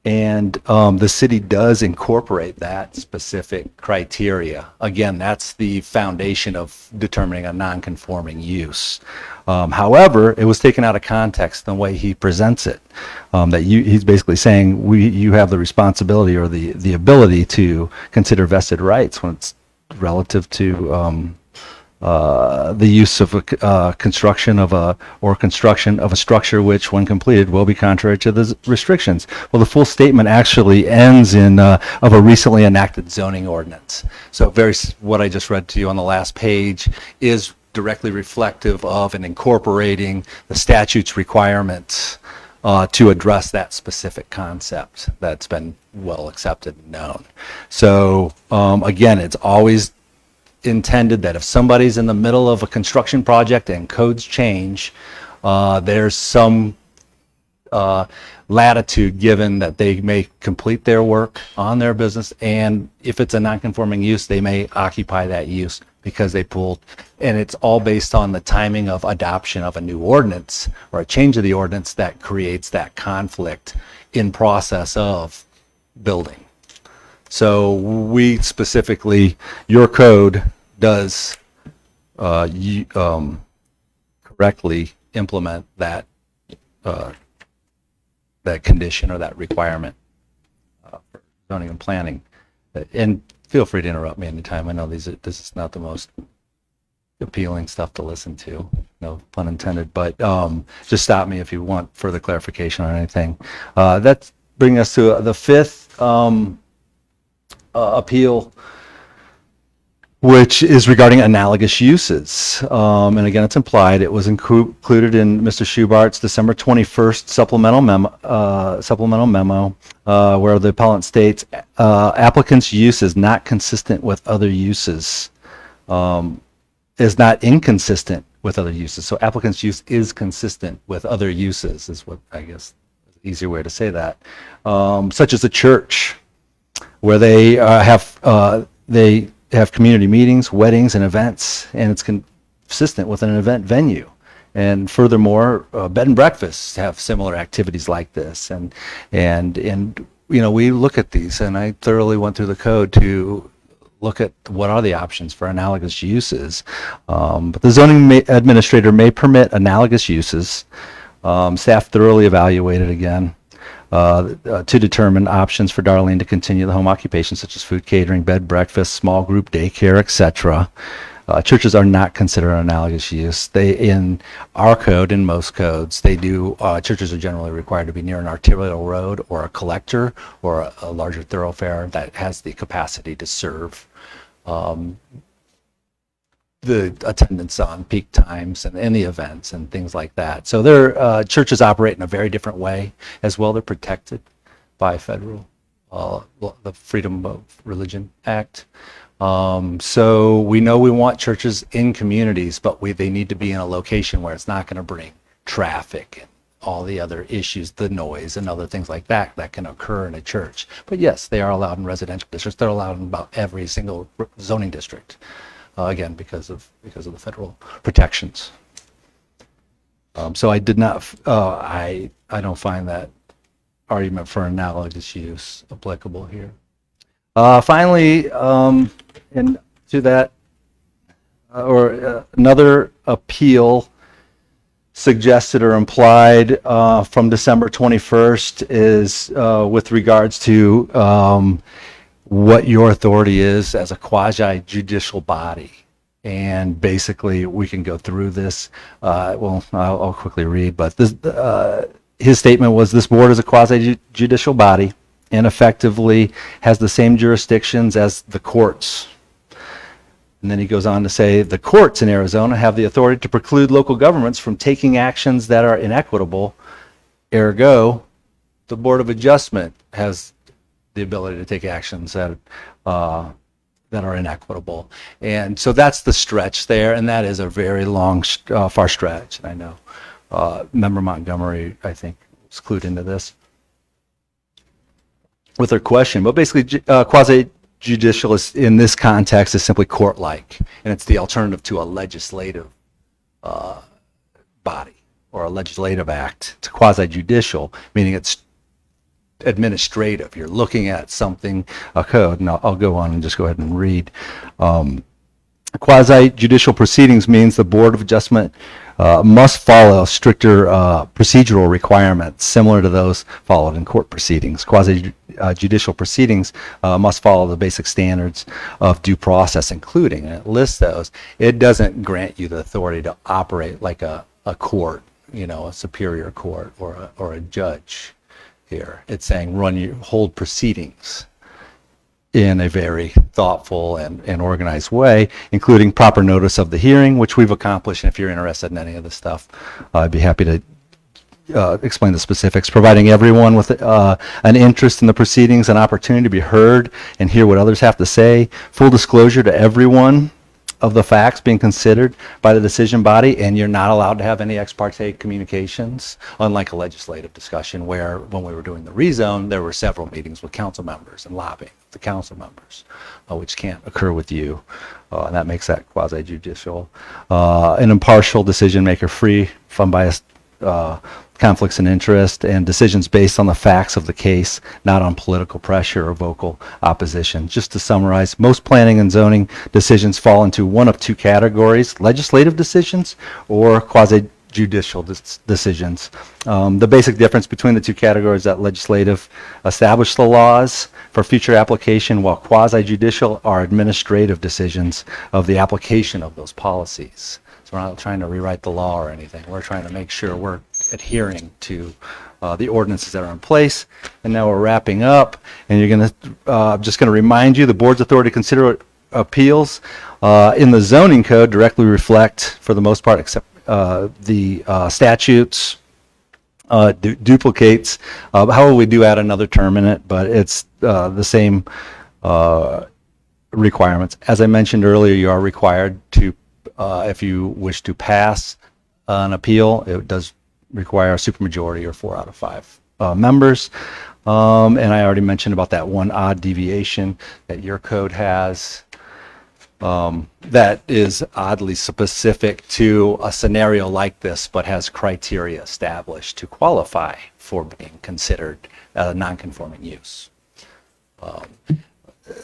And the city does incorporate that specific criteria. Again, that's the foundation of determining a non-conforming use. However, it was taken out of context the way he presents it. He's basically saying you have the responsibility or the ability to consider vested rights when it's relative to the use of a construction of a structure which, when completed, will be contrary to the restrictions. Well, the full statement actually ends in of a recently enacted zoning ordinance. So what I just read to you on the last page is directly reflective of and incorporating the statute's requirements to address that specific concept that's been well accepted and known. So again, it's always intended that if somebody's in the middle of a construction project and codes change, there's some latitude given that they may complete their work on their business, and if it's a non-conforming use, they may occupy that use because they pulled, and it's all based on the timing of adoption of a new ordinance or a change of the ordinance that creates that conflict in process of building. So we specifically, your code does correctly implement that that condition or that requirement for zoning and planning. And feel free to interrupt me anytime. I know this is not the most appealing stuff to listen to, no pun intended, but just stop me if you want further clarification on anything. That's bringing us to the fifth appeal, which is regarding analogous uses. And again, it's implied. It was included in Mr. Schubart's December 21st supplemental memo, where the appellant states, applicant's use is not consistent with other uses, is not inconsistent with other uses. So applicant's use is consistent with other uses, is what I guess is an easier way to say that. Such as a church, where they have community meetings, weddings, and events, and it's consistent with an event venue. And furthermore, bed and breakfasts have similar activities like this. And we look at these, and I thoroughly went through the code to look at what are the options for analogous uses. But the zoning administrator may permit analogous uses. Staff thoroughly evaluated again. To determine options for Darlene to continue the home occupation, such as food catering, bed, breakfast, small group daycare, etc. Churches are not considered analogous use. In our code, in most codes, churches are generally required to be near an arterial road or a collector or a larger thoroughfare that has the capacity to serve the attendance on peak times and the events and things like that. So their churches operate in a very different way as well. They're protected by federal, the Freedom of Religion Act. So we know we want churches in communities, but they need to be in a location where it's not going to bring traffic and all the other issues, the noise and other things like that can occur in a church. But yes, they are allowed in residential districts. They're allowed in about every single zoning district. Again, because of the federal protections. So I did not. I don't find that argument for analogous use applicable here. Finally, and to that, another appeal suggested or implied from December 21st is with regards to what your authority is as a quasi-judicial body. And basically, we can go through this. I'll quickly read, but his statement was, this board is a quasi-judicial body and effectively has the same jurisdictions as the courts. And then he goes on to say, the courts in Arizona have the authority to preclude local governments from taking actions that are inequitable. Ergo, the Board of Adjustment has the ability to take actions that are inequitable. And so that's the stretch there, and that is a very long, far stretch. And I know Member Montgomery, I think, was clued into this with her question. But basically, quasi-judicial is, in this context, is simply court-like, and it's the alternative to a legislative body or a legislative act. It's quasi-judicial, meaning it's administrative. You're looking at something, a code, and I'll go on and just go ahead and read. Quasi-judicial proceedings means the Board of Adjustment must follow stricter procedural requirements similar to those followed in court proceedings. Quasi-judicial proceedings must follow the basic standards of due process, including, and it lists those. It doesn't grant you the authority to operate like a court, a superior court or a judge here. It's saying hold proceedings in a very thoughtful and organized way, including proper notice of the hearing, which we've accomplished. And if you're interested in any of this stuff, I'd be happy to explain the specifics. Providing everyone with an interest in the proceedings an opportunity to be heard and hear what others have to say. Full disclosure to everyone of the facts being considered by the decision body, and you're not allowed to have any ex parte communications, unlike a legislative discussion where, when we were doing the rezone, there were several meetings with council members and lobbying the council members, which can't occur with you, and that makes that quasi-judicial. An impartial decision maker, free from biased conflicts of interest, and decisions based on the facts of the case, not on political pressure or vocal opposition. Just to summarize, most planning and zoning decisions fall into one of two categories: legislative decisions or quasi-judicial decisions. The basic difference between the two categories is that legislative establish the laws for future application, while quasi-judicial are administrative decisions of the application of those policies. So we're not trying to rewrite the law or anything. We're trying to make sure we're adhering to the ordinances that are in place. And now we're wrapping up, and you're going to just going to remind you the board's authority to consider appeals in the zoning code directly reflect, for the most part, except the statutes, duplicates. However, we do add another term in it, but it's the same requirements. As I mentioned earlier, you are required to, if you wish to pass an appeal, it does require a supermajority or 4 out of 5 members. And I already mentioned about that one odd deviation that your code has. That is oddly specific to a scenario like this, but has criteria established to qualify for being considered a non-conforming use.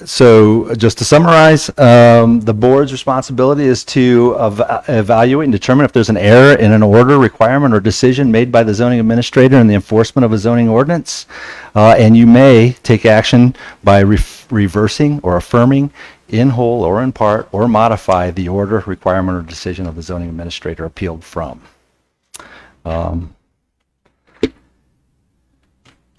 So just to summarize, the board's responsibility is to evaluate and determine if there's an error in an order, requirement, or decision made by the zoning administrator in the enforcement of a zoning ordinance. And you may take action by reversing or affirming in whole or in part, or modify the order, requirement, or decision of the zoning administrator appealed from.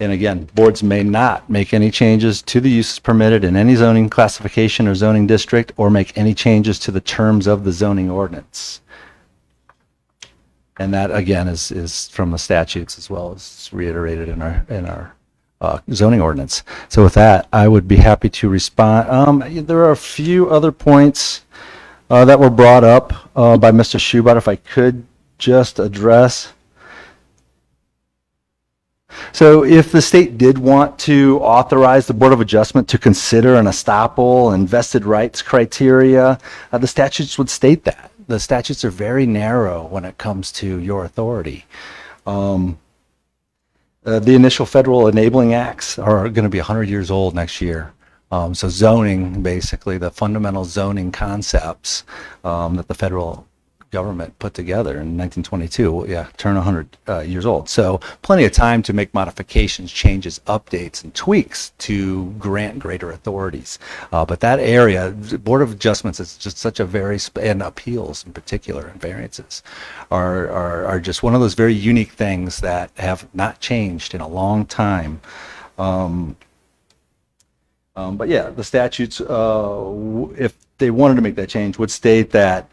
And again, boards may not make any changes to the uses permitted in any zoning classification or zoning district, or make any changes to the terms of the zoning ordinance. And that, again, is from the statutes as well as reiterated in our zoning ordinance. So with that, I would be happy to respond. There are a few other points that were brought up by Mr. Schubert, if I could just address. So if the state did want to authorize the Board of Adjustment to consider an estoppel and vested rights criteria, the statutes would state that. The statutes are very narrow when it comes to your authority. The initial federal enabling acts are going to be 100 years old next year. So zoning, basically, the fundamental zoning concepts that the federal government put together in 1922, turn 100 years old. So plenty of time to make modifications, changes, updates, and tweaks to grant greater authorities. But that area, Board of Adjustments, is just such a very, and appeals in particular, and variances, are just one of those very unique things that have not changed in a long time. But yeah, the statutes, if they wanted to make that change, would state that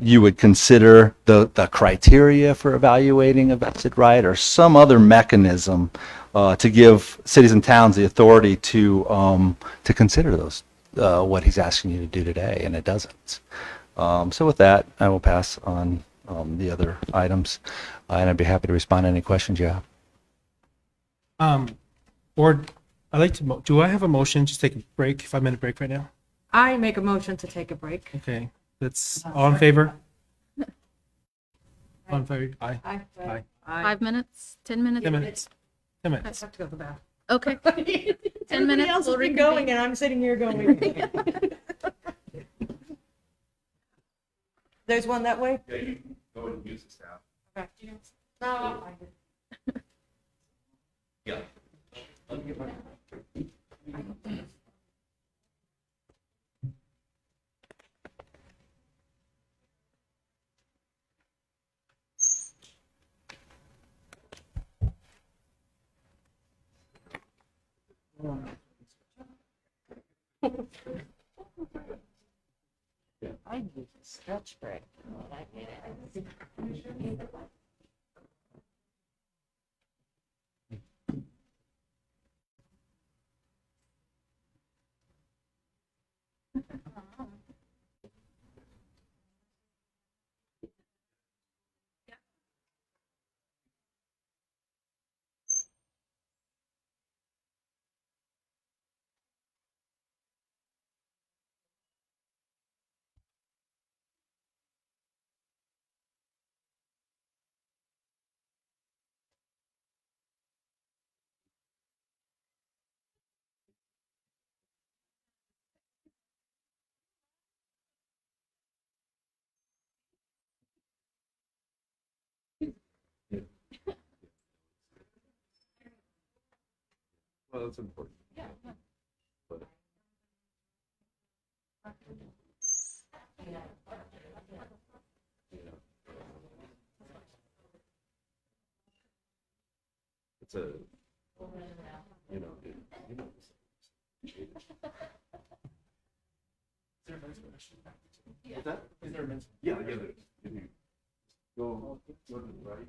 you would consider the criteria for evaluating a vested right or some other mechanism to give cities and towns the authority to consider those, what he's asking you to do today, and it doesn't. So with that, I will pass on the other items, and I'd be happy to respond to any questions you have. Board, I'd like to, do I have a motion to take a break, 5-minute break right now? I make a motion to take a break. Okay, that's all in favor? All in favor? Aye. Aye. 5 minutes, 10 minutes? 10 minutes. 10 I minutes. have to go to the bathroom. Okay. 10 Everybody minutes. else We'll has been reconvene. going, and I'm sitting here going. There's one that way? Yeah, you can go and use the staff. Okay. No, I did. Yeah. I use a stretch break. when I get it. Well, that's important. But- It's a, you know, you know. What's that? Yeah, yeah. If you go to the right.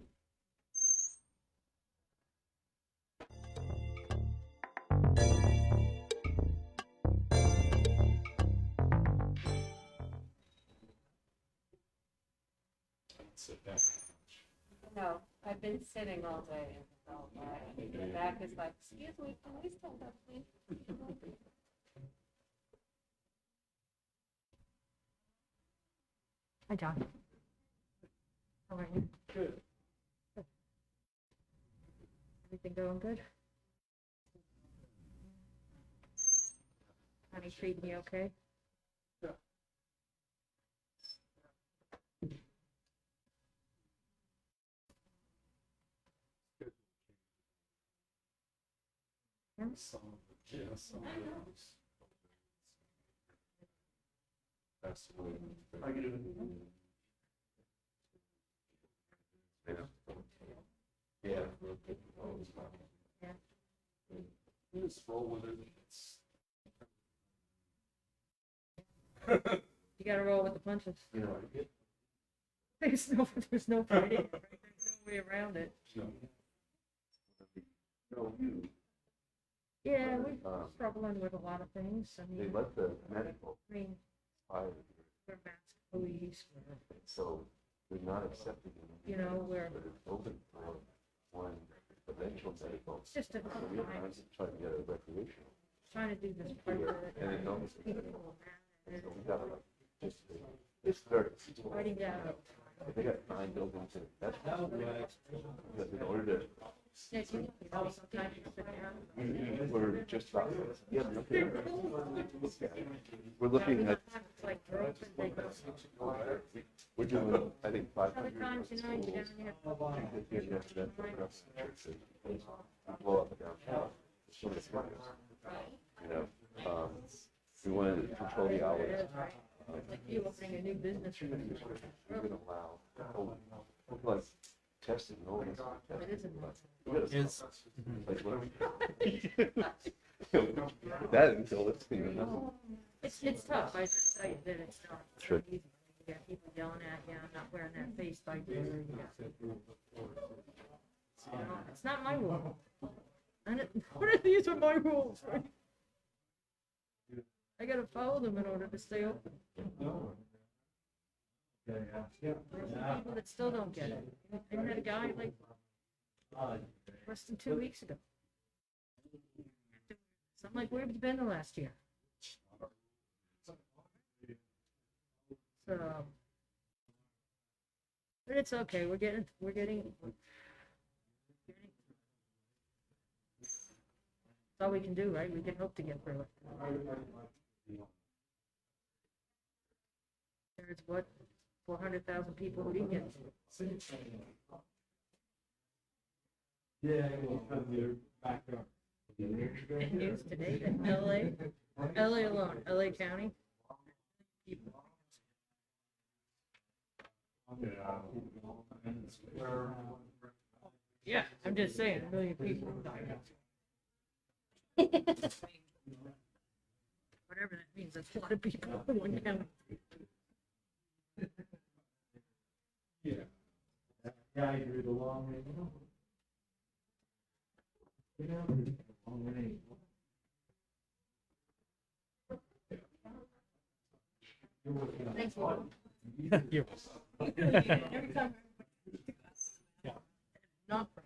Sit down. No, I've been sitting all day. So my back is like, excuse me, can we stand up, please? Hi, John. How are you? Good. Everything going good? Honey treating you okay? Some of the, yeah, some of those. That's the way. I get it. Yeah. Yeah. You just roll with it. You gotta roll with the punches. You know, There's no fighting. There's no way around it. no, you. Yeah, we're struggling with a lot of things. I They mean, let the medical I mean, fire, we're masked police, so they're not accepting it. you know, we're, But it's open for one eventual medical. it's just a So tough we're time trying to get a recreational. trying to do this part of it. And it don't. People So we gotta like, just, it's very. writing down. They got 9 buildings in it. That's because in order to. Yeah, you know, sometimes you sit down. We're just about, yeah, we're looking at, It's like rope and they go. we're doing, I think, 500. Other times, you know, you don't have. Blow up downtown. You know, we wanted to control the hours. Like you opening a new business. We're gonna allow, like, testing, no one's testing. Is, Like, what are we? That until it's, you know. It's tough. I just tell you that it's not. Sure. Easy. You got people yelling at you, not wearing that face by you. You know, it's not my rule. These are my rules, right? I gotta follow them in order to stay open. There's some people that still don't get it. I had a guy like less than 2 weeks ago. So I'm like, where have you been the last year? So, but it's okay. We're getting. That's all we can do, right? We can hope to get through it. There's what, 400,000 people who didn't get it. News today that LA alone, LA County. Yeah, I'm just saying, 1 million people died. Whatever that means, that's a lot of people in one county. Yeah, I agree. The long way. Thanks, Lord. You're Every time. Yeah. Not for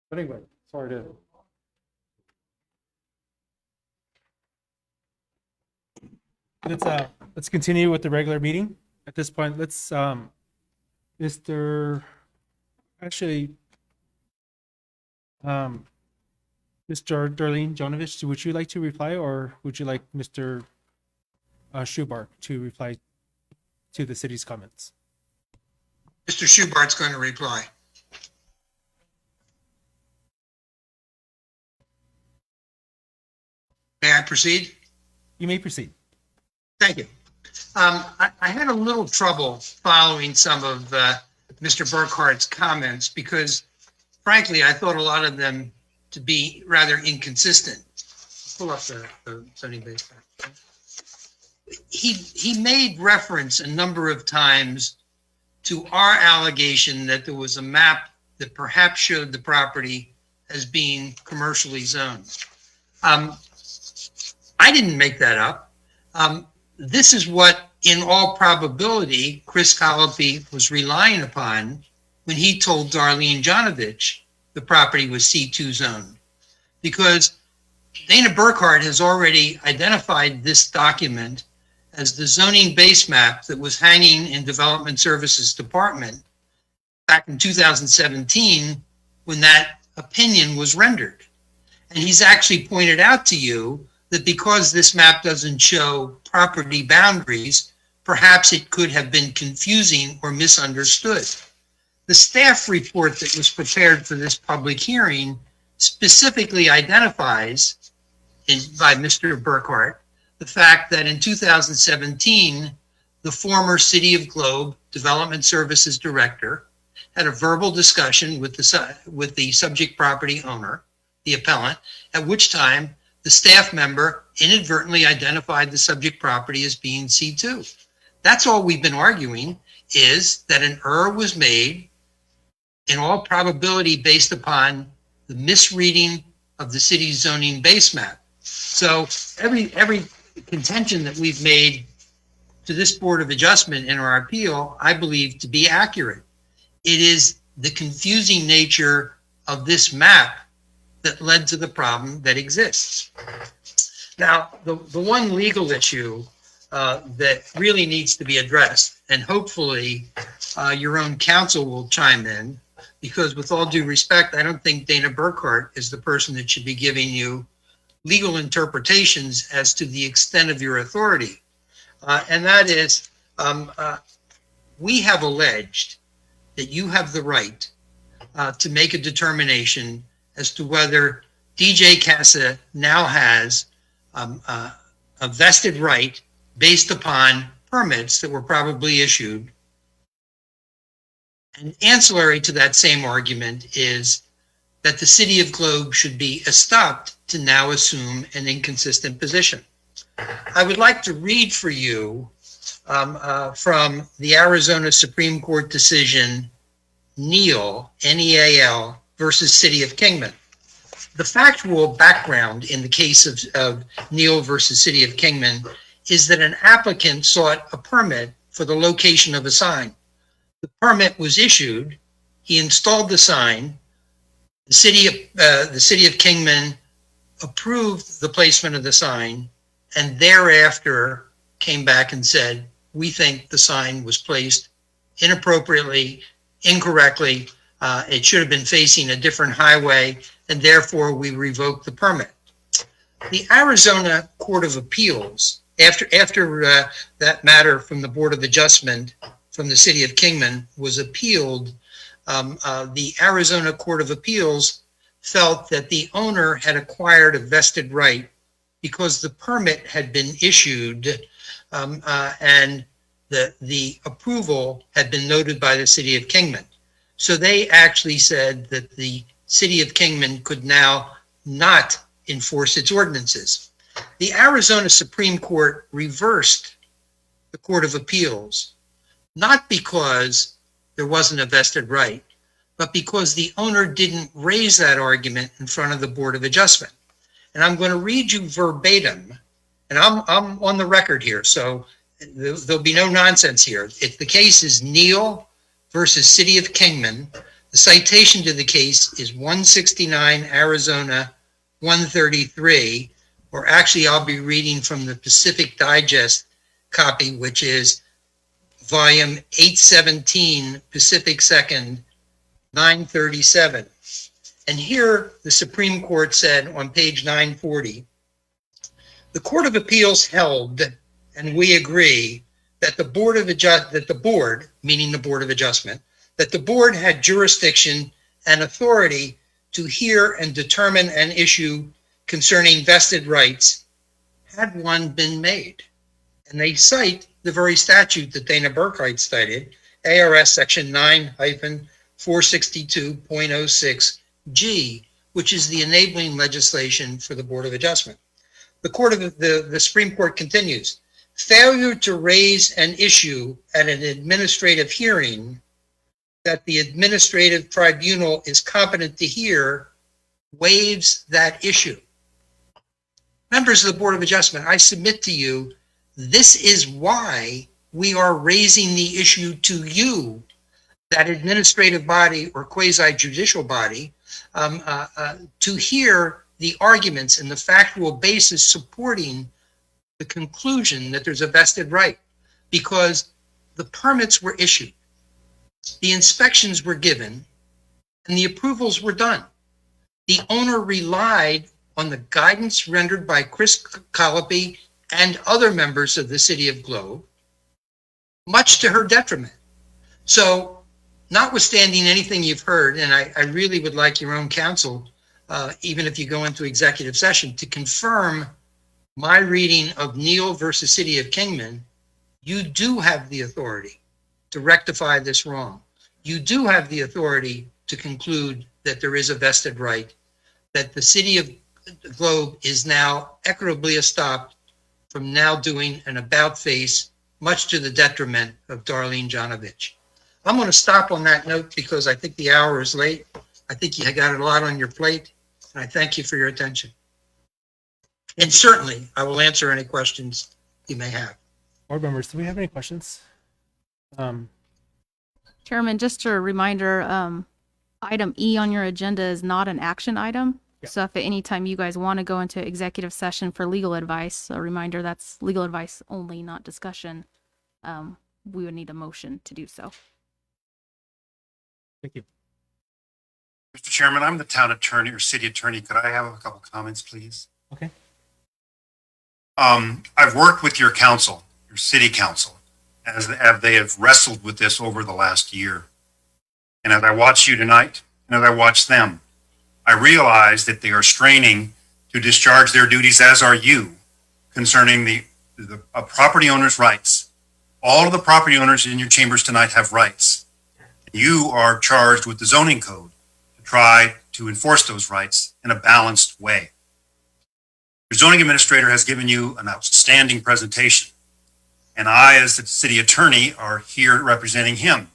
But anyway, sorry to. Let's continue with the regular meeting. At this point, let's Mr. Actually, Mr. Darlene Jonovich, would you like to reply, or would you like Mr. Schubart to reply to the city's comments? Mr. Schubart's going to reply. May I proceed? You may proceed. Thank you. I had a little trouble following some of Mr. Burkhart's comments because, frankly, I thought a lot of them to be rather inconsistent. Pull up the zoning base map. He made reference a number of times to our allegation that there was a map that perhaps showed the property as being commercially zoned. I didn't make that up. This is what, in all probability, Chris Colopy was relying upon when he told Darlene Jonovich the property was C2 zoned. Because Dana Burkhart has already identified this document as the zoning base map that was hanging in Development Services Department back in 2017 when that opinion was rendered. And he's actually pointed out to you that because this map doesn't show property boundaries, perhaps it could have been confusing or misunderstood. The staff report that was prepared for this public hearing specifically identifies by Mr. Burkhart the fact that in 2017, the former City of Globe Development Services Director had a verbal discussion with the subject property owner, the appellant, at which time the staff member inadvertently identified the subject property as being C2. That's all we've been arguing, is that an error was made, in all probability based upon the misreading of the city's zoning base map. So every contention that we've made to this Board of Adjustment in our appeal, I believe to be accurate. It is the confusing nature of this map that led to the problem that exists. Now, the one legal issue that really needs to be addressed, and hopefully your own counsel will chime in, because with all due respect, I don't think Dana Burkhart is the person that should be giving you legal interpretations as to the extent of your authority. And that is, we have alleged that you have the right to make a determination as to whether DJ Casa now has a vested right based upon permits that were probably issued. And ancillary to that same argument is that the City of Globe should be estopped to now assume an inconsistent position. I would like to read for you from the Arizona Supreme Court decision Neal, N-E-A-L, versus City of Kingman. The factual background in the case of Neal versus City of Kingman is that an applicant sought a permit for the location of a sign. The permit was issued. He installed the sign. The city of Kingman approved the placement of the sign, and thereafter came back and said, we think the sign was placed inappropriately, incorrectly. It should have been facing a different highway, and therefore we revoked the permit. The Arizona Court of Appeals, after that matter from the Board of Adjustment from the City of Kingman was appealed, the Arizona Court of Appeals felt that the owner had acquired a vested right because the permit had been issued and the approval had been noted by the City of Kingman. So they actually said that the City of Kingman could now not enforce its ordinances. The Arizona Supreme Court reversed the Court of Appeals, not because there wasn't a vested right, but because the owner didn't raise that argument in front of the Board of Adjustment. And I'm going to read you verbatim, and I'm on the record here, so there'll be no nonsense here. If the case is Neal versus City of Kingman, the citation to the case is 169 Arizona 133, or actually I'll be reading from the Pacific Digest copy, which is volume 817, Pacific 2nd, 937. And here the Supreme Court said on page 940, the Court of Appeals held, and we agree, that the Board, meaning the Board of Adjustment, that the Board had jurisdiction and authority to hear and determine an issue concerning vested rights had one been made. And they cite the very statute that Dana Burkhart cited, ARS section 9-462.06G, which is the enabling legislation for the Board of Adjustment. The Supreme Court continues, failure to raise an issue at an administrative hearing that the administrative tribunal is competent to hear waives that issue. Members of the Board of Adjustment, I submit to you, this is why we are raising the issue to you, that administrative body or quasi-judicial body, to hear the arguments and the factual basis supporting the conclusion that there's a vested right, because the permits were issued, the inspections were given, and the approvals were done. The owner relied on the guidance rendered by Chris Colopy and other members of the City of Globe, much to her detriment. So, notwithstanding anything you've heard, and I really would like your own counsel, even if you go into executive session, to confirm my reading of Neal versus City of Kingman, you do have the authority to rectify this wrong. You do have the authority to conclude that there is a vested right, that the City of Globe is now equitably estopped from now doing an about-face, much to the detriment of Darlene Janovich. I'm going to stop on that note because I think the hour is late. I think you got a lot on your plate, and I thank you for your attention. And certainly, I will answer any questions you may have. Board members, do we have any questions? Chairman, just a reminder, item E on your agenda is not an action item. Yeah. So if at any time you guys want to go into executive session for legal advice, a reminder that's legal advice only, not discussion, we would need a motion to do so. Thank you. Mr. Chairman, I'm the town attorney or city attorney. Could I have a couple comments, please? Okay. I've worked with your council, your city council, as they have wrestled with this over the last year. And as I watch you tonight, and as I watch them, I realize that they are straining to discharge their duties, as are you, concerning the property owner's rights. All of the property owners in your chambers tonight have rights. You are charged with the zoning code to try to enforce those rights in a balanced way. Your zoning administrator has given you an outstanding presentation, and I, as the city attorney, are here representing him.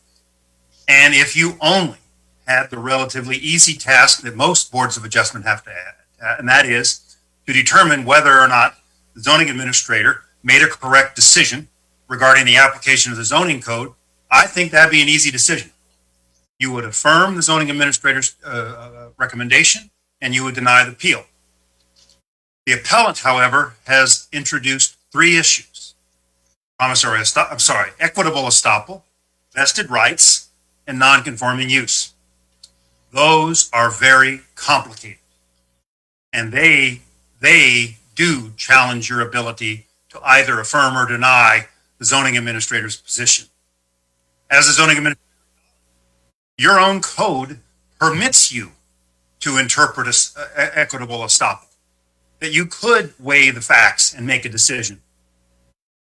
And if you only had the relatively easy task that most boards of adjustment have to add, and that is to determine whether or not the zoning administrator made a correct decision regarding the application of the zoning code, I think that'd be an easy decision. You would affirm the zoning administrator's recommendation, and you would deny the appeal. The appellant, however, has introduced three issues: equitable estoppel, vested rights, and non-conforming use. Those are very complicated, and they do challenge your ability to either affirm or deny the zoning administrator's position. As a zoning administrator, your own code permits you to interpret equitable estoppel, that you could weigh the facts and make a decision.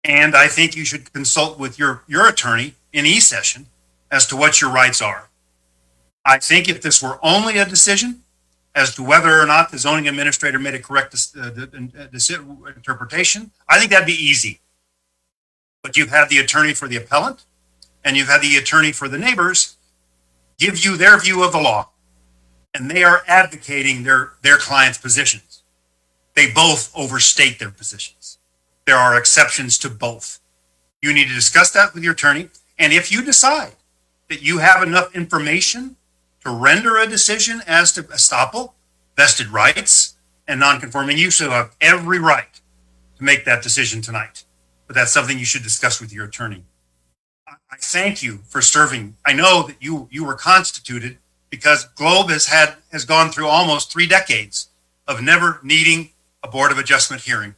And I think you should consult with your attorney in e-session as to what your rights are. I think if this were only a decision as to whether or not the zoning administrator made a correct interpretation, I think that'd be easy. But you've had the attorney for the appellant, and you've had the attorney for the neighbors give you their view of the law, and they are advocating their client's positions. They both overstate their positions. There are exceptions to both. You need to discuss that with your attorney, and if you decide that you have enough information to render a decision as to estoppel, vested rights, and non-conforming use, you have every right to make that decision tonight. But that's something you should discuss with your attorney. I thank you for serving. I know that you were constituted because Globe has gone through almost 3 decades of never needing a Board of Adjustment hearing.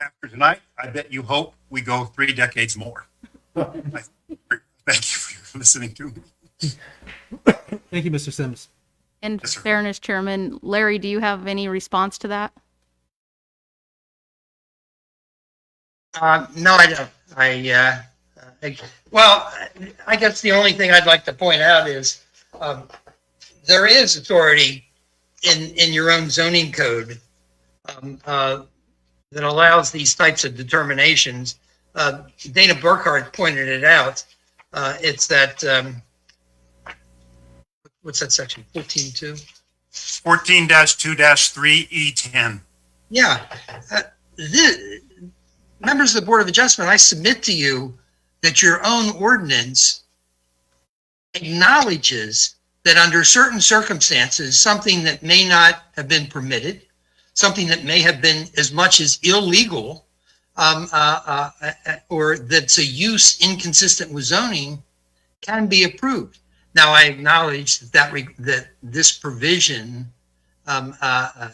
After tonight, I bet you hope we go 3 decades more. Thank you for listening to me. Thank you, Mr. Sims. In Yes, sir. fairness, Chairman, Larry, do you have any response to that? No, I don't. I guess the only thing I'd like to point out is there is authority in your own zoning code that allows these types of determinations. Dana Burkhardt pointed it out. It's that, what's that section, 14.2? 14-2-3E10. Yeah. Members of the Board of Adjustment, I submit to you that your own ordinance acknowledges that under certain circumstances, something that may not have been permitted, something that may have been as much as illegal, or that's a use inconsistent with zoning, can be approved. Now, I acknowledge that this provision says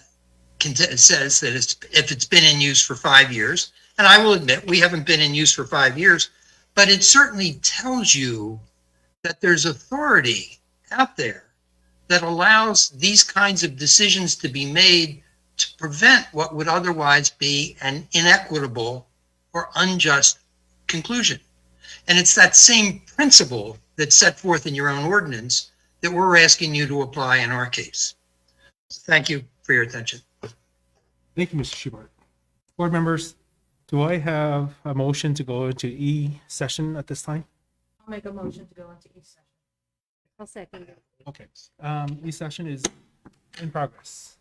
that if it's been in use for 5 years, and I will admit we haven't been in use for 5 years, but it certainly tells you that there's authority out there that allows these kinds of decisions to be made to prevent what would otherwise be an inequitable or unjust conclusion. And it's that same principle that's set forth in your own ordinance that we're asking you to apply in our case. Thank you for your attention. Thank you, Mr. Schubert. Board members, do I have a motion to go into E-session at this time? I'll make a motion to go into each session. I'll second it. Okay. E-session is in progress.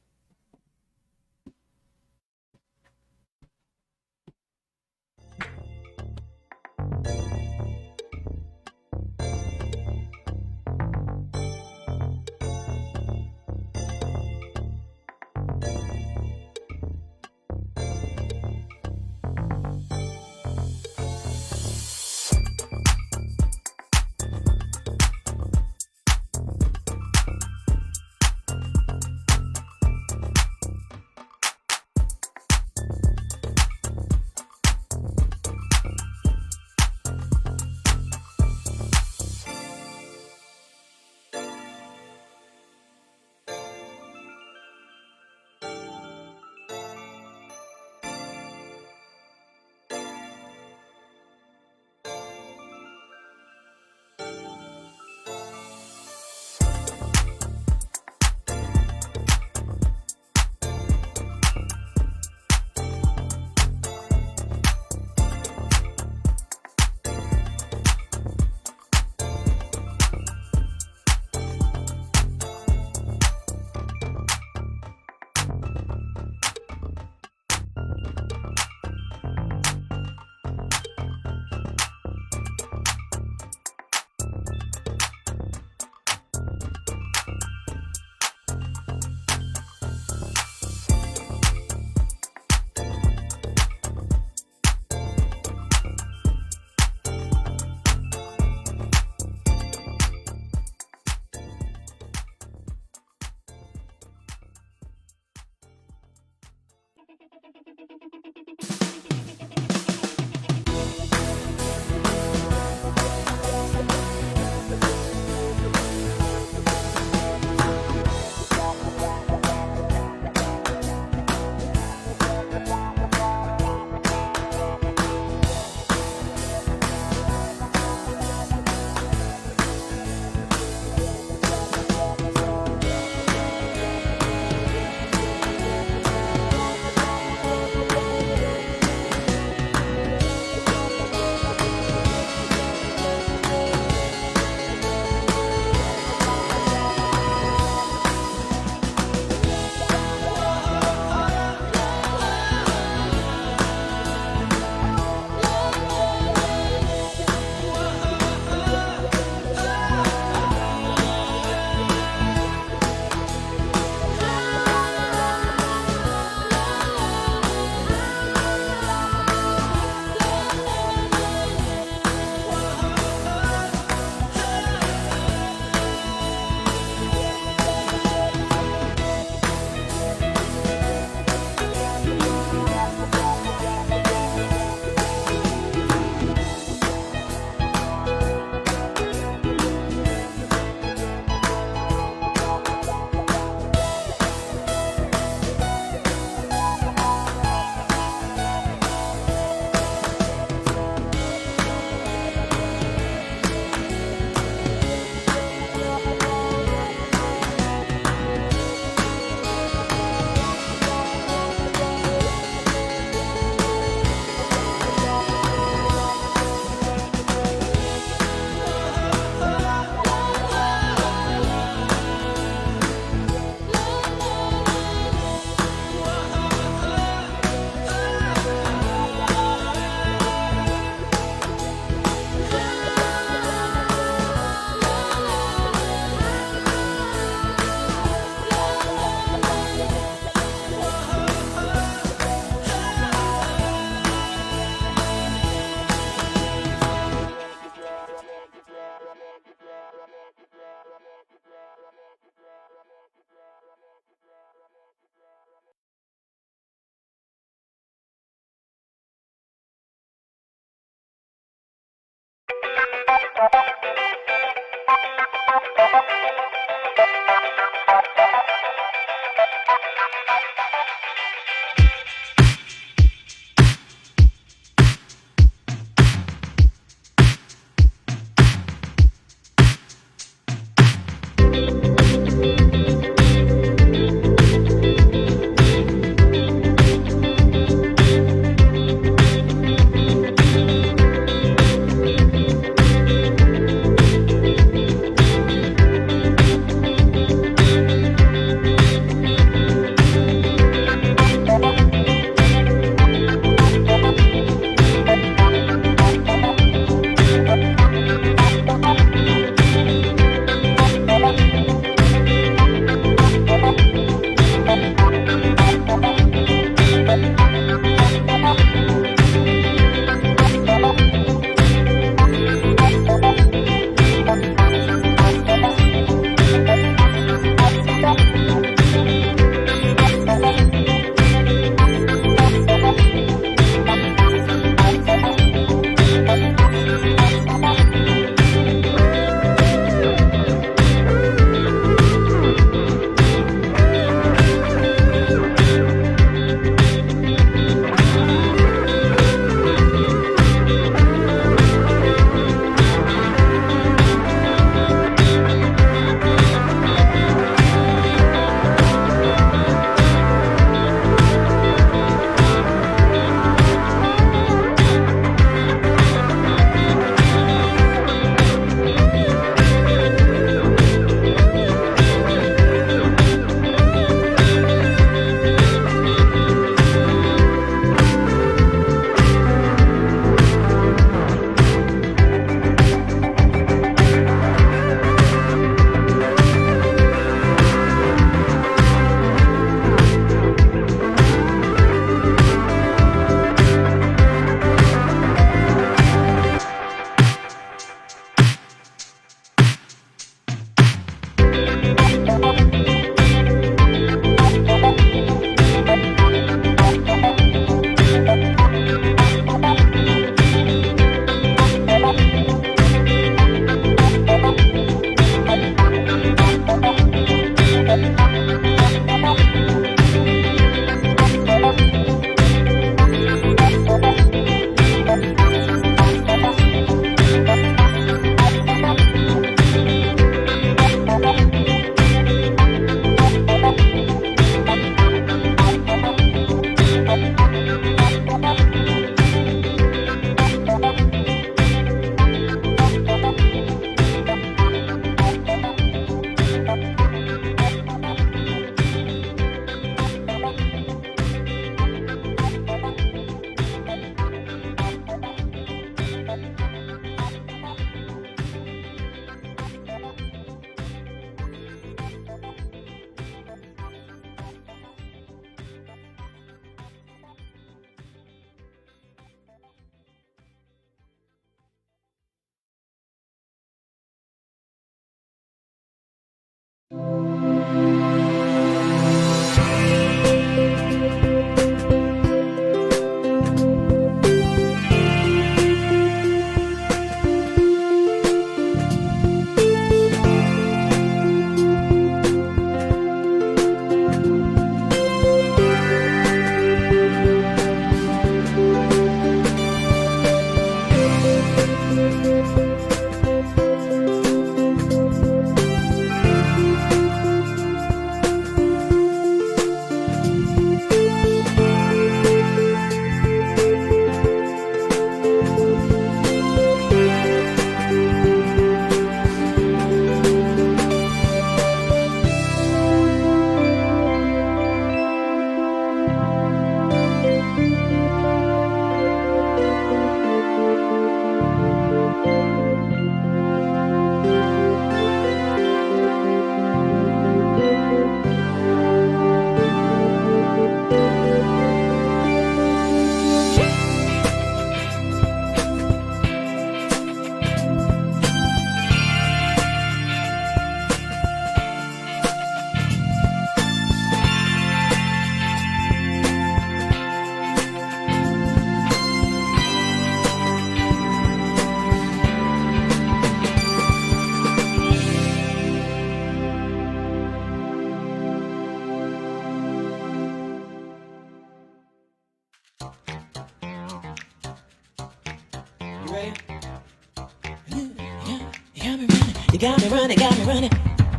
You got me running, got me running.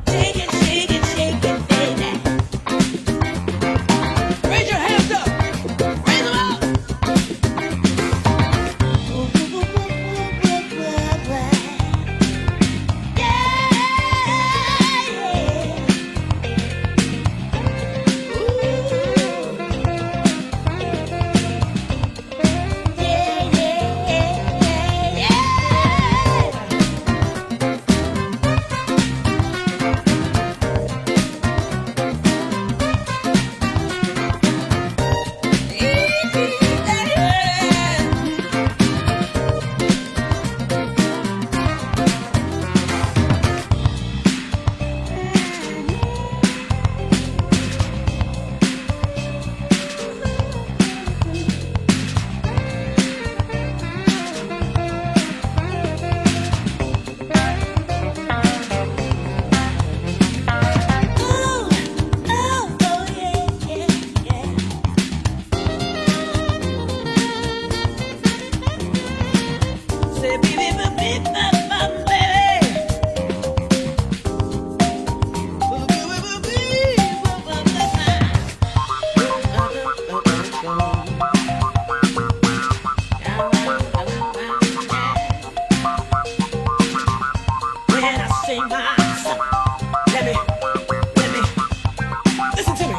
Shake it, shake it, shake it, baby. Raise your hands up. Raise them up. Listen to me.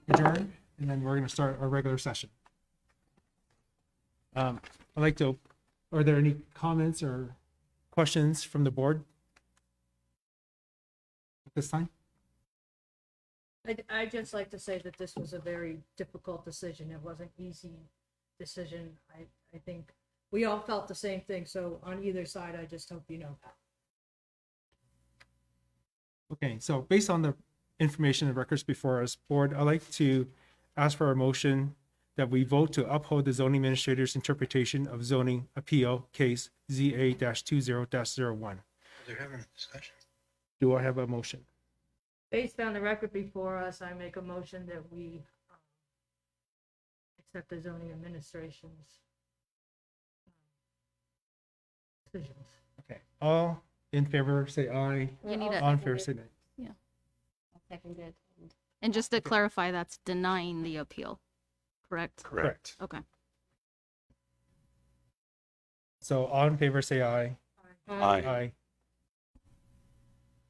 Adjourn, and then we're going to start our regular session. I'd like to, are there any comments or questions from the board at this time? I'd just like to say that this was a very difficult decision. It wasn't an easy decision. I think we all felt the same thing. So on either side, I just hope you know that. Okay, so based on the information and records before us, board, I'd like to ask for a motion that we vote to uphold the zoning administrator's interpretation of zoning appeal case ZA-20-01. They're having a discussion. Do I have a motion? Based on the record before us, I make a motion that we accept the zoning administration's decisions. Okay, all in favor, say aye. You need All in a, favor, say nay. Seconded. and just to clarify, that's denying the appeal, correct? Correct. Okay. So all in favor, say aye. Aye. Aye.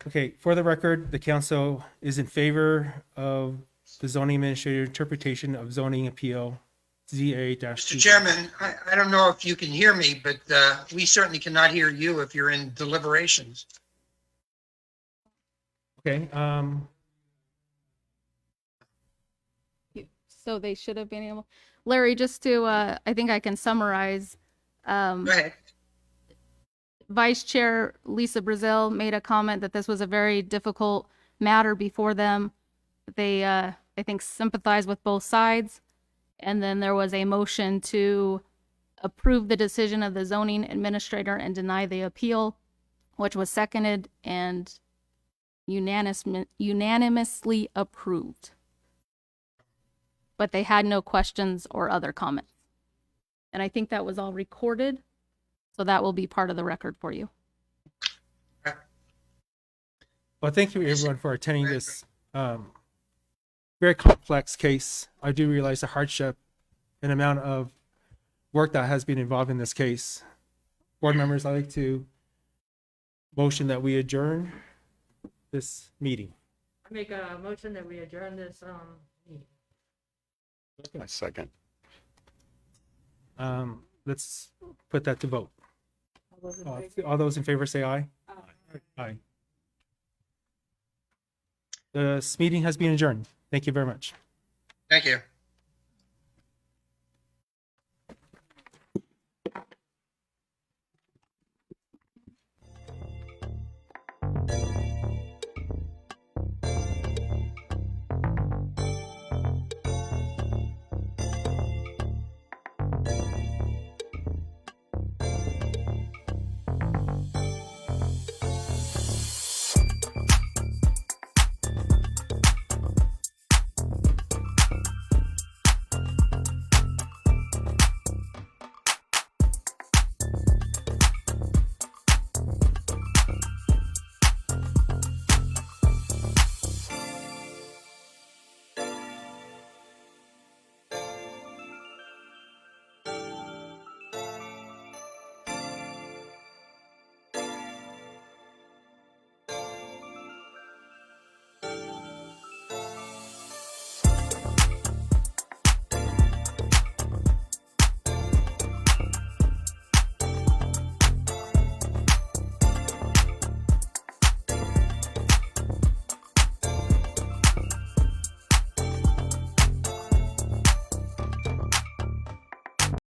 Okay, for the record, the council is in favor of the zoning administrator interpretation of zoning appeal ZA-. Mr. Chairman, I don't know if you can hear me, but we certainly cannot hear you if you're in deliberations. Okay, So they should have been able, Larry, just to, I think I can summarize. Go ahead. Vice Chair Lisa Brazil made a comment that this was a very difficult matter before them. They I think, sympathized with both sides. And then there was a motion to approve the decision of the zoning administrator and deny the appeal, which was seconded and unanimously approved. But they had no questions or other comments. And I think that was all recorded, so that will be part of the record for you. Well, thank you everyone for attending this very complex case. I do realize the hardship and amount of work that has been involved in this case. Board members, I'd like to motion that we adjourn this meeting. I make a motion that we adjourn this meeting. I second. Let's put that to vote. All those in favor say aye. Aye. This meeting has been adjourned. Thank you very much. Thank you.